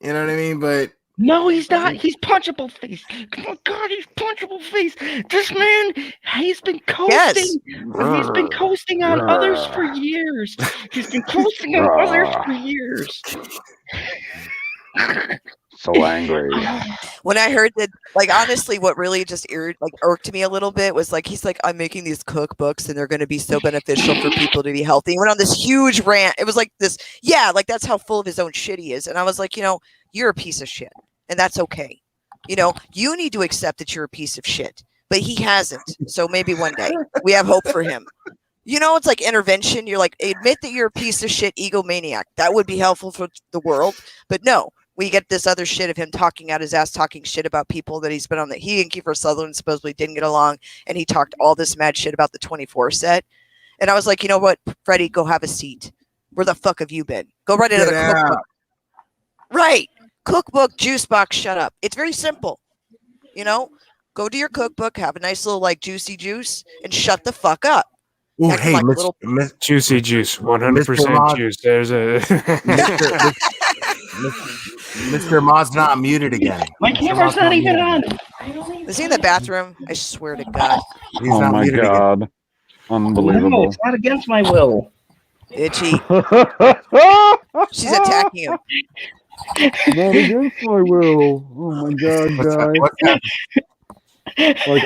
You know what I mean? But no, he's not. He's punchable face. Oh God, he's punchable face. This man, he's been coasting. Yes. He's been coasting on others for years. He's been coasting on others for years. So angry. When I heard that, honestly, what really just irked me a little bit was he's like, I'm making these cookbooks and they're going to be so beneficial for people to be healthy. He went on this huge rant. It was like this, that's how full of his own shit he is. And I was like, you're a piece of shit, and that's okay. You need to accept that you're a piece of shit, but he hasn't. So maybe one day we have hope for him. It's like intervention. You're like, admit that you're a piece of shit egomaniac. That would be helpful for the world. But no, we get this other shit of him talking out his ass, talking shit about people that he's been on, that he and Kiefer Sutherland supposedly didn't get along. And he talked all this mad shit about the 24 set. And I was like, you know what, Freddie, go have a seat. Where the fuck have you been? Go write another cookbook. Right. Cookbook, juice box, shut up. It's very simple. Go do your cookbook, have a nice little juicy juice, and shut the fuck up. Ooh, hey, juicy juice, 100% juice. There's a Mr. Ma's not muted again. My camera's not even on. Is he in the bathroom? I swear to God. He's not my muted God. again. Unbelievable. No, it's not against my will. Itchy. She's attacking him. Not against my will. Oh my God, guys. What's that?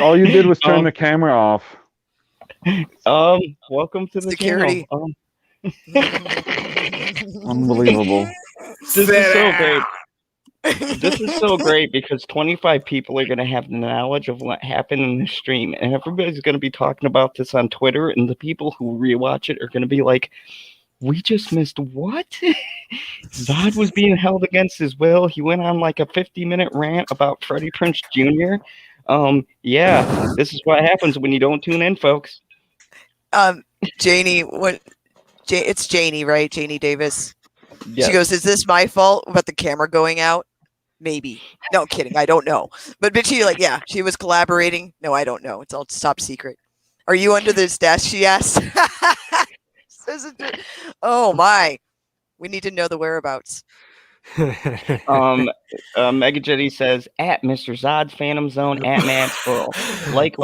All you did was turn the camera off. Welcome to the security. Unbelievable. This is so great. This is so great because 25 people are going to have the knowledge of what happened in the stream, and everybody's going to be talking about this on Twitter, and the people who rewatch it are going to be like, we just missed what? Zod was being held against his will. He went on a 50-minute rant about Freddie Prinze Jr. This is what happens when you don't tune in, folks. Janie, it's Janie, right? Janie Davis. Yes. She goes, is this my fault about the camera going out? Maybe. No, kidding. I don't know. But she she was collaborating. No, I don't know. It's all top secret. Are you under this desk? She asked. Oh my. We need to know the whereabouts. Mega Jetty says at Mr. Zod's Phantom Zone at Mad Squirrel. What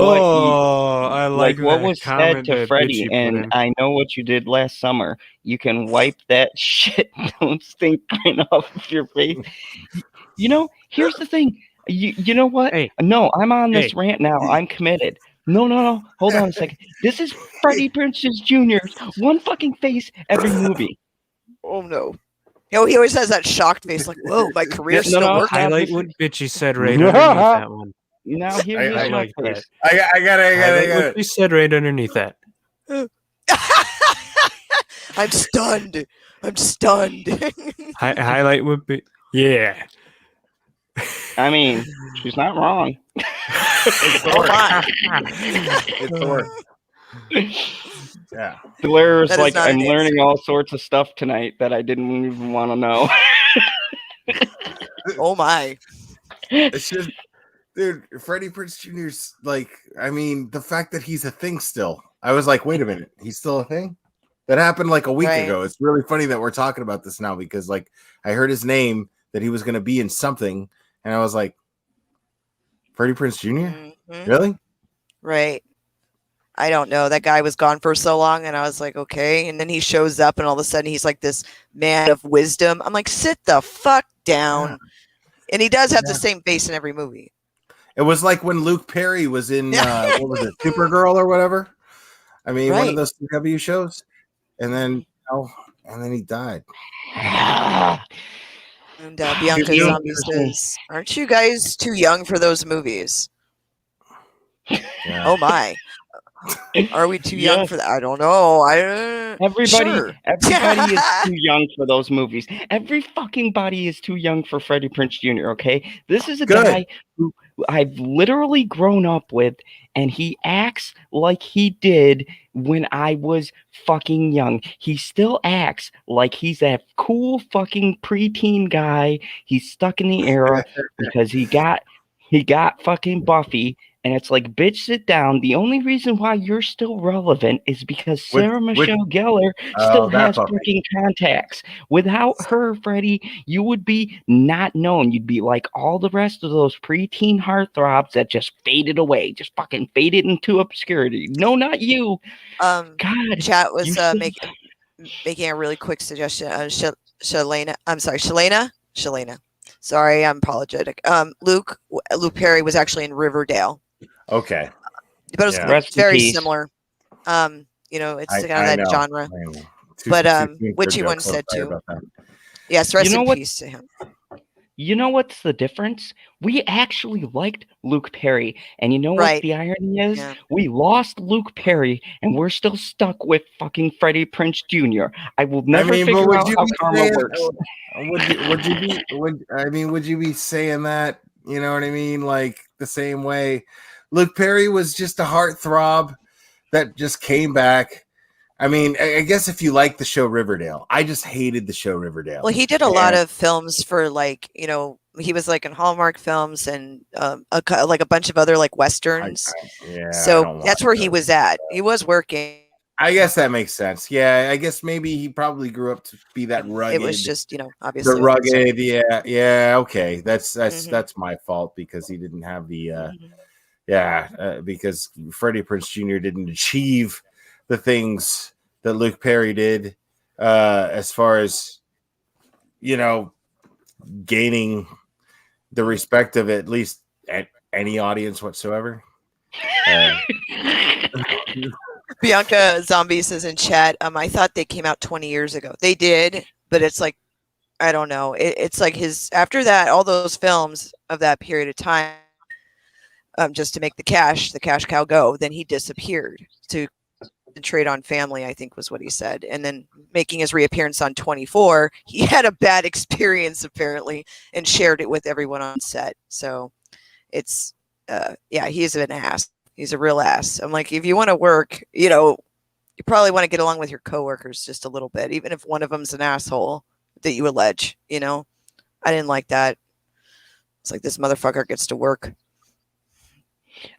was said to Freddie, and I know what you did last summer. You can wipe that shit. Don't stink right off of your face. Here's the thing. You know what? Hey. No, I'm on this rant now. I'm committed. No. Hold on a second. This is Freddie Prinze Jr.'s one fucking face every movie. Oh no. He always has that shocked face, like, whoa, my career's still working. Highlight what bitchy said right underneath that one. Now here's I like face. that. I got it. What you said right underneath that. I'm stunned. Highlight would be, yeah. I mean, she's not wrong. It's work. Yeah. Blair's I'm learning all sorts of stuff tonight that I didn't even want to know. Oh my. It's just, dude, Freddie Prinze Jr.'s the fact that he's a thing still. I was like, wait a minute, he's still a thing? That happened a week ago. It's really funny that we're talking about this now because I heard his name that he was going to be in something, and I was like, Freddie Prinze Jr.? Mm-hmm. Really? Right. I don't know. That guy was gone for so long, and I was like, okay. And then he shows up, and all of a sudden he's like this man of wisdom. I'm like, sit the fuck down. Yeah. And he does have the same face in every movie. It was like when Luke Perry was in, what was it, Supergirl or whatever? I mean, one of those CW shows. and then he died. And Bianca You- Zombie says, "Aren't you guys too young for those movies?" Yeah. Oh my, are we too young Yes. for that? I don't know. Everybody Sure. is too young for those movies. Every fucking body is too young for Freddie Prinze Jr., okay? This is a Good. guy who I've literally grown up with, and he acts like he did when I was fucking young. He still acts like he's that cool fucking preteen guy. He's stuck in the era because he got fucking Buffy. And it's like, bitch, sit down. The only reason why you're still relevant is because Sarah Michelle Gellar still that has Buffy. freaking contacts. Without her, Freddie, you would be not known. You'd be like all the rest of those preteen heartthrobs that just faded away, just fucking faded into obscurity. No, not you. God, Chat was you still- making a really quick suggestion. Shalena. I'm sorry, Shalena. Sorry, I'm apologetic. Luke Perry was actually in Riverdale. Okay. But it was Yeah. Rest in very peace. similar. You know, it's I kind of that know. genre. I know. But, Too which soon he for once jokes. said Sorry too. about that. Yes, rest You know in what? peace to him. You know what's the difference? We actually liked Luke Perry. And you know what Right. the irony is? Yeah. We lost Luke Perry and we're still stuck with fucking Freddie Prinze Jr. I will never but figure would out you how be karma saying- works. Would you be saying that? You know what I mean? Like the same way Luke Perry was just a heartthrob that just came back. I mean, I guess if you like the show Riverdale, I just hated the show Riverdale. Well, he did a lot of films for like, you know, he was like in Hallmark films and like a bunch of other like westerns. So that's where he was at. He was working. I guess that makes sense. Yeah, I guess maybe he probably grew up to be that rugged. It was just, you know, obviously the rugged. Yeah. Okay, that's my fault because he didn't have the. Because Freddie Prinze Jr. didn't achieve the things that Luke Perry did, as far as, you know, gaining the respect of at least any audience whatsoever. Bianca Zombie says in chat, I thought they came out 20 years ago. They did, but it's like, I don't know. It's like after that, all those films of that period of time, just to make the cash cow go, then he disappeared to concentrate on family, I think was what he said. And then making his reappearance on 24, he had a bad experience apparently and shared it with everyone on set. So it's, he's an ass. He's a real ass. I'm like, if you want to work, you know, you probably want to get along with your coworkers just a little bit, even if one of them's an asshole that you allege, you know. I didn't like that. It's like this motherfucker gets to work.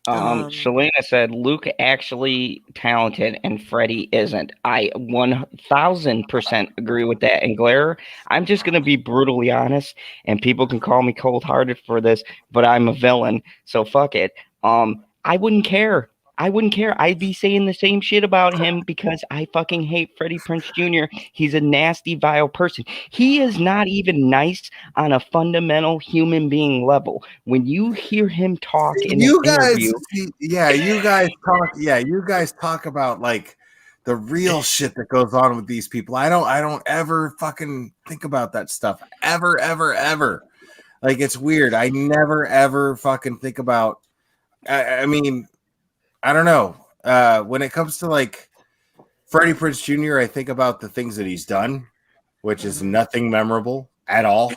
Shalena said Luke actually talented and Freddie isn't. I 1000% agree with that. And Glare, I'm just gonna be brutally honest, and people can call me cold-hearted for this, but I'm a villain, so fuck it. I wouldn't care. I'd be saying the same shit about him because I fucking hate Freddie Prinze Jr. He's a nasty, vile person. He is not even nice on a fundamental human being level. When you hear him talk in an interview, you guys talk about like the real shit that goes on with these people. I don't ever fucking think about that stuff ever. Like it's weird. I never ever fucking think about. I mean, I don't know. When it comes to like Freddie Prinze Jr., I think about the things that he's done, which is nothing memorable at all,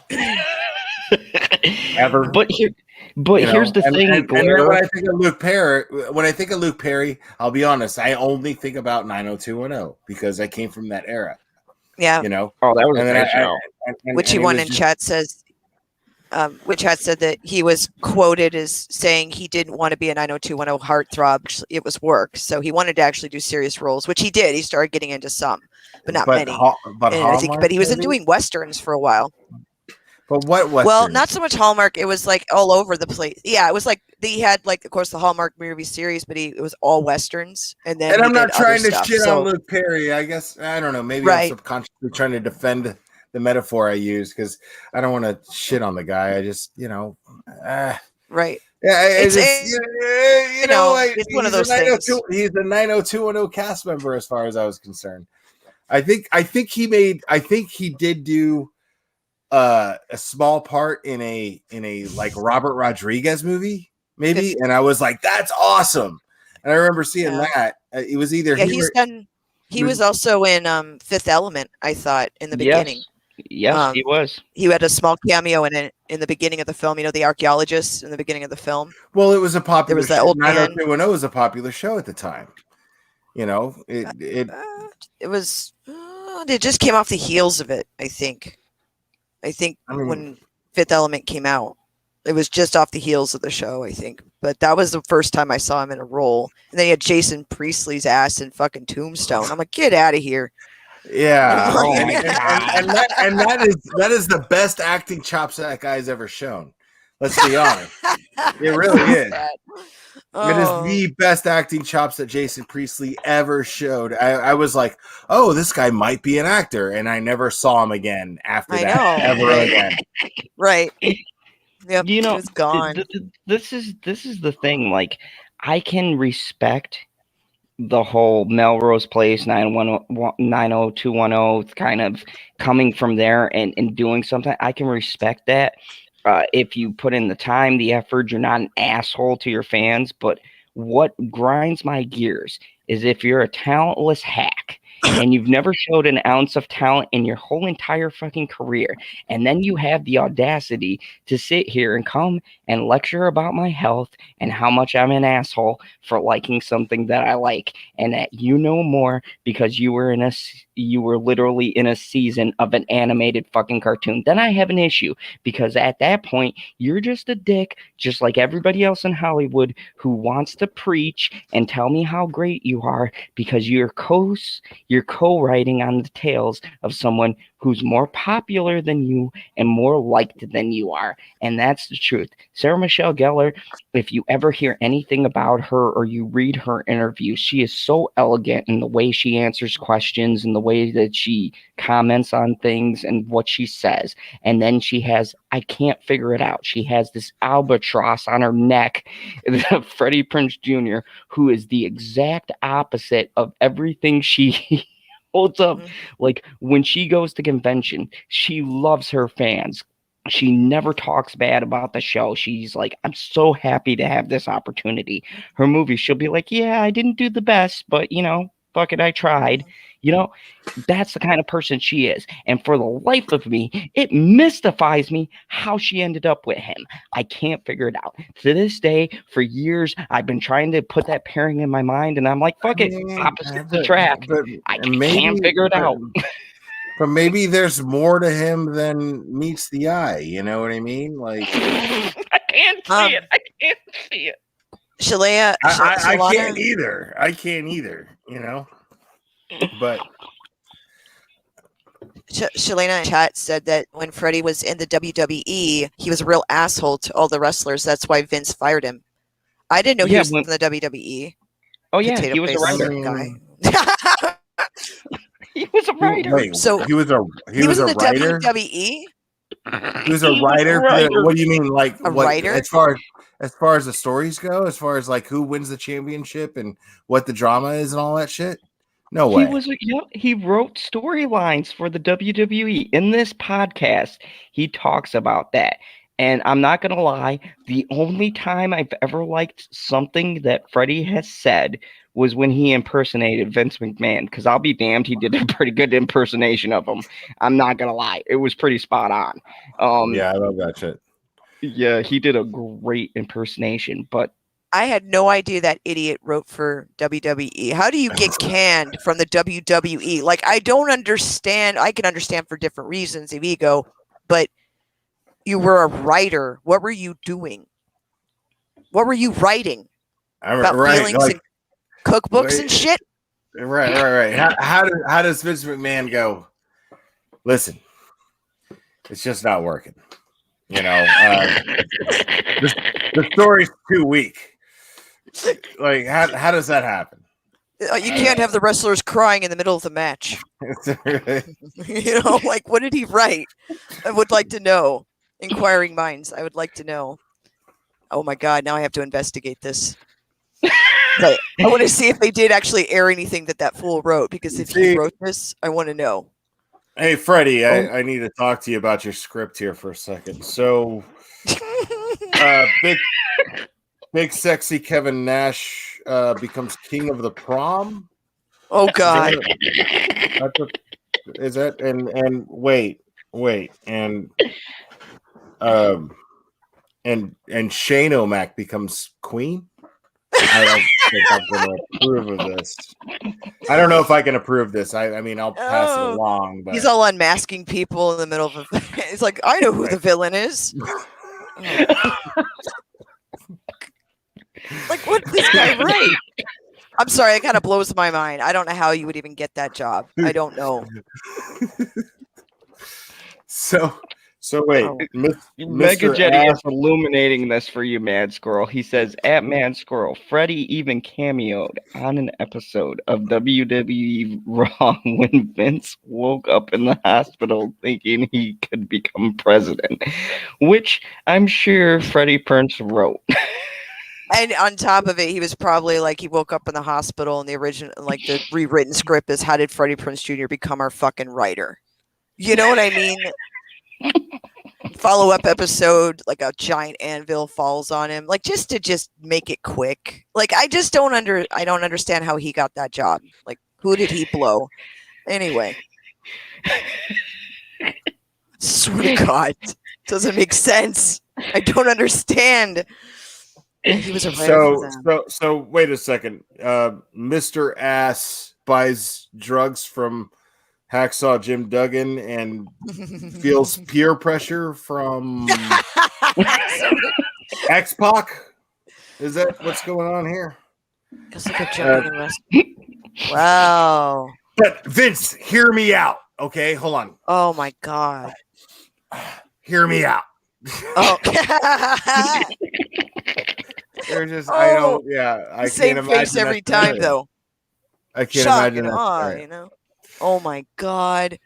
ever. But here's the thing. And when I think of Luke Perry, I'll be honest. I only think about 90210 because I came from that era. Yeah, you know. Oh, that was a great show. Which one in chat says. Which had said that he was quoted as saying he didn't want to be a 90210 heartthrob. It was work. So he wanted to actually do serious roles, which he did. He started getting into some, but not many. But he was doing Westerns for a while. But what Westerns? Well, not so much Hallmark. It was like all over the place. Yeah, it was like he had like, of course, the Hallmark movie series, but it was all Westerns. And I'm not trying to shit on Luke Perry. I guess, I don't know. Maybe I'm subconsciously trying to defend the metaphor I use because I don't want to shit on the guy. I just, you know, right. Yeah, it's it's one of those things. He's a 90210 cast member as far as I was concerned. I think he did do a small part in a like Robert Rodriguez movie, maybe, and I was like, that's awesome. And I remember seeing that. It was either he was also in Fifth Element, I thought, in the beginning. Yes, he was. He had a small cameo in the beginning of the film. You know, the archaeologist in the beginning of the film. Well, it was a popular. There was that old man. 90210 was a popular show at the time. You know, it was. It just came off the heels of it. I think when Fifth Element came out, it was just off the heels of the show. I think, but that was the first time I saw him in a role. And then he had Jason Priestley's ass in fucking Tombstone. I'm like, get out of here. Yeah, and that is the best acting chops that guy's ever shown. Let's be honest, it really is. It is the best acting chops that Jason Priestley ever showed. I was like, oh, this guy might be an actor, and I never saw him again after that. Ever again. Right. Yep, you know, he was gone. This is the thing. Like, I can respect the whole Melrose Place 90210 kind of coming from there and doing something. I can respect that. If you put in the time, the effort, you're not an asshole to your fans. But what grinds my gears is if you're a talentless hack and you've never showed an ounce of talent in your whole entire fucking career, and then you have the audacity to sit here and come and lecture about my health and how much I'm an asshole for liking something that I like, and that you know more because you were literally in a season of an animated fucking cartoon, then I have an issue, because at that point you're just a dick, just like everybody else in Hollywood who wants to preach and tell me how great you are because you're co-writing on the tales of someone who's more popular than you and more liked than you are. And that's the truth. Sarah Michelle Gellar, if you ever hear anything about her or you read her interviews, she is so elegant in the way she answers questions and the way that she comments on things and what she says. And then she has, I can't figure it out, she has this albatross on her neck, Freddie Prinze Jr., who is the exact opposite of everything she holds up. Like, when she goes to convention, she loves her fans. She never talks bad about the show. She's like, I'm so happy to have this opportunity. Her movie, she'll be like, yeah, I didn't do the best, but you know, fuck it, I tried. You know, that's the kind of person she is. And for the life of me, it mystifies me how she ended up with him. I can't figure it out. To this day, for years, I've been trying to put that pairing in my mind, and I'm like, fuck it, opposite the track. I can't figure it out. But maybe there's more to him than meets the eye. You know what I mean? Like, I can't see it. I can't see it. Shalea, I can't either. I can't either. You know. But Shalena in chat said that when Freddie was in the WWE, he was a real asshole to all the wrestlers. That's why Vince fired him. I didn't know he was in the WWE. Oh yeah, he was a writer. Guy. He was a writer. Wait, so he was a writer? WWE? He was a writer. What do you mean, like a writer? As far as the stories go, as far as like who wins the championship and what the drama is and all that shit? No way. He wrote storylines for the WWE. In this podcast, he talks about that. And I'm not going to lie, the only time I've ever liked something that Freddie has said was when he impersonated Vince McMahon, because I'll be damned, he did a pretty good impersonation of him. I'm not going to lie. It was pretty spot on. Yeah, I love that shit. Yeah, he did a great impersonation, but I had no idea that idiot wrote for WWE. How do you get canned from the WWE? Like, I don't understand. I can understand for different reasons of ego, but you were a writer. What were you doing? What were you writing? About feelings and cookbooks and shit? Right. How does Vince McMahon go? Listen, it's just not working. You know, the story's too weak. Like, how does that happen? You can't have the wrestlers crying in the middle of the match. You know, like, what did he write? I would like to know. Inquiring minds, I would like to know. Oh my God, now I have to investigate this. But I want to see if they did actually air anything that fool wrote, because if he wrote this, I want to know. Hey, Freddie, I need to talk to you about your script here for a second. So, big sexy Kevin Nash becomes king of the prom. Oh God! Is that and wait and Shane O'Mac becomes queen? I don't think I'm going to approve of this. I don't know if I can approve this. I mean, I'll pass it along. But he's all unmasking people in the middle of He's like, I know who the villain is. Like, what did this guy write? I'm sorry, it kind of blows my mind. I don't know how you would even get that job. I don't know. So wait, Mega Jetty is illuminating this for you, Mad Squirrel. He says, at Mad Squirrel, Freddie even cameoed on an episode of WWE Raw when Vince woke up in the hospital thinking he could become president, which I'm sure Freddie Prinze wrote. And on top of it, he was probably like, he woke up in the hospital and the original, like the rewritten script is, how did Freddie Prinze Jr. become our fucking writer? You know what I mean? Follow-up episode, like a giant anvil falls on him, like just to make it quick. Like, I don't understand how he got that job. Like, who did he blow? Anyway. Swear to God. Doesn't make sense. I don't understand. He was a writer. So wait a second. Mr. Ass buys drugs from Hacksaw Jim Duggan and feels peer pressure from X-Pac? Is that what's going on here? Wow. But Vince, hear me out. Okay, hold on. Oh my God. Hear me out. Oh. They're just, I don't, yeah. I same can't face imagine every time, though. I can't imagine that. You know? Oh my God.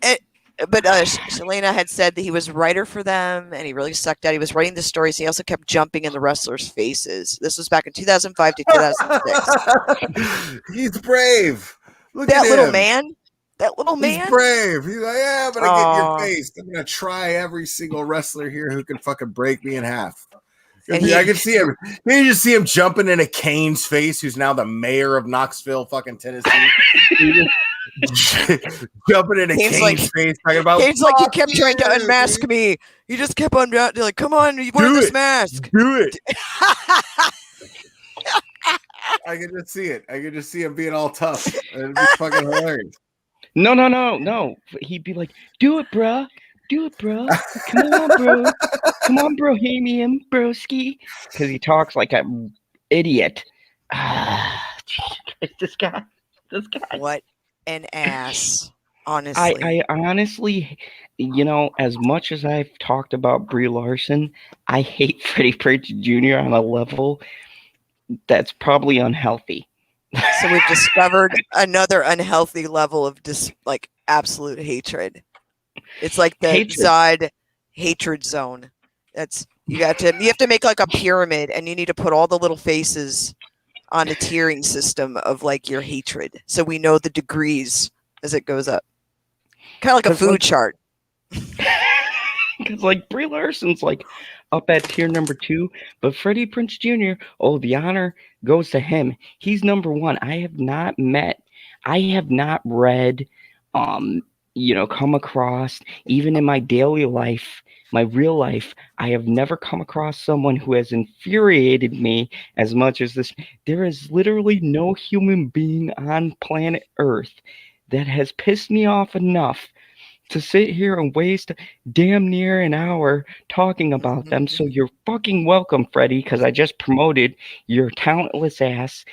But Shalena had said that he was writer for them and he really sucked out. He was writing the stories. He also kept jumping in the wrestlers' faces. This was back in 2005 to 2006. He's brave. Look that at little him. man. That little man. He's brave. He's like, yeah, I'm going to get your face. I'm going to try every single wrestler here who can fucking break me in half. And I can see him. You just see him jumping in a Kane's face, who's now the mayor of Knoxville, fucking Tennessee. Jumping in a Kane's face, talking about. Kane's like, you kept trying to unmask me. You just kept on like, come on, you wear this mask. Do it. I can just see it. I can just see him being all tough. It'd be fucking hilarious. No. He'd be like, do it, bruh. Do it, bro. Come on, bro. Come on, Brohemian, broski. Because he talks like an idiot. This guy. What an ass. Honestly. I honestly, as much as I've talked about Brie Larson, I hate Freddie Prinze Jr. on a level that's probably unhealthy. So we've discovered another unhealthy level of absolute hatred. It's like the Zod hatred zone. You have to make like a pyramid, and you need to put all the little faces on a tiering system of like your hatred, so we know the degrees as it goes up. Kind of like a food chart. Because like Brie Larson's like up at tier number 2, but Freddie Prinze Jr., the honor goes to him. He's number 1. I have not read, come across, even in my daily life, my real life, I have never come across someone who has infuriated me as much as this. There is literally no human being on planet Earth that has pissed me off enough to sit here and waste damn near an hour talking about them. So you're fucking welcome, Freddie, because I just promoted your talentless ass.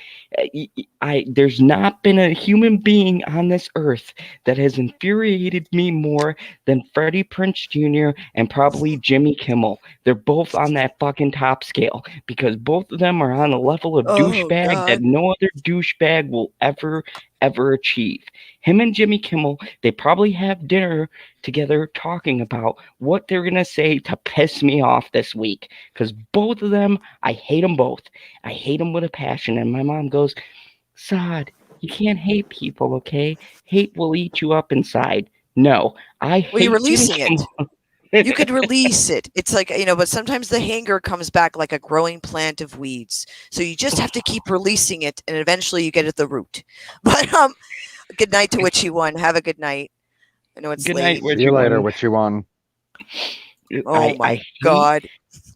There's not been a human being on this earth that has infuriated me more than Freddie Prinze Jr. and probably Jimmy Kimmel. They're both on that fucking top scale because both of them are on a level of douchebag that no other douchebag will ever ever achieve. Him and Jimmy Kimmel, they probably have dinner together talking about what they're going to say to piss me off this week. Because both of them, I hate them both. I hate them with a passion. And my mom goes, Sod, you can't hate people, okay? Hate will eat you up inside. No, I hate Well, you're Jimmy releasing it. Kimmel. You could release it. It's like, but sometimes the hanger comes back like a growing plant of weeds. So you just have to keep releasing it, and eventually you get at the root. But good night to Witchy One. Have a good night. I know it's Good late. night, See you later, Witchy One. Oh my God.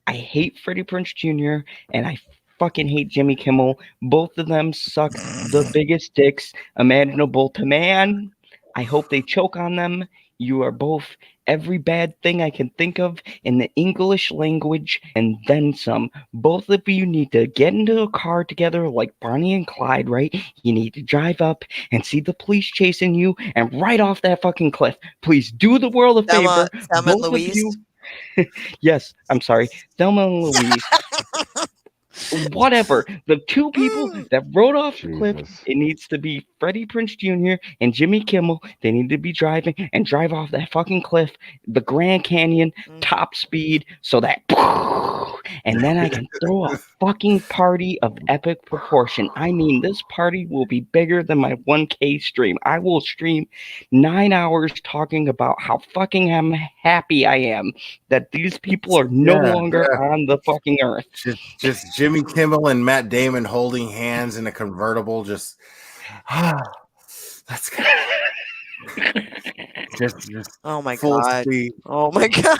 I hate Freddie Prinze Jr. and I fucking hate Jimmy Kimmel. Both of them suck the biggest dicks imaginable to man. I hope they choke on them. You are both every bad thing I can think of in the English language and then some. Both of you need to get into a car together like Bonnie and Clyde, right? You need to drive up and see the police chasing you and right off that fucking cliff. Please do the world a favor. Thelma and Louise. Yes, I'm sorry. Thelma and Louise. Whatever. The two people that rode off the cliff, it needs to be Freddie Prinze Jr. and Jimmy Kimmel. They need to be driving and drive off that fucking cliff, the Grand Canyon, top speed, so that and then I can throw a fucking party of epic proportion. I mean, this party will be bigger than my 1K stream. I will stream 9 hours talking about how fucking happy I am that these people are no longer on the fucking earth. Just Jimmy Kimmel and Matt Damon holding hands in a convertible. Just that's good. Just oh my full God. speed. Oh my God.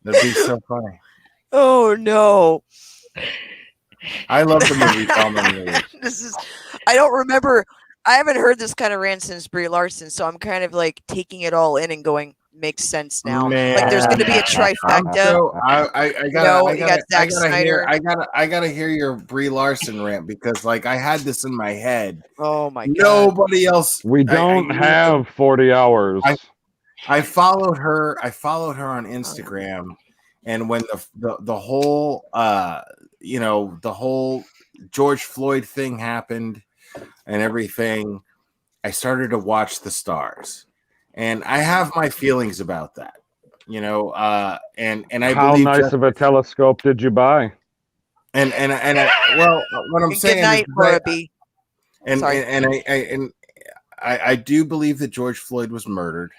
That'd be so funny. Oh no. I love the movie Thelma and Louise. I don't remember. I haven't heard this kind of rant since Brie Larson, so I'm kind of like taking it all in and going, makes sense now. Man, like there's going to be a trifecta. So I got Zack Snyder. I gotta hear your Brie Larson rant because like I had this in my head. Oh my God. Nobody else. We don't have 40 hours. I followed her. I followed her on Instagram, and when the whole the whole George Floyd thing happened and everything, I started to watch the stars, and I have my feelings about that. And I how believe nice of a telescope did you buy? And well, what I'm saying good night, is I do believe that George Floyd was murdered.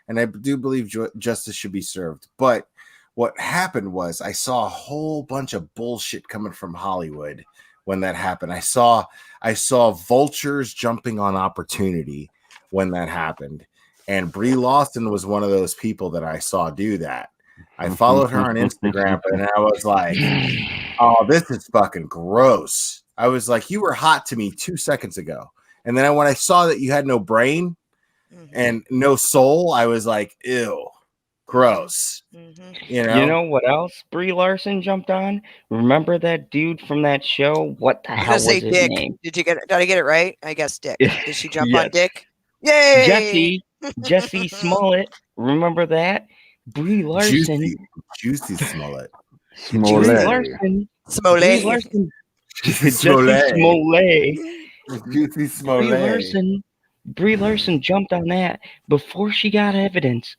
And I do believe justice should be served. But what happened was I saw a whole bunch of bullshit coming from Hollywood when that happened. I saw vultures jumping on opportunity when that happened. And Brie Larson was one of those people that I saw do that. I followed her on Instagram and I was like, oh, this is fucking gross. I was like, you were hot to me 2 seconds ago. And then when I saw that you had no brain, and no soul, I was like, ew, gross. You know what else Brie Larson jumped on? Remember that dude from that show? What the hell was his Dick. name? Did I get it right? I guess Dick. Did she jump on Dick? Yay! Jesse Smollett. Remember that? Brie Larson. Juicy Smollett. Brie Larson. Jesse Smollett. Juicy Smollett. Brie Larson jumped on that before she got evidence.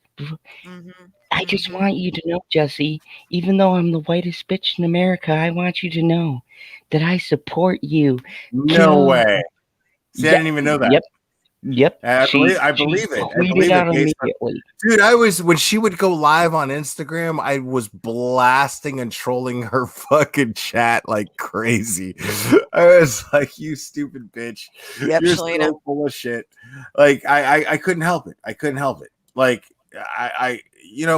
I just want you to know, Jesse, even though I'm the whitest bitch in America, I want you to know that I support you. No way. See, I didn't even know that. Yep. I believe it. Immediately. Dude, when she would go live on Instagram, I was blasting and trolling her fucking chat like crazy. I was like, you stupid bitch. Yep, you're Shalina. so full of shit. Like I couldn't help it. Like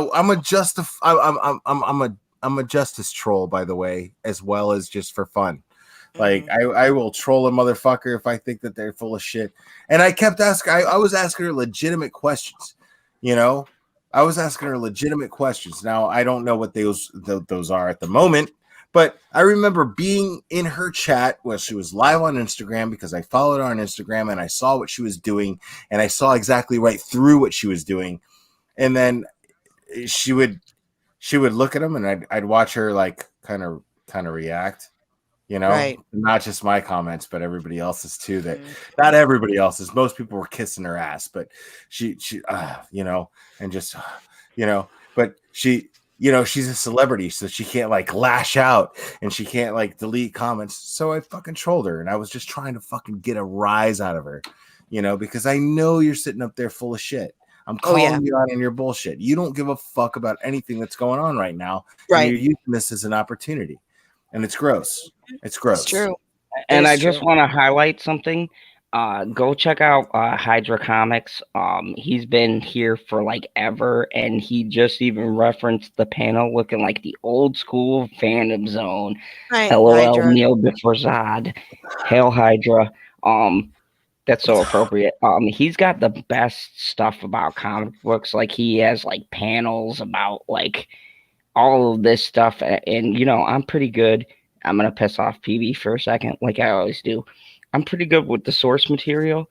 I'm a justice troll, by the way, as well as just for fun. Like I will troll a motherfucker if I think that they're full of shit. And I kept asking. I was asking her legitimate questions. I was asking her legitimate questions. Now I don't know what those are at the moment, but I remember being in her chat when she was live on Instagram because I followed her on Instagram and I saw what she was doing and I saw exactly right through what she was doing. And then she would look at them and I'd watch her like kind of react. You know, Right. not just my comments, but everybody else's too. That Mhm. not everybody else's. Most people were kissing her ass, but she, you know, and just, but she, she's a celebrity, so she can't like lash out and she can't like delete comments. So I fucking trolled her, and I was just trying to fucking get a rise out of her, because I know you're sitting up there full of shit. I'm calling you out on your bullshit. You don't give a fuck about anything that's going on right now, and Right. you're using this as an opportunity, and it's gross. It's gross. It's true. And It I is just true. want to highlight something. Go check out Hydra Comics. He's been here for like ever, and he just even referenced the panel looking like the old school Phantom Zone. Right. LOL, Hydra. Neil before Zod. Hail Hydra. That's so appropriate. He's got the best stuff about comic books. Like he has like panels about like all of this stuff, and I'm pretty good. I'm gonna piss off PB for a second, like I always do. I'm pretty good with the source material,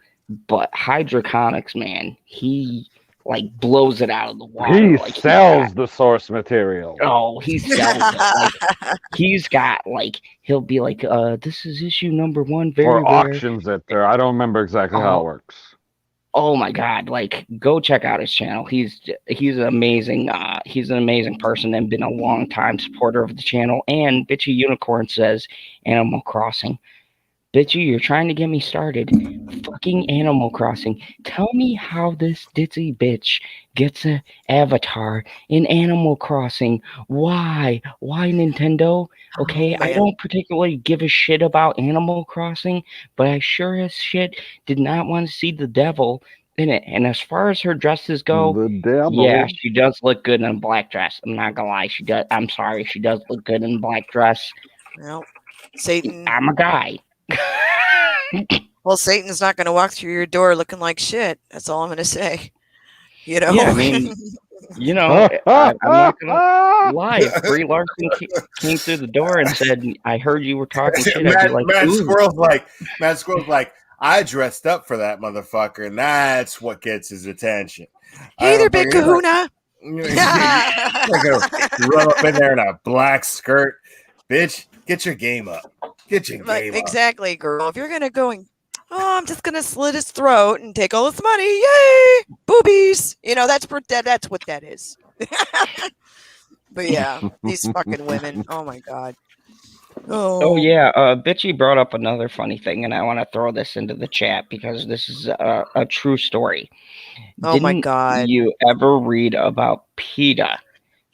but Hydroponics, man, he like blows it out of the water. He Like sells the source material. oh, he sells it. Like he's got like he'll be like, this is issue number 1, very Or rare. auctions it there. I don't remember exactly how it works. Oh my God! Like, go check out his channel. He's amazing. He's an amazing person and been a long time supporter of the channel. And Bitchy Unicorn says Animal Crossing. Bitchy, you're trying to get me started. Fucking Animal Crossing. Tell me how this ditzy bitch gets an avatar in Animal Crossing. Why? Why Nintendo? Okay, I don't particularly give a shit about Animal Crossing, but I sure as shit did not want to see the devil in it. And as far as her dresses go, The devil. yeah, she does look good in a black dress. I'm not gonna lie, she does. I'm sorry, she does look good in a black dress. Well, Satan. I'm a guy. Well, Satan's not going to walk through your door looking like shit. That's all I'm going to say. Yeah, I mean, I'm not gonna lie. If Brie Larson came through the door and said, "I heard you were talking shit," I'd be like, Matt "Ooh." Squirrel's like, I dressed up for that motherfucker, and that's what gets his attention. Hey there, big kahuna. You're gonna run up in there in a black skirt, bitch. Get your game up. Get your game up. Exactly, girl. If you're gonna go and I'm just gonna slit his throat and take all his money, yay, boobies. That's what that is. But yeah, these fucking women. Oh my God. Oh yeah, Bitchy brought up another funny thing, and I want to throw this into the chat because this is a true story. Oh my God. You ever read about PETA?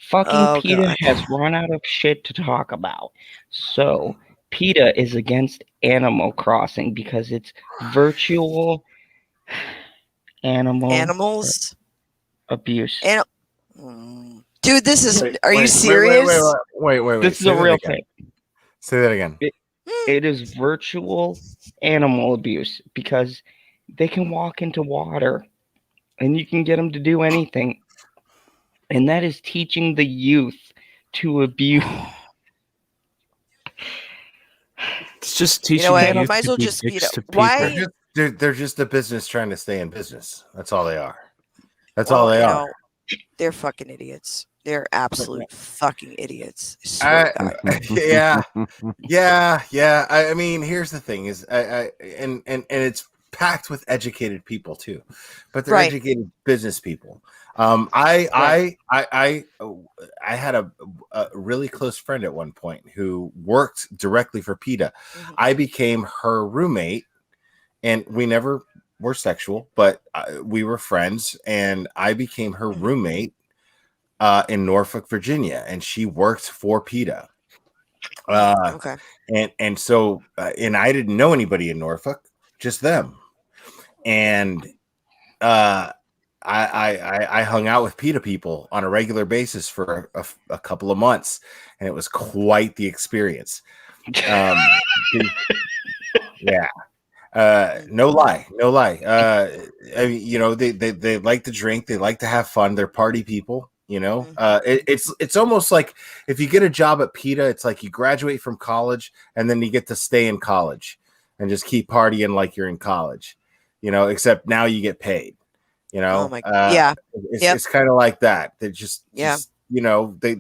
Fucking PETA has run out of shit to talk about. So PETA is against Animal Crossing because it's virtual animals abuse. Dude, this is. Are you serious? Wait. This is a real thing. Say that again. It is virtual animal abuse because they can walk into water and you can get them to do anything. And that is teaching the youth to abuse. It's just teaching the youth might as well to be just dicks to people. Why? They're just a business trying to stay in business. That's all they are. That's all they are. They're fucking idiots. They're absolute fucking idiots. Yeah. I mean, here's the thing: is and it's packed with educated people too, but they're educated business people. I had a really close friend at one point who worked directly for PETA. Mm-hmm. I became her roommate, and we never were sexual, but we were friends, and I became her roommate in Norfolk, Virginia, and she worked for PETA. Okay. And so and I didn't know anybody in Norfolk, just them. And I hung out with PETA people on a regular basis for a couple of months, and it was quite the experience. Yeah. No lie. I mean, they like to drink, they like to have fun, they're party people. It's almost like if you get a job at PETA, it's like you graduate from college and then you get to stay in college and just keep partying like you're in college, except now you get paid. Oh my God. Yeah. It's kind of like that. They just they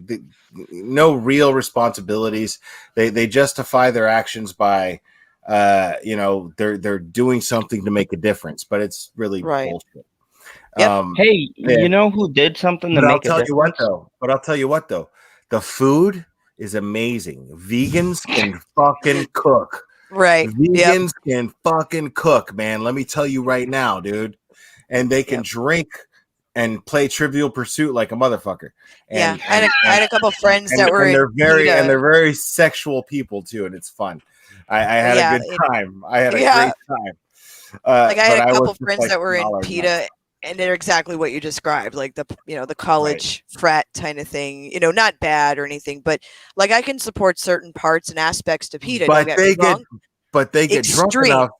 no real responsibilities. They justify their actions by they're doing something to make a difference, but it's really bullshit. Yep. Hey, you know who did something to But I'll make a tell difference? you what though, the food is amazing. Vegans can fucking cook. Right. Vegans can fucking cook, man. Let me tell you right now, dude. And they can drink and play Trivial Pursuit like a motherfucker. And, I had a couple friends that were they're very sexual people too, and it's fun. I had a good time. I had a great time. I had a couple friends that were in PETA, and they're exactly what you described, like the college frat kind of thing. Not bad or anything, but like I can support certain parts and aspects to PETA. But they get drunk enough.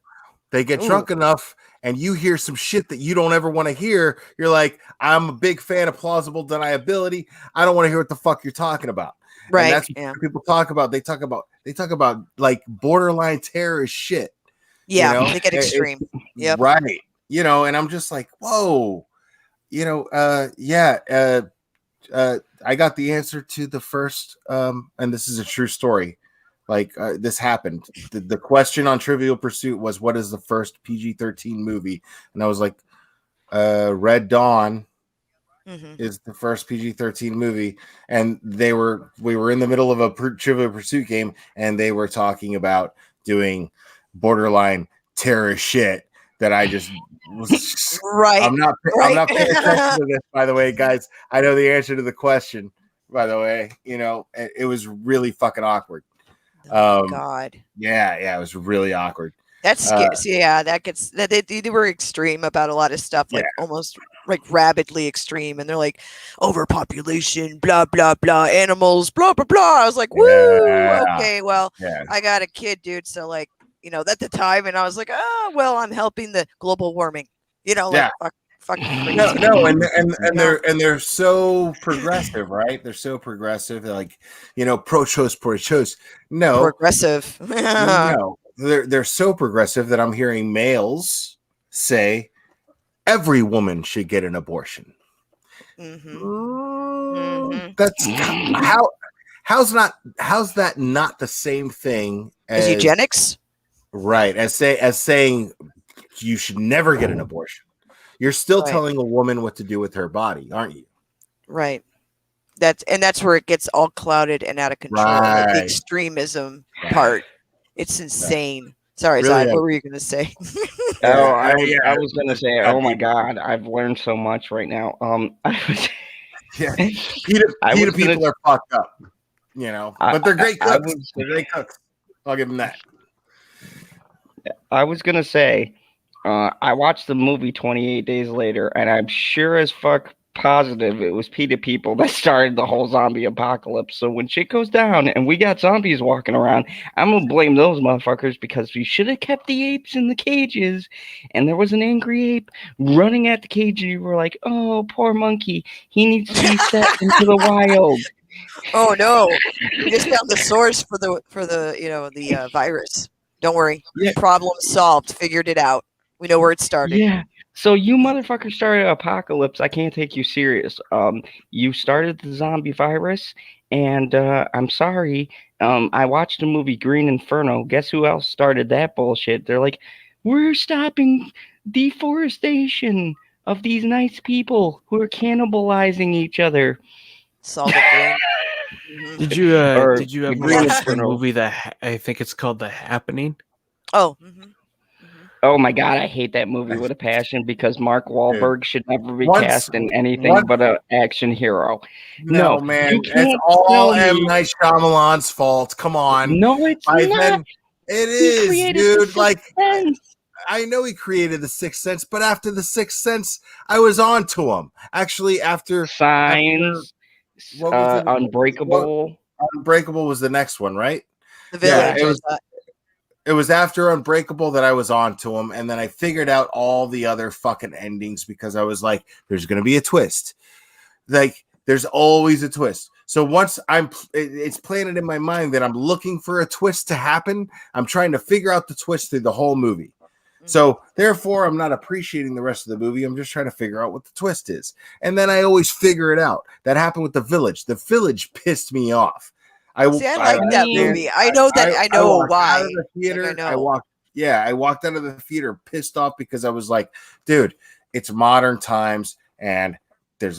They get drunk enough, and you hear some shit that you don't ever want to hear. You're like, I'm a big fan of plausible deniability. I don't want to hear what the fuck you're talking about. Right. And that's what people talk about. They talk about like borderline terrorist shit. Yeah, they get extreme. Yep. Right. And I'm just like, whoa, I got the answer to the first, and this is a true story. Like this happened. The question on Trivial Pursuit was, what is the first PG-13 movie? And I was like, Red Dawn is the first PG-13 movie. And we were in the middle of a Trivial Pursuit game, and they were talking about doing borderline terrorist shit that I just was I'm not paying attention to this, by the way, guys. I know the answer to the question, by the way. It was really fucking awkward. God. Yeah, it was really awkward. That's scary. They were extreme about a lot of stuff, like almost like rabidly extreme, and they're like overpopulation, blah blah blah, animals, blah blah blah. I was like, woo, okay, well, I got a kid, dude, so like, at the time, and I was like, oh well, I'm helping the global warming, fucking crazy. No, and they're so progressive, right? They're so progressive. They're like, pro-choice. No, progressive. No, they're so progressive that I'm hearing males say every woman should get an abortion. That's how's that not the same thing as eugenics? Right, as saying you should never get an abortion. You're still telling a woman what to do with her body, aren't you? Right. That's where it gets all clouded and out of control. Right. The extremism part. It's insane. Sorry, really, Zod, what were you going to say? I was going to say, oh my God, I've learned so much right now. PETA people are fucked up, but they're great cooks. They're great cooks. I'll give them that. I was going to say, I watched the movie 28 Days Later, and I'm sure as fuck positive it was PETA people that started the whole zombie apocalypse. So when shit goes down and we got zombies walking around, I'm going to blame those motherfuckers because we should have kept the apes in the cages, and there was an angry ape running at the cage, and you were like, oh, poor monkey. He needs to be set into the wild. Oh, no. You just found the source for the virus. Don't worry. Yeah. Problem solved. Figured it out. We know where it started. Yeah. So you motherfuckers started apocalypse. I can't take you serious. You started the zombie virus, and I'm sorry. I watched the movie Green Inferno. Guess who else started that bullshit? They're like, we're stopping deforestation of these nice people who are cannibalizing each other. Solid brain. Did you ever watch the movie that I think it's called The Happening? Oh. Oh my God, I hate that movie with a passion because Mark Wahlberg should never be cast in anything but an action hero. No, man, it's all M. Night Shyamalan's fault. Come on. No, it's not. It is, dude. Like, I know he created The Sixth Sense, but after The Sixth Sense, I was on to him. Actually, after Signs, Unbreakable. Unbreakable was the next one, right? The Village. Yeah, it was after Unbreakable that I was on to him, and then I figured out all the other fucking endings because I was like, there's going to be a twist. Like, there's always a twist. So once it's planted in my mind that I'm looking for a twist to happen, I'm trying to figure out the twist through the whole movie. So therefore, I'm not appreciating the rest of the movie. I'm just trying to figure out what the twist is. And then I always figure it out. That happened with The Village. The Village pissed me off. I like that movie. I know why. Out of the theater, I walked out of the theater pissed off because I was like, dude, it's modern times and they're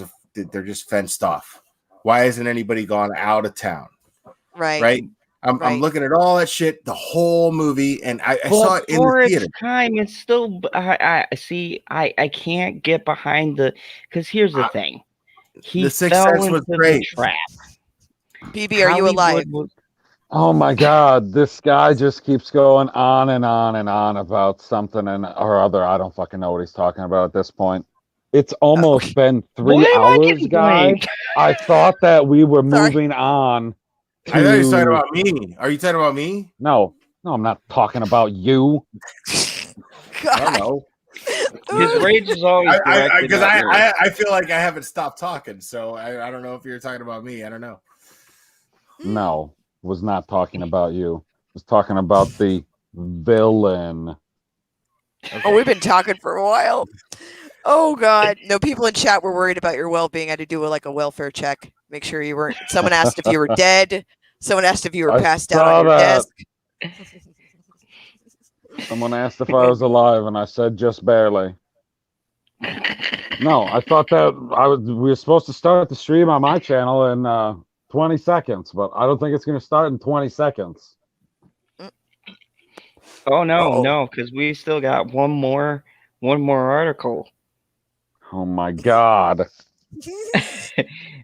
just fenced off. Why hasn't anybody gone out of town? Right. I'm looking at all that shit, the whole movie, and I saw it in the theater. Time, it's still. I can't get behind because here's the thing. He the Sixth fell Sense into was great. the trap. PB, are you alive? Oh my God, this guy just keeps going on and on and on about something or other. I don't fucking know what he's talking about at this point. It's almost been 3 hours, guy. I thought that we were moving on. I thought you were talking about me. Are you talking about me? No, I'm not talking about you. I don't know. His rage is always because I feel like I haven't stopped talking, so I don't know if you're talking about me. I don't know. No, was not talking about you. Was talking about the villain. Okay. Oh, we've been talking for a while. Oh God, no! People in chat were worried about your well-being. I had to do a welfare check. Make sure you weren't. Someone asked if you were dead. Someone asked if you were passed out on your desk. Someone asked if I was alive, and I said just barely. No, I thought that we were supposed to start the stream on my channel in 20 seconds, but I don't think it's going to start in 20 seconds. Oh no, because we still got one more article. Oh my God.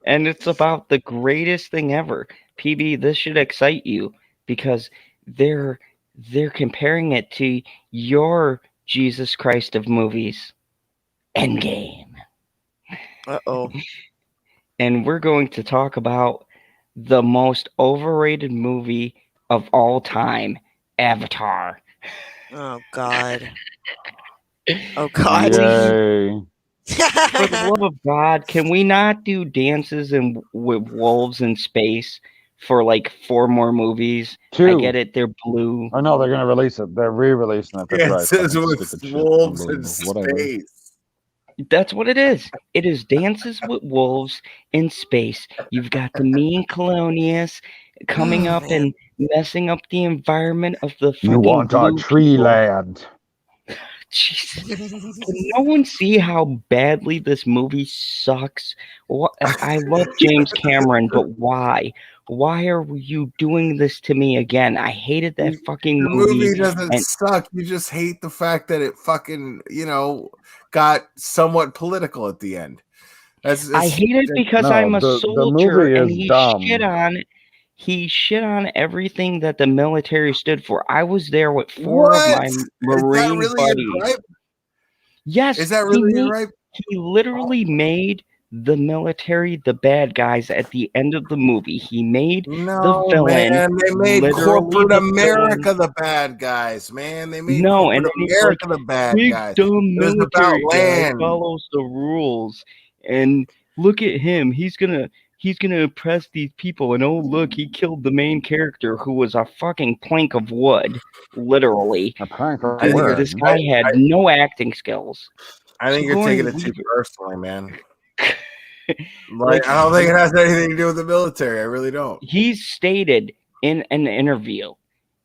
And it's about the greatest thing ever. PB, this should excite you because they're comparing it to your Jesus Christ of movies, Endgame. Uh-oh. And we're going to talk about the most overrated movie of all time, Avatar. Oh God. Oh God. Yay. For the love of God, can we not do dances with wolves in space for 4 more movies? 2. I get it, they're blue. Oh no, they're going to release it. They're re-releasing it. That's right. It says with wolves in space. That's what it is. It is dances with wolves in space. You've got the mean colonials coming up and messing up the environment of the fucking You want our tree people. land. Jesus. Can no one see how badly this movie sucks? I love James Cameron, but why? Why are you doing this to me again? I hated that fucking movie. The movie doesn't suck. You just hate the fact that it fucking, got somewhat political at the end. I hate it because I'm a soldier and he shit on everything that the military stood for. I was there with 4 of my Marine buddies. Yes. Is that really right? He literally made the military the bad guys at the end of the movie. He made the villain. Man, they made corporate America the bad guys, man. They made corporate America the bad guys. Dumb military guy follows the rules. And look at him. He's gonna oppress these people, and oh look, he killed the main character who was a fucking plank of wood, literally. A plank of wood. This guy had no acting skills. I think you're taking it too personally, man. I don't think it has anything to do with the military. I really don't. He's stated in an interview,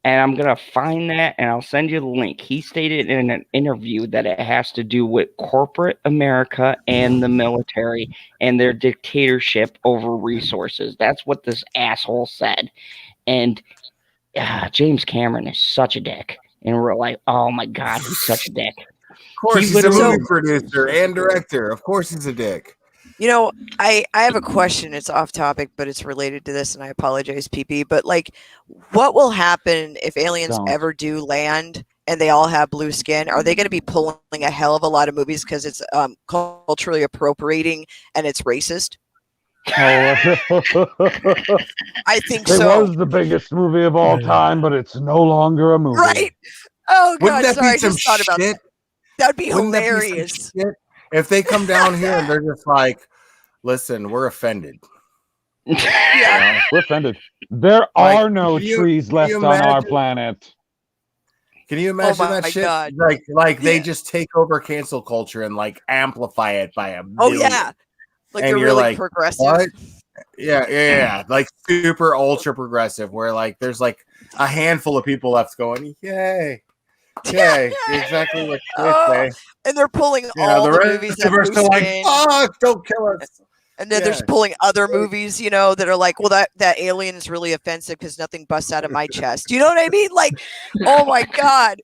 and I'm gonna find that and I'll send you the link. He stated in an interview that it has to do with corporate America and the military and their dictatorship over resources. That's what this asshole said. And James Cameron is such a dick in real life. Oh my God, he's such a dick. Of course, he's a movie producer and director. Of course, he's a dick. I have a question. It's off topic, but it's related to this, and I apologize, PP. But what will happen if aliens ever do land and they all have blue skin? Are they going to be pulling a hell of a lot of movies because it's culturally appropriating and it's racist? I think so. It was the biggest movie of all time, but it's no longer a movie. Right? Oh God! Wouldn't that Sorry, be some I just thought about shit? That'd be hilarious. If they come down here and they're just like, listen, we're offended. Yeah. We're offended. There are no trees left on our planet. Can you imagine that my shit? God. Like they Yeah. just take over cancel culture and like amplify it by a Oh million. yeah, like And they're you're really like, progressive. what? Yeah. Like super ultra progressive, where like there's like a handful of people left going, yay. You're exactly what you say. And they're pulling Yeah, all the the rest movies of that us are like, in. fuck, don't kill us. And then they're just pulling other movies, you know, that are like, well, that alien is really offensive because nothing busts out of my chest. You know what I mean? Like, oh my God.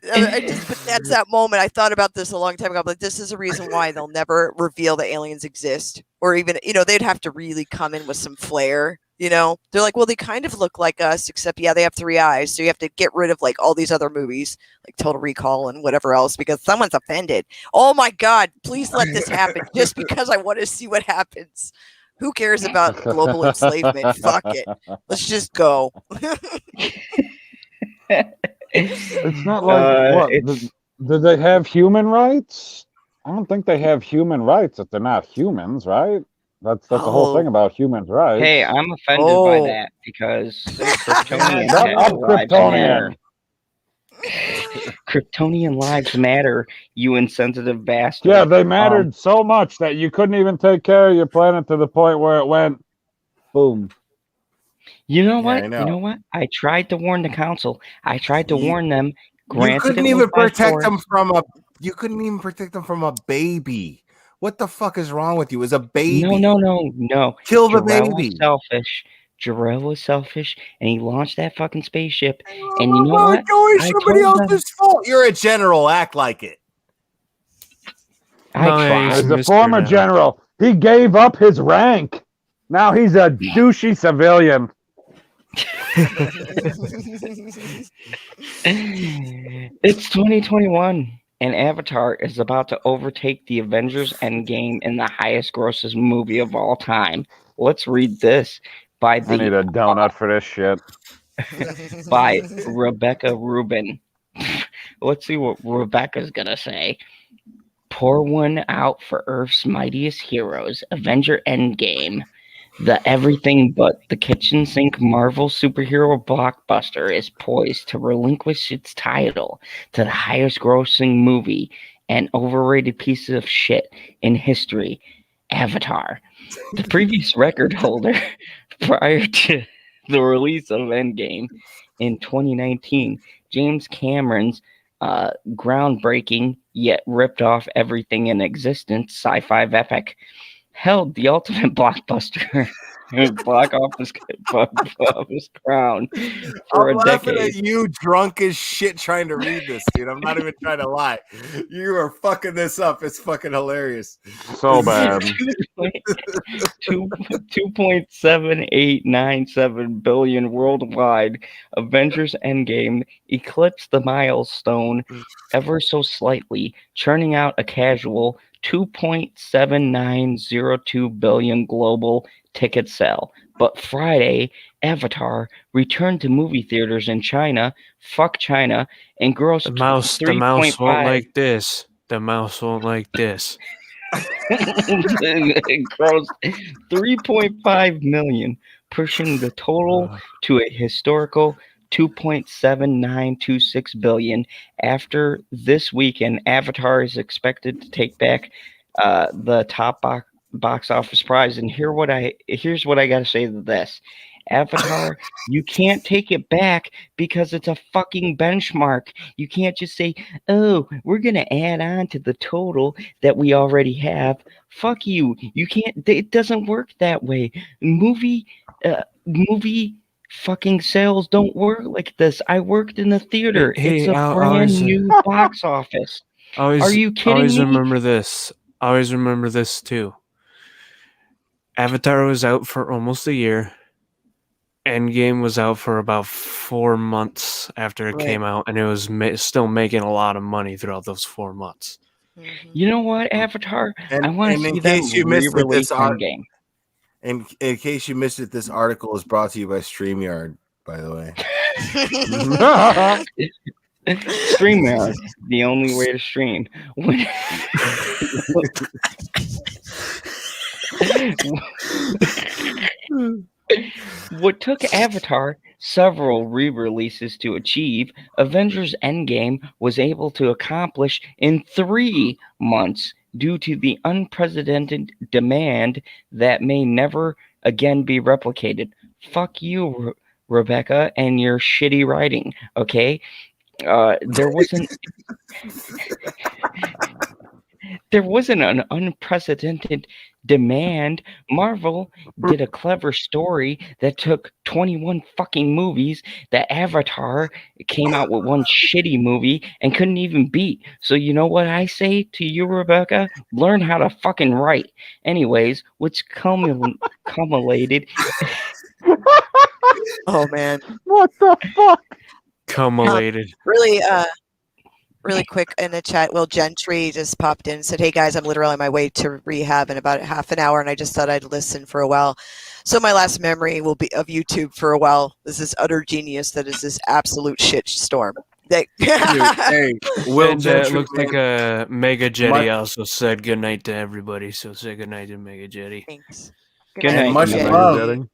But that's that moment. I thought about this a long time ago. But this is a reason why they'll never reveal that aliens exist, or even, you know, they'd have to really come in with some flair. You know, they're like, well, they kind of look like us, except they have 3 eyes. So you have to get rid of like all these other movies, like Total Recall and whatever else, because someone's offended. Oh my God, please let this happen, just because I want to see what happens. Who cares about global enslavement? Fuck it. Let's just go. It's not like do they have human rights? I don't think they have human rights if they're not humans, right? That's the whole thing about human rights. Hey, I'm offended by that because Kryptonian lives matter. Kryptonian lives matter, you insensitive bastard. Yeah, they mattered so much that you couldn't even take care of your planet to the point where it went boom. You know what? You know what? I tried to warn the council. I tried to warn them. You couldn't even protect them from a. You couldn't even protect them from a baby. What the fuck is wrong with you? As a baby? No. Kill the Jarrell baby. Was selfish. Jarrell was selfish, and he launched that fucking spaceship. And you know what? It's somebody else's fault. You're a general. Act like it. I tried. He's a former general. He gave up his rank. Now he's a douchey civilian. It's 2021, and Avatar is about to overtake the Avengers Endgame in the highest grossest movie of all time. Let's read this by I need a donut for this shit. By Rebecca Rubin. Let's see what Rebecca's gonna say. Pour one out for Earth's mightiest heroes, Avenger Endgame. The everything but the kitchen sink Marvel superhero blockbuster is poised to relinquish its title to the highest grossing movie and overrated piece of shit in history, Avatar. The previous record holder prior to the release of Endgame in 2019, James Cameron's groundbreaking yet ripped off everything in existence sci-fi epic held the ultimate blockbuster block office crown for I'm a laughing decade. at you drunk as shit trying to read this, dude. I'm not even trying to lie. You are fucking this up. It's fucking hilarious. So bad. 2.7897 billion worldwide. Avengers Endgame eclipsed the milestone ever so slightly, churning out a casual 2.7902 billion global ticket sale. But Friday, Avatar returned to movie theaters in China, fuck China, and grossed the mouse won't like this. The mouse won't like this. It grossed 3.5 million, pushing the total to a historical 2.7926 billion. After this weekend, Avatar is expected to take back the top box office prize. And here's what I gotta say to this. Avatar, you can't take it back because it's a fucking benchmark. You can't just say, oh, we're gonna add on to the total that we already have. Fuck you. You can't. It doesn't work that way. Movie fucking sales don't work like this. I worked in the theater. It's a brand new box office. Are you kidding me? Always remember this too. Avatar was out for almost a year. Endgame was out for about 4 months after it came out, and it was still making a lot of money throughout those 4 months. You know what, Avatar? I want to see them re-release Endgame. In case you missed it, this article is brought to you by StreamYard, by the way. StreamYard, the only way to stream. What took Avatar several re-releases to achieve, Avengers Endgame was able to accomplish in 3 months due to the unprecedented demand that may never again be replicated. Fuck you, Rebecca, and your shitty writing, okay? There wasn't an unprecedented demand. Marvel did a clever story that took 21 fucking movies. The Avatar came out with one shitty movie and couldn't even beat. So you know what I say to you, Rebecca? Learn how to fucking write. Anyways, what's culminated? Oh man. What the fuck? Cumulated. Really quick in the chat, Will Gentry just popped in and said, "Hey guys, I'm literally on my way to rehab in about half an hour, and I just thought I'd listen for a while. So my last memory will be of YouTube for a while. This is utter genius. That is this absolute shit storm." Dude, hey, Will And Gentry, looks like man. Mega Jetty also said good night to everybody. So say good night to Mega Jetty. Thanks. Good night, night, much Jetty. love.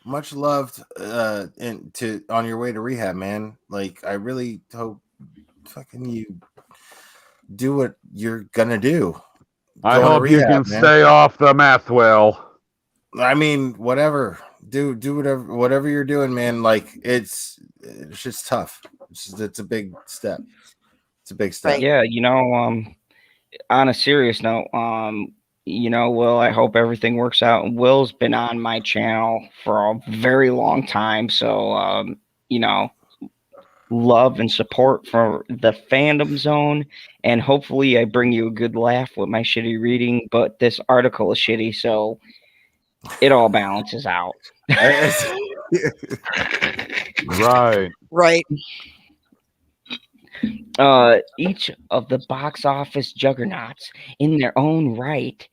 Much loved on your way to rehab, man. Like, I really hope fucking you do what you're gonna do. I Go to hope you rehab, can man. stay off the meth well. I mean, whatever. Do whatever you're doing, man. Like, it's just tough. It's a big step. It's a big step. Yeah, on a serious note, Will, I hope everything works out. Will's been on my channel for a very long time, so love and support for the fandom zone, and hopefully I bring you a good laugh with my shitty reading, but this article is shitty, so it all balances out. Right. Each of the box office juggernauts in their own right,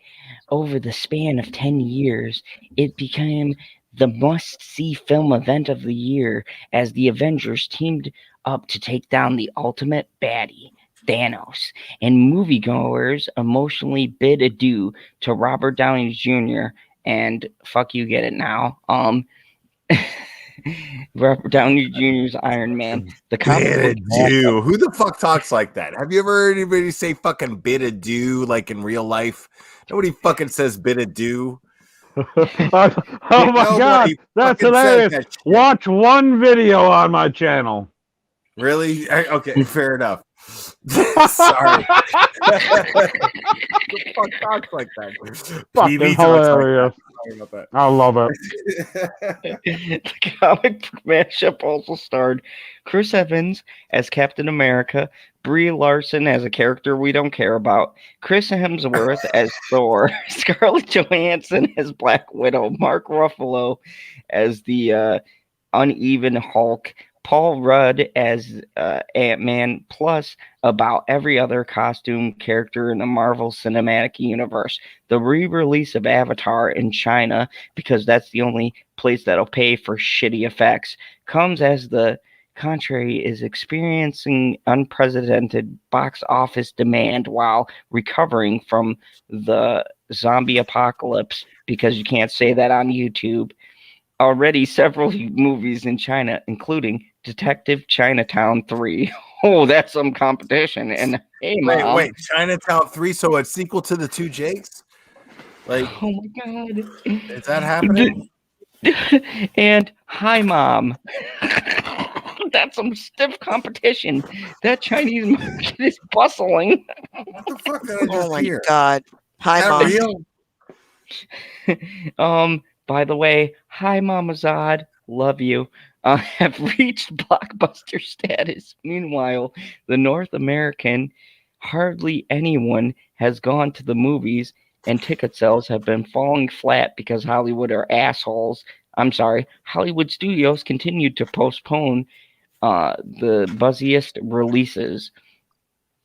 over the span of 10 years, it became the must-see film event of the year as the Avengers teamed up to take down the ultimate baddie, Thanos, and moviegoers emotionally bid adieu to Robert Downey Jr. and fuck you, get it now. Robert Downey Jr.'s Iron Man. The comic book Who the fuck talks like that? Have you ever heard anybody say fucking bid adieu like in real life? Nobody fucking says bid adieu. Oh my god, that's hilarious. That Watch one video on my channel. Really? Okay, fair enough. Sorry. Who the fuck talks like that? Fucking hilarious. I love it. The comic book mashup also starred Chris Evans as Captain America, Brie Larson as a character we don't care about, Chris Hemsworth as Thor, Scarlett Johansson as Black Widow, Mark Ruffalo as the Uneven Hulk, Paul Rudd as Ant-Man, plus about every other costume character in the Marvel Cinematic Universe. The re-release of Avatar in China, because that's the only place that'll pay for shitty effects, comes as the country is experiencing unprecedented box office demand while recovering from the zombie apocalypse, because you can't say that on YouTube. Already several movies in China, including Detective Chinatown 3. Oh, that's some competition. And hey, Mom. Wait, Chinatown 3, so it's sequel to the Two Jakes? Like, oh my god. Is that happening? And hi, Mom. That's some stiff competition. That Chinese market is bustling. What the fuck did I just hear? God. Hi, Mom. Real? By the way, hi, Mama Zod. Love you. Have reached blockbuster status. Meanwhile, the North American, hardly anyone has gone to the movies, and ticket sales have been falling flat because Hollywood are assholes. I'm sorry. Hollywood studios continued to postpone the buzziest releases.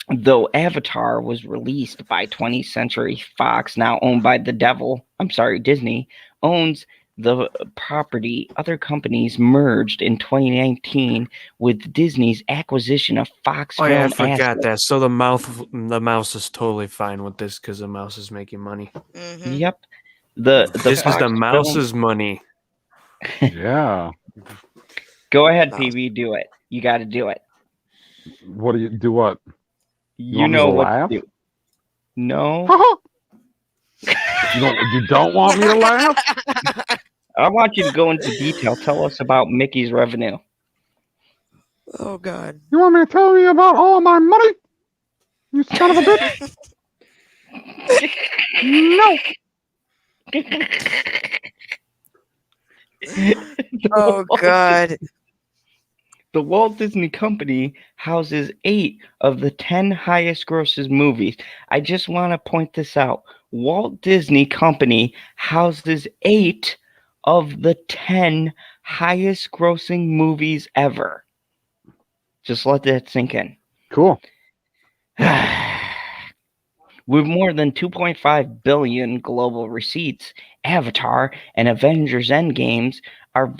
Though Avatar was released by 20th Century Fox, now owned by Disney, owns the property. Other companies merged in 2019 with Disney's acquisition of Fox. Oh yeah, I forgot that. So the mouse is totally fine with this because the mouse is making money. Mm-hmm. Yep. This is the mouse's money. Yeah. Go ahead, Mouse. PB. Do it. You got to do it. What do you do? What? You want me know to what laugh? to do. No. You don't want me to laugh? I want you to go into detail. Tell us about Mickey's revenue. Oh God. You want me to tell you about all my money? You son of a bitch! No. Oh God. The Walt Disney Company houses 8 of the 10 highest grossing movies. I just want to point this out. Walt Disney Company houses 8 of the 10 highest grossing movies ever. Just let that sink in. Cool. With more than 2.5 billion global receipts, Avatar and Avengers Endgames are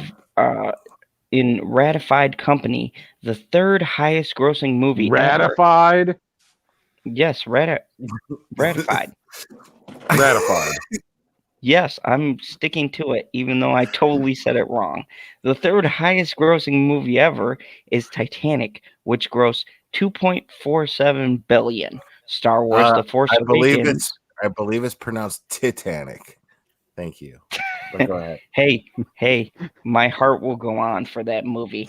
in ratified company, the 3rd highest grossing movie ever. Ratified. Yes, ratified. Ratified. Yes, I'm sticking to it, even though I totally said it wrong. The 3rd highest grossing movie ever is Titanic, which grossed 2.47 billion. Star Wars: The Force Awakens. I believe it's pronounced Titanic. Thank you. But go ahead. Hey, my heart will go on for that movie.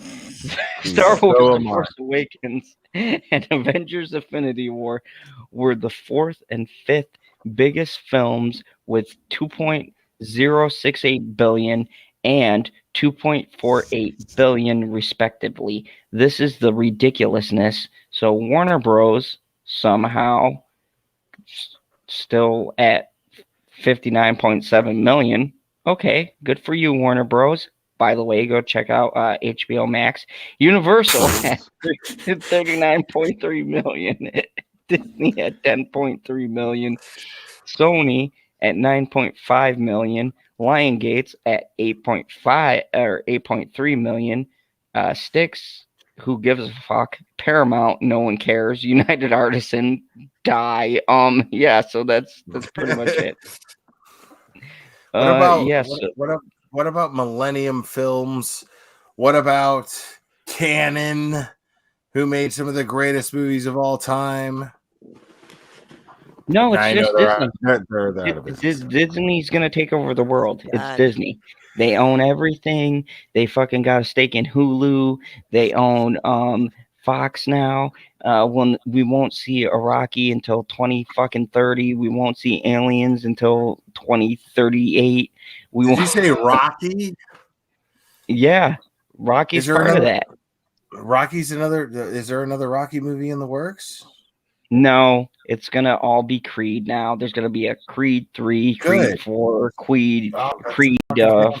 Star Wars: The Force Awakens and Avengers: Infinity War were the 4th and 5th biggest films with 2.068 billion and 2.48 billion respectively. This is the ridiculousness. So Warner Bros. Somehow still at 59.7 million. Okay, good for you, Warner Bros. By the way, go check out HBO Max. Universal at 39.3 million. Disney at 10.3 million. Sony at 9.5 million. Lionsgate at 8.5 or 8.3 million. Styx, who gives a fuck? Paramount, no one cares. United Artisan, die. Yeah, so that's pretty much it. What about yes. what about Millennium Films? What about Canon, who made some of the greatest movies of all time? No, it's just Disney. They're out of business. Disney's gonna take over the world. God. It's Disney. They own everything. They fucking got a stake in Hulu. They own Fox now. When we won't see Iraqi until 2030. We won't see Aliens until 2038. Did you say Rocky? Yeah, Rocky's part of that. Rocky's another. Is there another Rocky movie in the works? No, it's gonna all be Creed now. There's gonna be a Creed 3, Creed 4, Creed,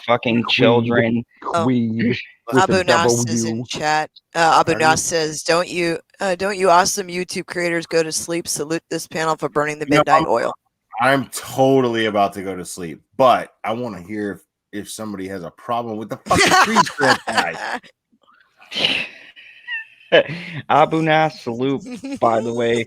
fucking children. Creed. Abu Nas is in chat. Abu Nas says, "Don't you awesome YouTube creators go to sleep? Salute this panel for burning the midnight oil." I'm totally about to go to sleep, but I want to hear if somebody has a problem with the fucking Creed franchise. Abu Nas, salute, by the way.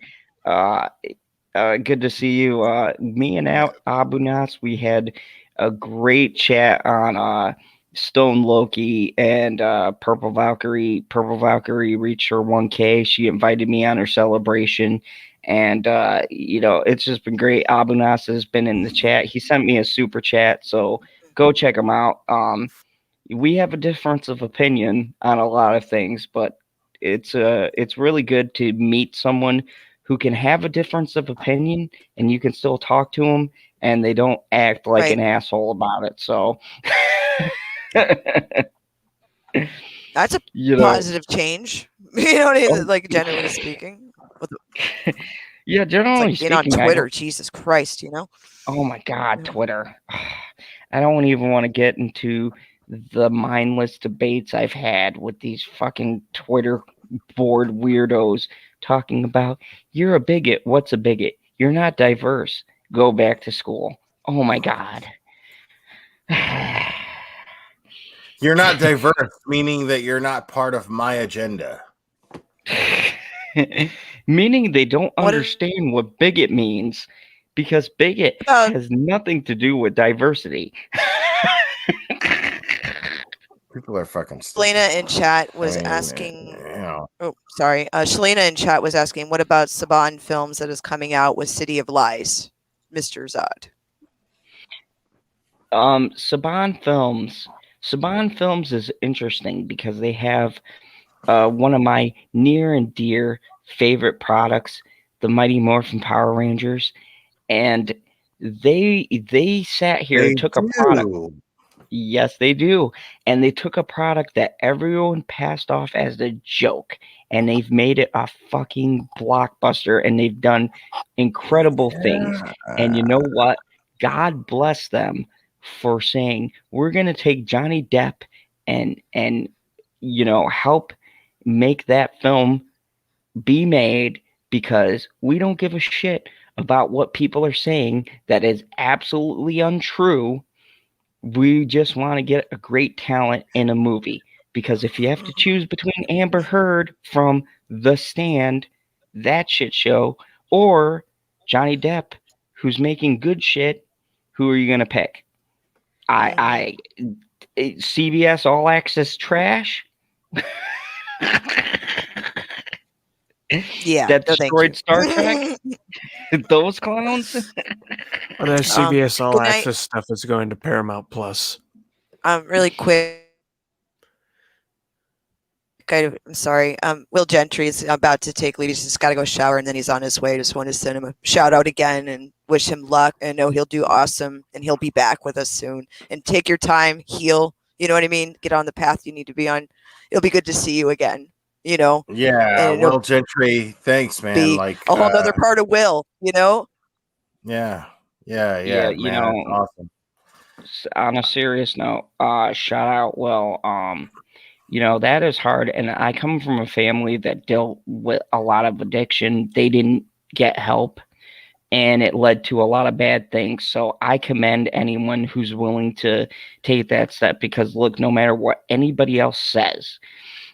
Good to see you. Me and Abu Nas, we had a great chat on Stone Loki and Purple Valkyrie. Purple Valkyrie reached her 1K. She invited me on her celebration. And, it's just been great. Abu Nas has been in the chat. He sent me a super chat, so go check him out. We have a difference of opinion on a lot of things, but it's really good to meet someone who can have a difference of opinion and you can still talk to them and they don't act like an asshole about it. So that's a positive change. You know what I mean? Like, generally speaking. Yeah, generally speaking. On Twitter, Jesus Christ, Oh my God, Twitter. I don't even want to get into the mindless debates I've had with these fucking Twitter board weirdos talking about, you're a bigot. What's a bigot? You're not diverse. Go back to school. Oh my God. You're not diverse, meaning that you're not part of my agenda. Meaning they don't understand what bigot means, because bigot has nothing to do with diversity. People are fucking stupid. Shalina in chat was asking. Oh, sorry. Shalina in chat was asking, what about Saban Films that is coming out with City of Lies, Mr. Zod? Saban Films. Saban Films is interesting because they have one of my near and dear favorite products, the Mighty Morphin Power Rangers, and they sat here and took a product. Yes, they do. And they took a product that everyone passed off as a joke, and they've made it a fucking blockbuster, and they've done incredible things. And you know what? God bless them for saying, we're going to take Johnny Depp and help make that film be made, because we don't give a shit about what people are saying that is absolutely untrue. We just want to get a great talent in a movie, because if you have to choose between Amber Heard from The Stand, that shit show, or Johnny Depp, who's making good shit, who are you going to pick? CBS All Access trash? Yeah. That destroyed Star Trek? Those clowns? Well, that CBS All good night. Access stuff is going to Paramount Plus. Really quick. I'm sorry. Will Gentry is about to take leave. He's just got to go shower, and then he's on his way. Just want to send him a shout out again and wish him luck. I know he'll do awesome, and he'll be back with us soon. And take your time, heal. You know what I mean? Get on the path you need to be on. It'll be good to see you again. You know? Yeah, Will Gentry. Thanks, man. Like a whole other part of Will. You know? Yeah. You know, awesome. On a serious note, shout out Will. That is hard, and I come from a family that dealt with a lot of addiction. They didn't get help, and it led to a lot of bad things. So I commend anyone who's willing to take that step, because look, no matter what anybody else says,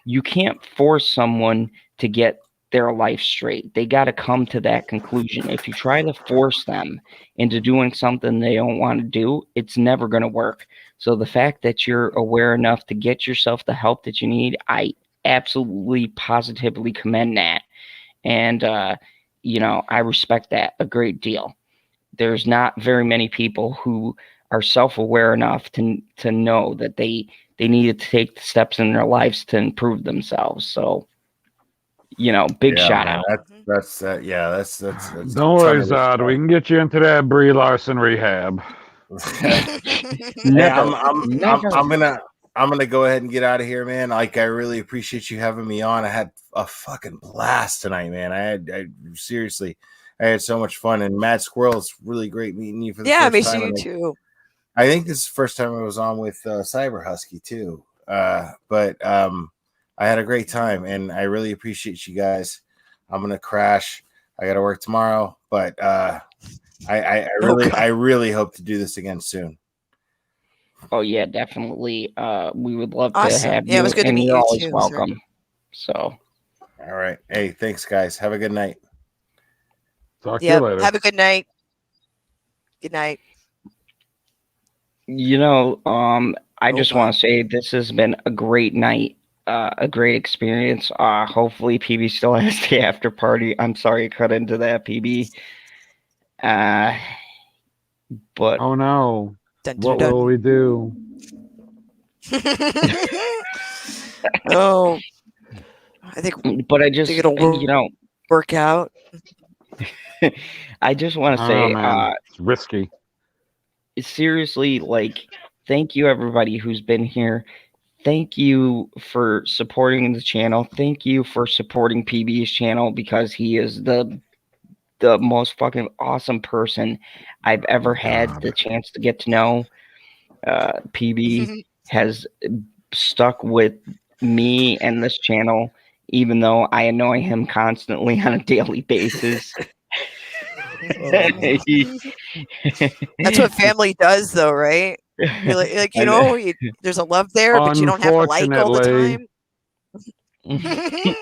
you can't force someone to get their life straight. They got to come to that conclusion. If you try to force them into doing something they don't want to do, it's never going to work. So the fact that you're aware enough to get yourself the help that you need, I absolutely positively commend that. And, I respect that a great deal. There's not very many people who are self-aware enough to know that they needed to take the steps in their lives to improve themselves. So, big shout out. That's Don't worry, Zod. We can get you into that Brie Larson rehab. Never. I'm gonna go ahead and get out of here, man. Like, I really appreciate you having me on. I had a fucking blast tonight, man. I seriously had so much fun. And Mad Squirrel, it's really great meeting you for the first time. Yeah, me too. I think this is the first time I was on with CyberneticHusky too. But I had a great time, and I really appreciate you guys. I'm gonna crash. I gotta work tomorrow, but I really hope to do this again soon. Oh yeah, definitely. We would love to have you. Yeah, it was good to meet you always too. Welcome. Sir. So, all right. Hey, thanks, guys. Have a good night. Talk to you later. Have a good night. Good night. I just want to say this has been a great night, a great experience. Hopefully, PB still has the after party. I'm sorry I cut into that, PB. But oh no. What will we do? Oh, I think. But I just, it'll work out. I just want to say, it's risky. Seriously, thank you everybody who's been here. Thank you for supporting the channel. Thank you for supporting PB's channel, because he is the most fucking awesome person I've ever had the chance to get to know. PB has stuck with me and this channel, even though I annoy him constantly on a daily basis. That's what family does, though, right? There's a love there, but you don't have to like all the time.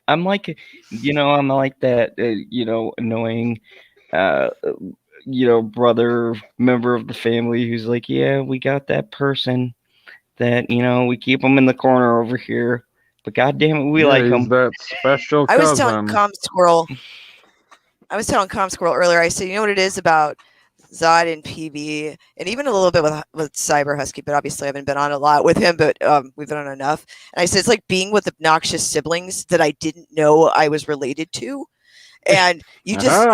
I'm like that, annoying, brother member of the family who's like, yeah, we got that person, that we keep him in the corner over here. But goddamn it, we like he's him. that special I was telling cousin. Com Squirrel. Earlier. I said, you know what it is about Zod and PB, and even a little bit with CyberneticHusky, but obviously I haven't been on a lot with him, but we've been on enough. And I said it's like being with obnoxious siblings that I didn't know I was related to, and you just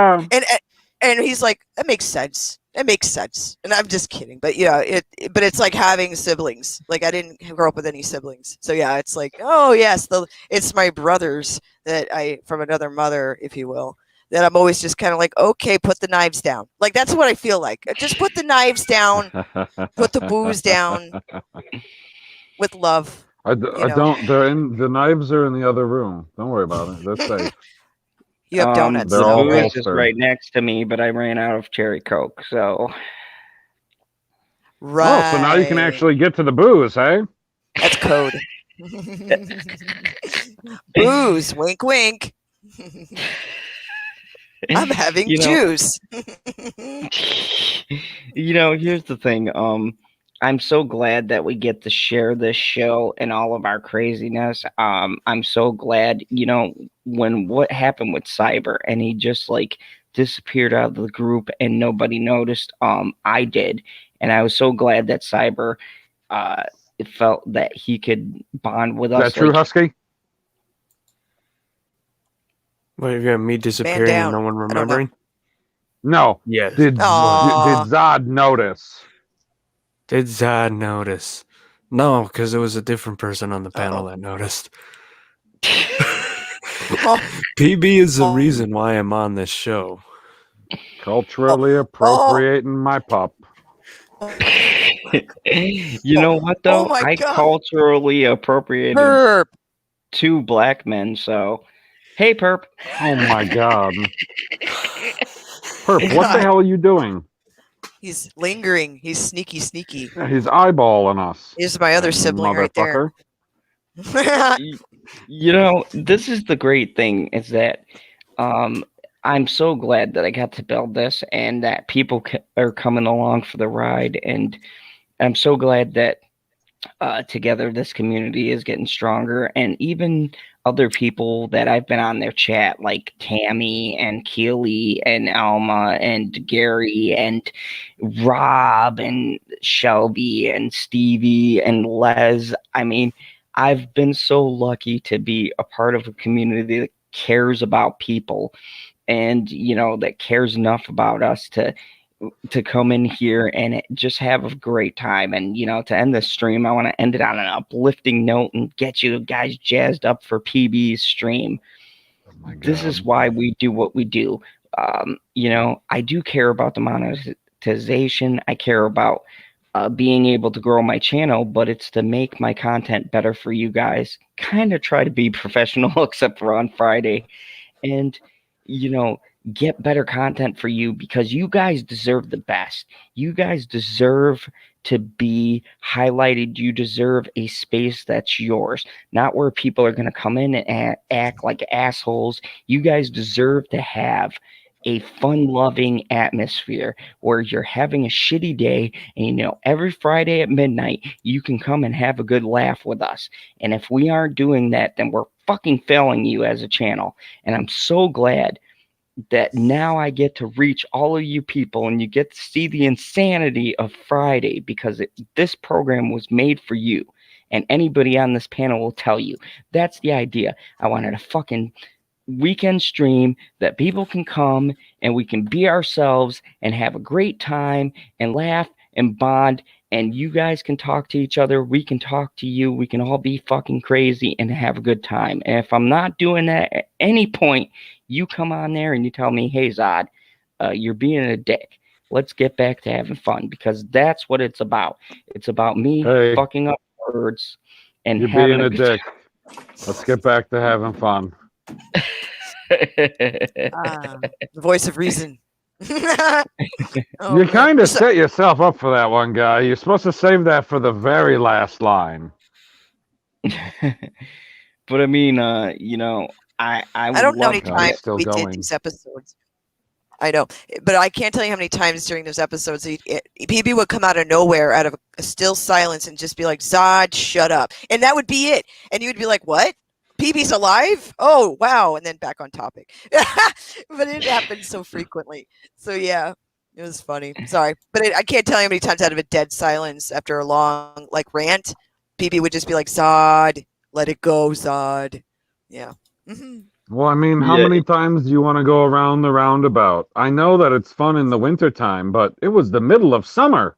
and he's like, that makes sense. It makes sense, and I'm just kidding, but but it's like having siblings. Like I didn't grow up with any siblings, so yeah, it's like, oh yes, it's my brothers that from another mother, if you will. That I'm always just kind of like, okay, put the knives down. Like that's what I feel like. Just put the knives down, put the booze down, with love. I don't. The knives are in the other room. Don't worry about it. That's safe. You have donuts. They're all booze is holstered. right next to me, but I ran out of cherry Coke, so. Right. Oh, so now you can actually get to the booze, hey? That's code. Booze, wink, wink. I'm having juice. Here's the thing. I'm so glad that we get to share this show and all of our craziness. I'm so glad, when what happened with Cyber and he just like disappeared out of the group and nobody noticed. I did, and I was so glad that Cyber it felt that he could bond with us. Is that true, Husky? What, you got me disappearing and no one remembering? No. Yes. Did Zod notice? Did Zod notice? No, because it was a different person on the panel that noticed. PB is the reason why I'm on this show. Culturally appropriating my pup. You know what though? I culturally appropriated two black men, so hey Perp. Oh my god. Perp, what the hell are you doing? He's lingering. He's sneaky. He's eyeballing us. Here's my other sibling right there. This is the great thing is that I'm so glad that I got to build this and that people are coming along for the ride. And I'm so glad that together this community is getting stronger. And even other people that I've been on their chat, like Tammy and Keely and Alma and Gary and Rob and Shelby and Stevie and Les. I mean, I've been so lucky to be a part of a community that cares about people and, that cares enough about us to come in here and just have a great time. And, to end this stream, I want to end it on an uplifting note and get you guys jazzed up for PB's stream. This is why we do what we do. I do care about the monetization. I care about being able to grow my channel, but it's to make my content better for you guys. Kind of try to be professional, except for on Friday. And, get better content for you because you guys deserve the best. You guys deserve to be highlighted. You deserve a space that's yours, not where people are going to come in and act like assholes. You guys deserve to have a fun-loving atmosphere where you're having a shitty day and every Friday at midnight you can come and have a good laugh with us. And if we aren't doing that, then we're fucking failing you as a channel. And I'm so glad that now I get to reach all of you people and you get to see the insanity of Friday because this program was made for you. And anybody on this panel will tell you that's the idea. I wanted a fucking weekend stream that people can come and we can be ourselves and have a great time and laugh and bond, and you guys can talk to each other, we can talk to you, we can all be fucking crazy and have a good time. And if I'm not doing that at any point, you come on there and you tell me, hey Zod, you're being a dick. Let's get back to having fun, because that's what it's about. It's about me fucking up words and you're having being a dick. Let's get back to having fun. The voice of reason. You kind of set yourself up for that one, guy. You're supposed to save that for the very last line. But I mean, I don't know how many times we going. did these episodes. I know, but I can't tell you how many times during those episodes PB would come out of nowhere, out of a still silence, and just be like, "Zod, shut up," and that would be it. And you'd be like, "What? PB's alive? Oh, wow!" And then back on topic. But it happens so frequently. So yeah, it was funny. Sorry, but I can't tell you how many times out of a dead silence after a long rant, PB would just be like, "Zod, let it go, Zod." Yeah. Well, I mean, how many times do you want to go around the roundabout? I know that it's fun in the wintertime, but it was the middle of summer.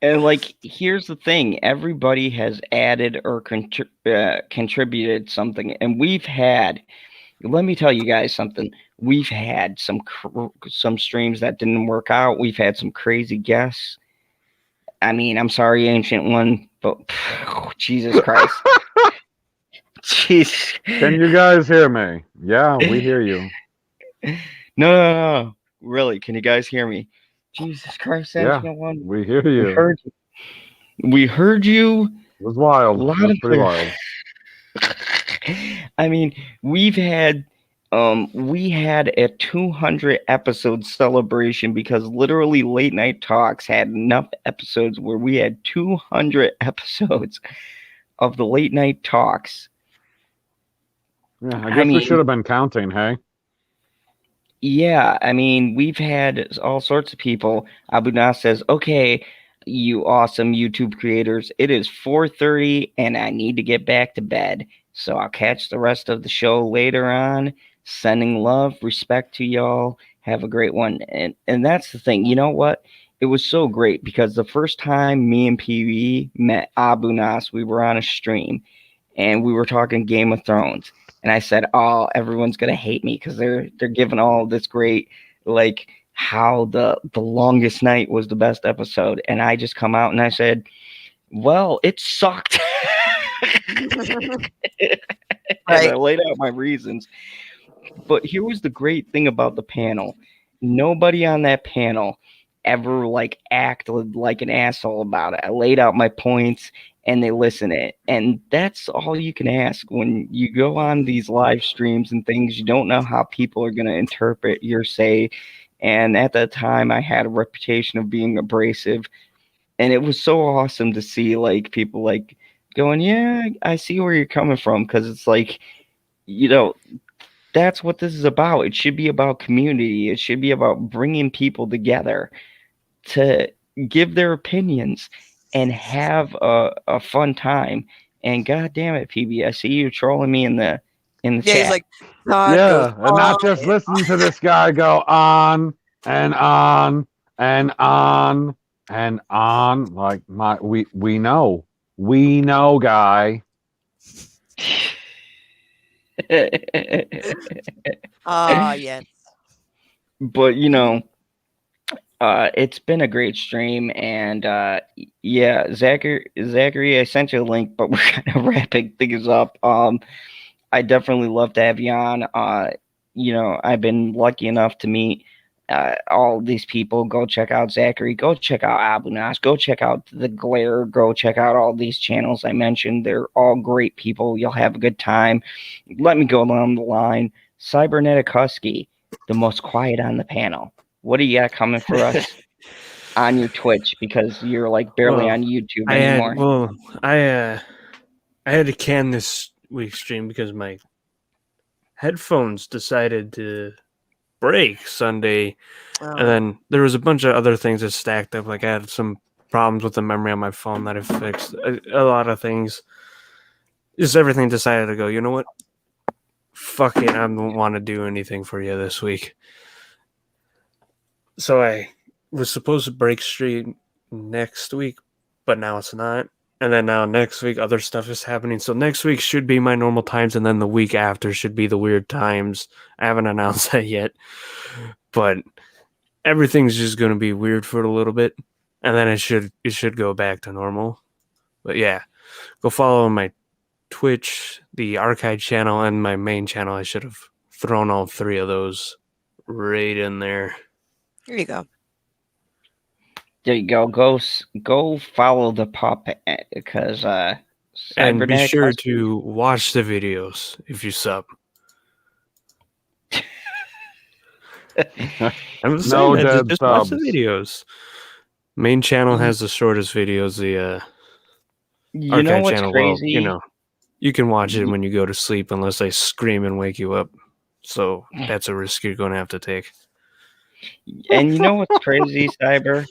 And here's the thing: everybody has added or contributed something, and we've had. Let me tell you guys something. We've had some streams that didn't work out. We've had some crazy guests. I mean, I'm sorry, Ancient One, but Jesus Christ. Jeez. Can you guys hear me? Yeah, we hear you. No. Really, can you guys hear me? Jesus Christ, Ancient One. We hear you. We heard you. It was wild. It was pretty wild. I mean, we had a 200 episode celebration because literally Late Night Talks had enough episodes where we had 200 episodes of the Late Night Talks. Yeah, I guess we should have been counting, hey? Yeah, I mean, we've had all sorts of people. Abu Nas says, okay, you awesome YouTube creators, it is 4:30 and I need to get back to bed. So I'll catch the rest of the show later on. Sending love, respect to y'all. Have a great one. And that's the thing. You know what? It was so great because the first time me and PB met Abu Nas, we were on a stream and we were talking Game of Thrones. And I said, oh, everyone's going to hate me because they're giving all this great, how the longest night was the best episode. And I just come out and I said, well, it sucked. Right. I laid out my reasons. But here was the great thing about the panel. Nobody on that panel ever acted like an asshole about it. I laid out my points and they listen it. And that's all you can ask when you go on these live streams and things. You don't know how people are going to interpret your say. And at that time, I had a reputation of being abrasive. And it was so awesome to see people going, yeah, I see where you're coming from. Because it's that's what this is about. It should be about community. It should be about bringing people together to give their opinions and have a fun time. And God damn it, PB, I see you trolling me in the chat. He's like, and not just listen to this guy go on and on and on and on. We know, guy. Yes. But it's been a great stream, and Zachary, I sent you a link, but we're kind of wrapping things up. I definitely love to have you on. I've been lucky enough to meet all these people. Go check out Zachary. Go check out Abu Nas. Go check out The Glare. Go check out all these channels I mentioned. They're all great people. You'll have a good time. Let me go down the line. CyberneticHusky, the most quiet on the panel. What do you got coming for us on your Twitch? Because you're barely on YouTube anymore. I had to can this week's stream because my headphones decided to break Sunday, and then there was a bunch of other things that stacked up. I had some problems with the memory on my phone that I fixed. A lot of things. Just everything decided to go, you know what? Fuck it, I don't want to do anything for you this week. So I was supposed to break stream next week, but now it's not. And then now next week, other stuff is happening. So next week should be my normal times, and then the week after should be the weird times. I haven't announced that yet, but everything's just going to be weird for a little bit, and then it should go back to normal. But yeah, go follow my Twitch, the archive channel, and my main channel. I should have thrown all three of those right in there. Here you go. There you go. Go follow the pop because and be sure to watch the videos if you sub. I'm just No saying that. dead Just watch the subs. videos. Main channel has the shortest videos. The You know archive what's channel, well, crazy? you can watch it when you go to sleep unless they scream and wake you up. So that's a risk you're going to have to take. And you know what's crazy, Cyber?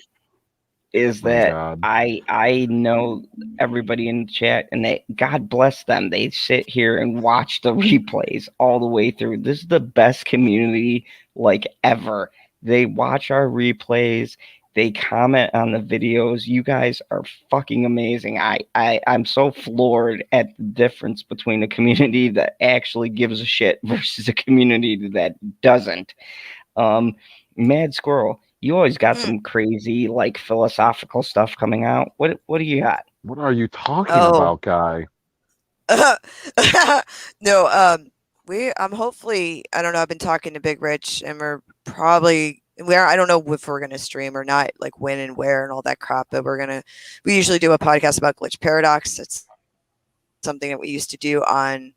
Is My that God. I know everybody in the chat, and they, God bless them, they sit here and watch the replays all the way through. This is the best community like ever. They watch our replays, they comment on the videos. You guys are fucking amazing. I'm so floored at the difference between a community that actually gives a shit versus a community that doesn't. Mad Squirrel, you always got some crazy like philosophical stuff coming out. What do you got? What are you talking Oh. about, guy? No, I'm hopefully, I don't know, I've been talking to Big Rich, and we're probably, I don't know if we're gonna stream or not, like when and where and all that crap, but we usually do a podcast about Glitch Paradox. It's something that we used to do on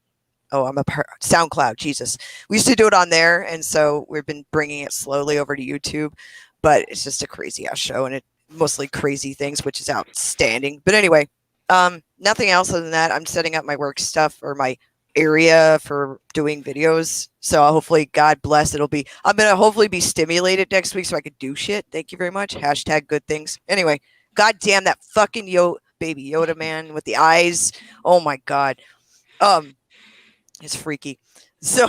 SoundCloud. Jesus, we used to do it on there, and so we've been bringing it slowly over to YouTube. But it's just a crazy ass show, and it mostly crazy things, which is outstanding. But anyway, nothing else other than that. I'm setting up my work stuff or my area for doing videos. So hopefully, God bless, I'm gonna hopefully be stimulated next week so I could do shit. Thank you very much. # good things. Anyway, God damn that fucking baby Yoda man with the eyes. Oh my God. It's freaky. So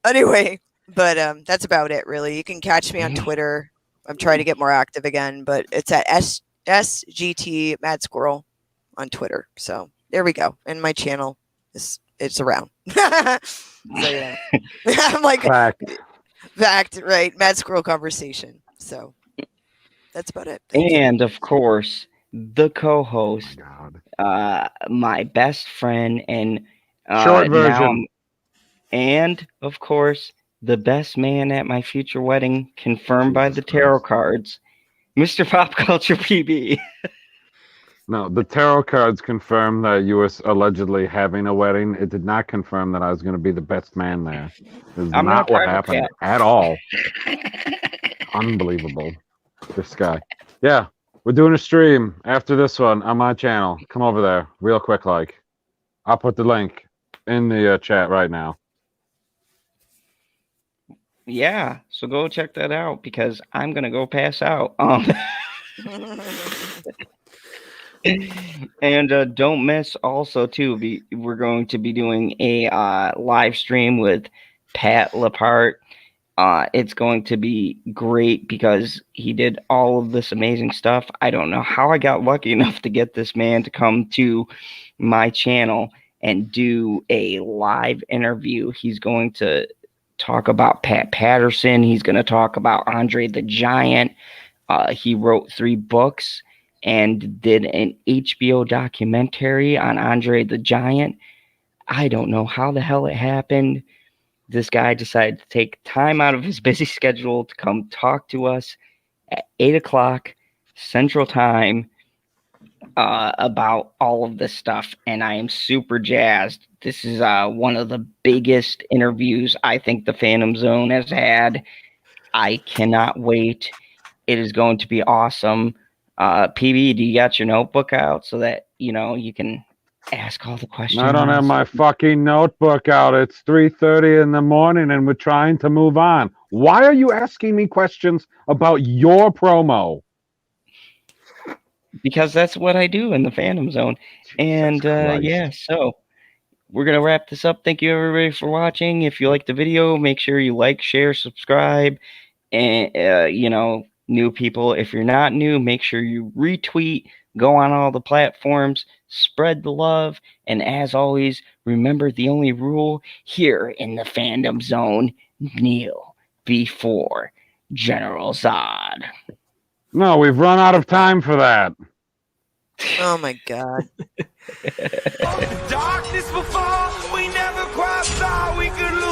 anyway, but that's about it really. You can catch me on Twitter. I'm trying to get more active again, but it's at SGT Mad Squirrel on Twitter. So there we go. And my channel it's around. So yeah. I'm like Fact, right. Mad Squirrel Conversation. So that's about it. Thank you. And of course, the co-host, God. my best friend, and Short version. and of course, the best man at my future wedding, confirmed by Jesus the tarot Christ. cards, Mr. PopCulturePb. No, the tarot cards confirmed that you were allegedly having a wedding. It did not confirm that I was going to be the best man there. This is I'm not gonna what try to happened at all. Unbelievable. This guy. Yeah, we're doing a stream after this one on my channel. Come over there real quick, like. I'll put the link in the chat right now. Yeah, so go check that out because I'm gonna go pass out. And don't miss also too. We're going to be doing a live stream with Pat Lapart. It's going to be great because he did all of this amazing stuff. I don't know how I got lucky enough to get this man to come to my channel and do a live interview. He's going to talk about Pat Patterson. He's going to talk about Andre the Giant. He wrote 3 books and did an HBO documentary on Andre the Giant. I don't know how the hell it happened. This guy decided to take time out of his busy schedule to come talk to us at 8 o'clock Central Time about all of this stuff. And I am super jazzed. This is one of the biggest interviews I think the Phantom Zone has had. I cannot wait. It is going to be awesome. PB, do you got your notebook out so that, you can ask all the questions? I don't have my fucking notebook out. It's 3:30 in the morning and we're trying to move on. Why are you asking me questions about your promo? Because that's what I do in the Phantom Zone. And yeah, so we're going to wrap this up. Thank you, everybody, for watching. If you like the video, make sure you like, share, subscribe. And, new people, if you're not new, make sure you retweet, go on all the platforms, spread the love. And as always, remember the only rule here in the Fandom Zone: kneel before General Zod. No, we've run out of time for that. Oh my God. Darkness before we never quite thought we could lose.